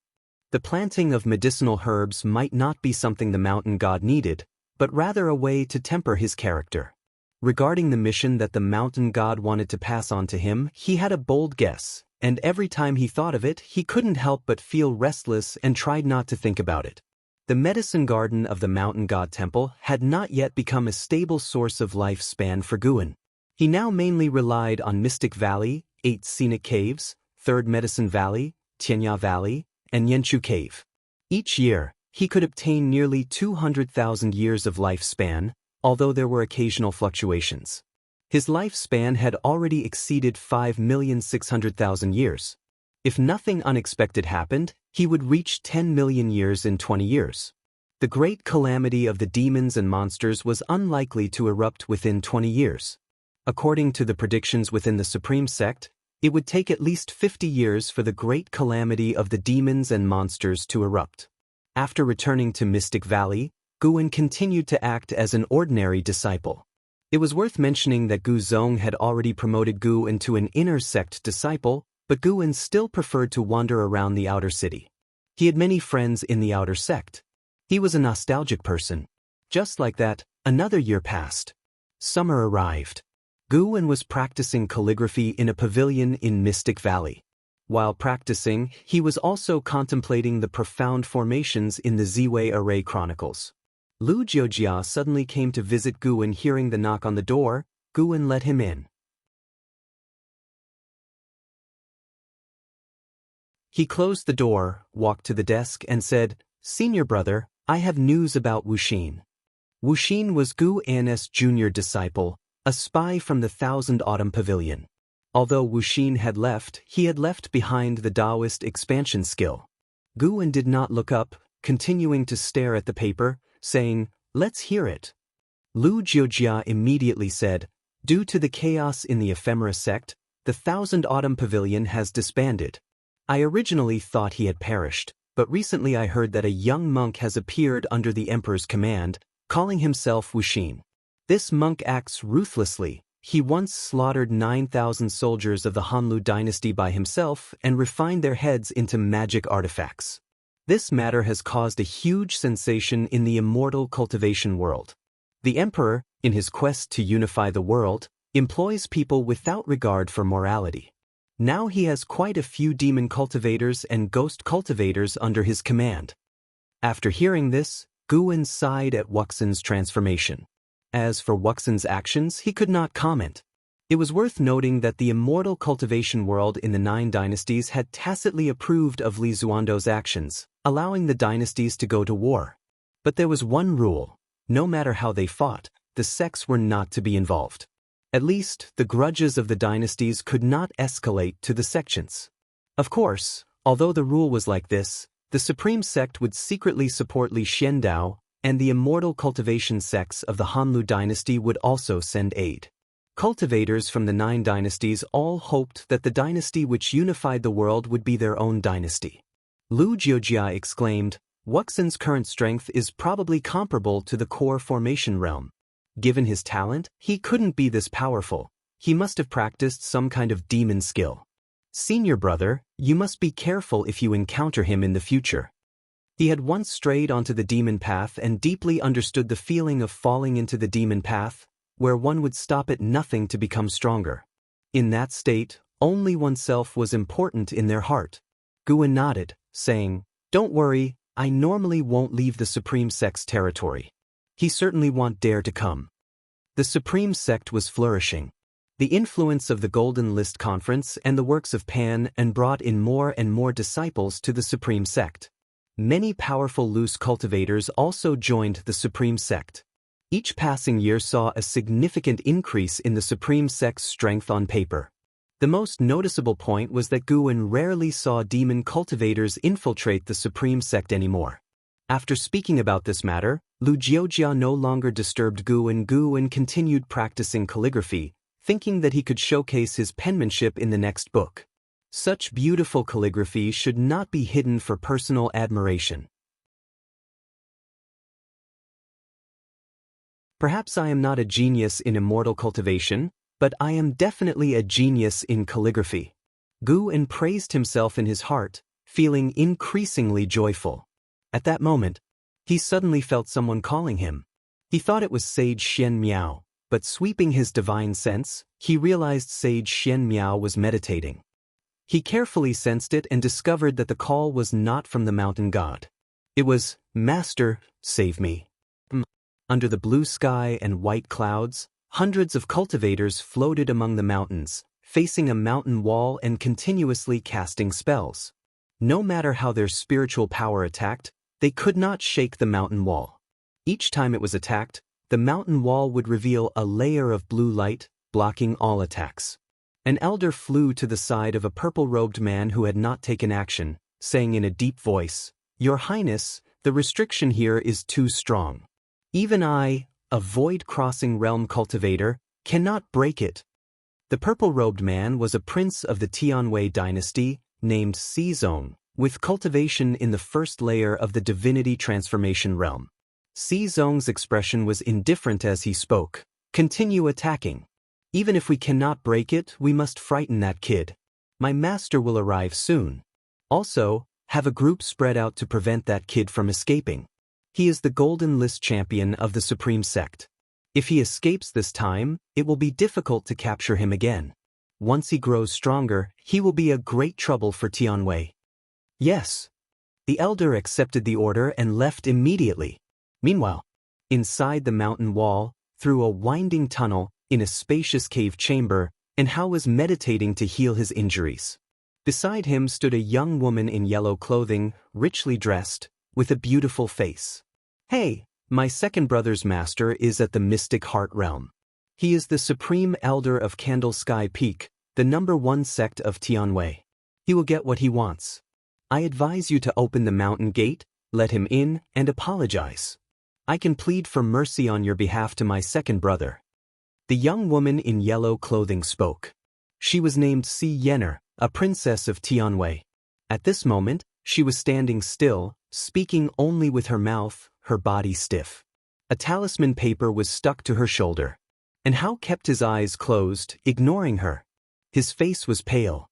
The planting of medicinal herbs might not be something the mountain god needed, but rather a way to temper his character. Regarding the mission that the mountain god wanted to pass on to him, he had a bold guess, and every time he thought of it, he couldn't help but feel restless and tried not to think about it. The medicine garden of the mountain god temple had not yet become a stable source of lifespan for Guan. He now mainly relied on Mystic Valley, 8 scenic caves, 3rd Medicine Valley, Tianya Valley, and Yanchu Cave. Each year, he could obtain nearly 200,000 years of lifespan, although there were occasional fluctuations. His lifespan had already exceeded 5,600,000 years. If nothing unexpected happened, he would reach 10 million years in 20 years. The great calamity of the demons and monsters was unlikely to erupt within 20 years. According to the predictions within the Supreme Sect, it would take at least 50 years for the great calamity of the demons and monsters to erupt. After returning to Mystic Valley, Guan continued to act as an ordinary disciple. It was worth mentioning that Gu Zong had already promoted Gu into an inner sect disciple, but Guan still preferred to wander around the outer city. He had many friends in the outer sect. He was a nostalgic person. Just like that, another year passed. Summer arrived. Guan was practicing calligraphy in a pavilion in Mystic Valley. While practicing, he was also contemplating the profound formations in the Ziwei Array Chronicles. Lu Jiojia suddenly came to visit Guan. Hearing the knock on the door, Guan let him in. He closed the door, walked to the desk, and said, "Senior brother, I have news about Wuxin." Wuxin was Gu An's junior disciple, a spy from the Thousand Autumn Pavilion. Although Wuxin had left, he had left behind the Taoist expansion skill. Guan did not look up, continuing to stare at the paper, saying, "Let's hear it." Lu Jiojia immediately said, "Due to the chaos in the ephemera sect, the Thousand Autumn Pavilion has disbanded. I originally thought he had perished, but recently I heard that a young monk has appeared under the Emperor's command, calling himself Wuxin. This monk acts ruthlessly. He once slaughtered 9,000 soldiers of the Hanlu dynasty by himself and refined their heads into magic artifacts. This matter has caused a huge sensation in the immortal cultivation world. The Emperor, in his quest to unify the world, employs people without regard for morality. Now he has quite a few demon cultivators and ghost cultivators under his command." After hearing this, Guan sighed at Wuxin's transformation. As for Wuxin's actions, he could not comment. It was worth noting that the immortal cultivation world in the 9 dynasties had tacitly approved of Li Zuando's actions, allowing the dynasties to go to war. But there was one rule: no matter how they fought, the sects were not to be involved. At least, the grudges of the dynasties could not escalate to the sections. Of course, although the rule was like this, the Supreme Sect would secretly support Li Xiandao, and the immortal cultivation sects of the Hanlu dynasty would also send aid. Cultivators from the 9 dynasties all hoped that the dynasty which unified the world would be their own dynasty. Lu Jiojia exclaimed, "Wuxin's current strength is probably comparable to the core formation realm. Given his talent, he couldn't be this powerful. He must have practiced some kind of demon skill. Senior brother, you must be careful if you encounter him in the future." He had once strayed onto the demon path and deeply understood the feeling of falling into the demon path, where one would stop at nothing to become stronger. In that state, only oneself was important in their heart. Guin nodded, saying, "Don't worry, I normally won't leave the Supreme Sect's territory. He certainly won't dare to come." The Supreme Sect was flourishing. The influence of the Golden List Conference and the works of Pan and brought in more and more disciples to the Supreme Sect. Many powerful loose cultivators also joined the Supreme Sect. Each passing year saw a significant increase in the Supreme Sect's strength on paper. The most noticeable point was that Guin rarely saw demon cultivators infiltrate the Supreme Sect anymore. After speaking about this matter, Lu Jiojia no longer disturbed Guin. Guin continued practicing calligraphy, thinking that he could showcase his penmanship in the next book. Such beautiful calligraphy should not be hidden for personal admiration. Perhaps I am not a genius in immortal cultivation, but I am definitely a genius in calligraphy. Guin praised himself in his heart, feeling increasingly joyful. At that moment, he suddenly felt someone calling him. He thought it was Sage Xian Miao, but sweeping his divine sense, he realized Sage Xian Miao was meditating. He carefully sensed it and discovered that the call was not from the mountain god. It was, "Master, save me." Under the blue sky and white clouds, hundreds of cultivators floated among the mountains, facing a mountain wall and continuously casting spells. No matter how their spiritual power attacked, they could not shake the mountain wall. Each time it was attacked, the mountain wall would reveal a layer of blue light, blocking all attacks. An elder flew to the side of a purple-robed man who had not taken action, saying in a deep voice, "Your Highness, the restriction here is too strong. Even I, a void-crossing realm cultivator, cannot break it." The purple-robed man was a prince of the Tianwei dynasty, named Xizong, with cultivation in the first layer of the divinity transformation realm. Xizong's expression was indifferent as he spoke. "Continue attacking. Even if we cannot break it, we must frighten that kid. My master will arrive soon. Also, have a group spread out to prevent that kid from escaping. He is the Golden List champion of the Supreme Sect. If he escapes this time, it will be difficult to capture him again. Once he grows stronger, he will be a great trouble for Tianwei." "Yes." The elder accepted the order and left immediately. Meanwhile, inside the mountain wall, through a winding tunnel, in a spacious cave chamber, Enhao was meditating to heal his injuries. Beside him stood a young woman in yellow clothing, richly dressed, with a beautiful face. "Hey, my second brother's master is at the Mystic Heart Realm. He is the Supreme Elder of Candle Sky Peak, the #1 sect of Tianwei. He will get what he wants. I advise you to open the mountain gate, let him in, and apologize. I can plead for mercy on your behalf to my second brother." The young woman in yellow clothing spoke. She was named Si Yenner, a princess of Tianwei. At this moment, she was standing still, speaking only with her mouth, her body stiff. A talisman paper was stuck to her shoulder. Enhao kept his eyes closed, ignoring her. His face was pale.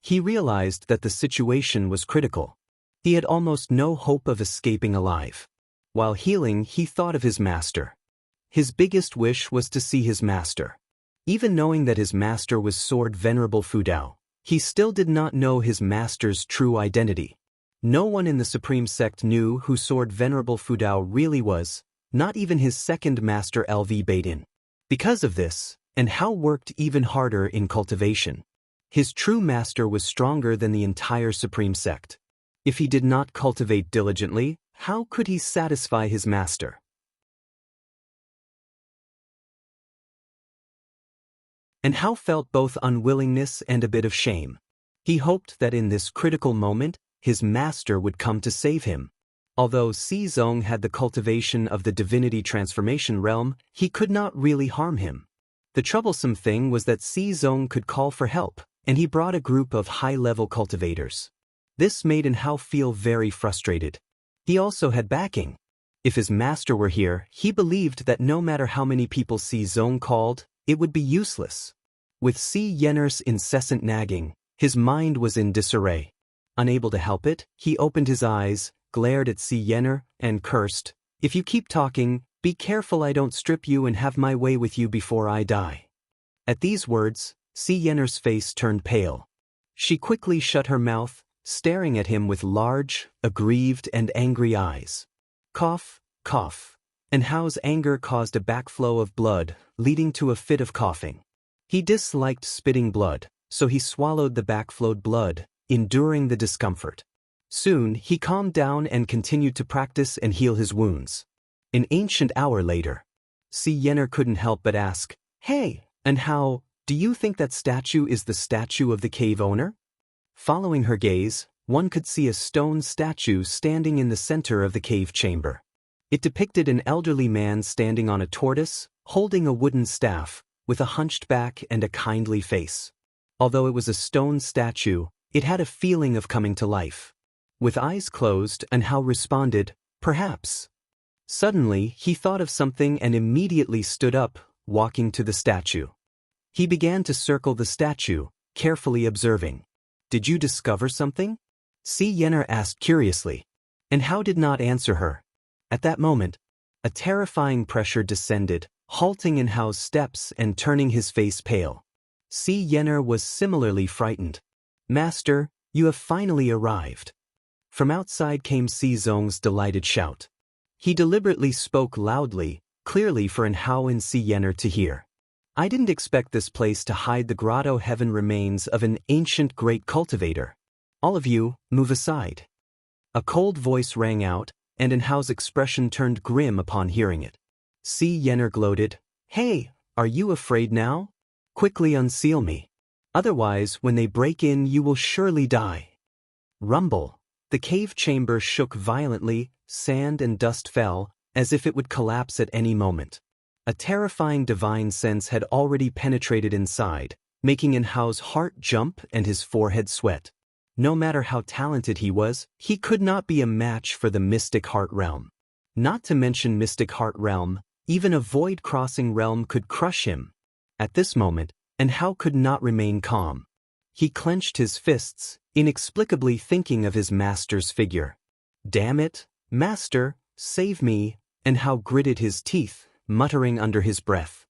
He realized that the situation was critical. He had almost no hope of escaping alive. While healing, he thought of his master. His biggest wish was to see his master. Even knowing that his master was Sword Venerable Fudao, he still did not know his master's true identity. No one in the Supreme Sect knew who Sword Venerable Fudao really was, not even his second master LV Baidin. Because of this, Enhao worked even harder in cultivation. His true master was stronger than the entire Supreme Sect. If he did not cultivate diligently, how could he satisfy his master? Enhao felt both unwillingness and a bit of shame. He hoped that in this critical moment, his master would come to save him. Although Xizong had the cultivation of the divinity transformation realm, he could not really harm him. The troublesome thing was that Xizong could call for help, and he brought a group of high-level cultivators. This made Enhao feel very frustrated. He also had backing. If his master were here, he believed that no matter how many people Xizong called, it would be useless. With Si Yenner's incessant nagging, his mind was in disarray. Unable to help it, he opened his eyes, glared at Si Yenner, and cursed, "If you keep talking, be careful I don't strip you and have my way with you before I die." At these words, Si Yenner's face turned pale. She quickly shut her mouth, staring at him with large, aggrieved and angry eyes. Cough, cough. And Hao's anger caused a backflow of blood, leading to a fit of coughing. He disliked spitting blood, so he swallowed the backflowed blood, enduring the discomfort. Soon, he calmed down and continued to practice and heal his wounds. An ancient hour later, Si Yenner couldn't help but ask, "Hey, and Hao, do you think that statue is the statue of the cave owner?" Following her gaze, one could see a stone statue standing in the center of the cave chamber. It depicted an elderly man standing on a tortoise, holding a wooden staff, with a hunched back and a kindly face. Although it was a stone statue, it had a feeling of coming to life. With eyes closed, and Hao responded, "Perhaps." Suddenly, he thought of something and immediately stood up, walking to the statue. He began to circle the statue, carefully observing. "Did you discover something?" Si Yenner asked curiously. And Hao did not answer her. At that moment, a terrifying pressure descended, halting in Hao's steps and turning his face pale. Si Yenner was similarly frightened. "Master, you have finally arrived." From outside came Si Zong's delighted shout. He deliberately spoke loudly, clearly for Hao and Si Yenner to hear. "I didn't expect this place to hide the grotto heaven remains of an ancient great cultivator. All of you, move aside." A cold voice rang out, and Hao's expression turned grim upon hearing it. Si Yenner gloated, "Hey, are you afraid now? Quickly unseal me. Otherwise, when they break in, you will surely die." Rumble. The cave chamber shook violently, sand and dust fell, as if it would collapse at any moment. A terrifying divine sense had already penetrated inside, making Hao's heart jump and his forehead sweat. No matter how talented he was, he could not be a match for the Mystic Heart Realm. Not to mention Mystic Heart Realm, even a void-crossing realm could crush him. At this moment, Hao could not remain calm. He clenched his fists, inexplicably thinking of his master's figure. "Damn it, master, save me," Hao gritted his teeth, muttering under his breath.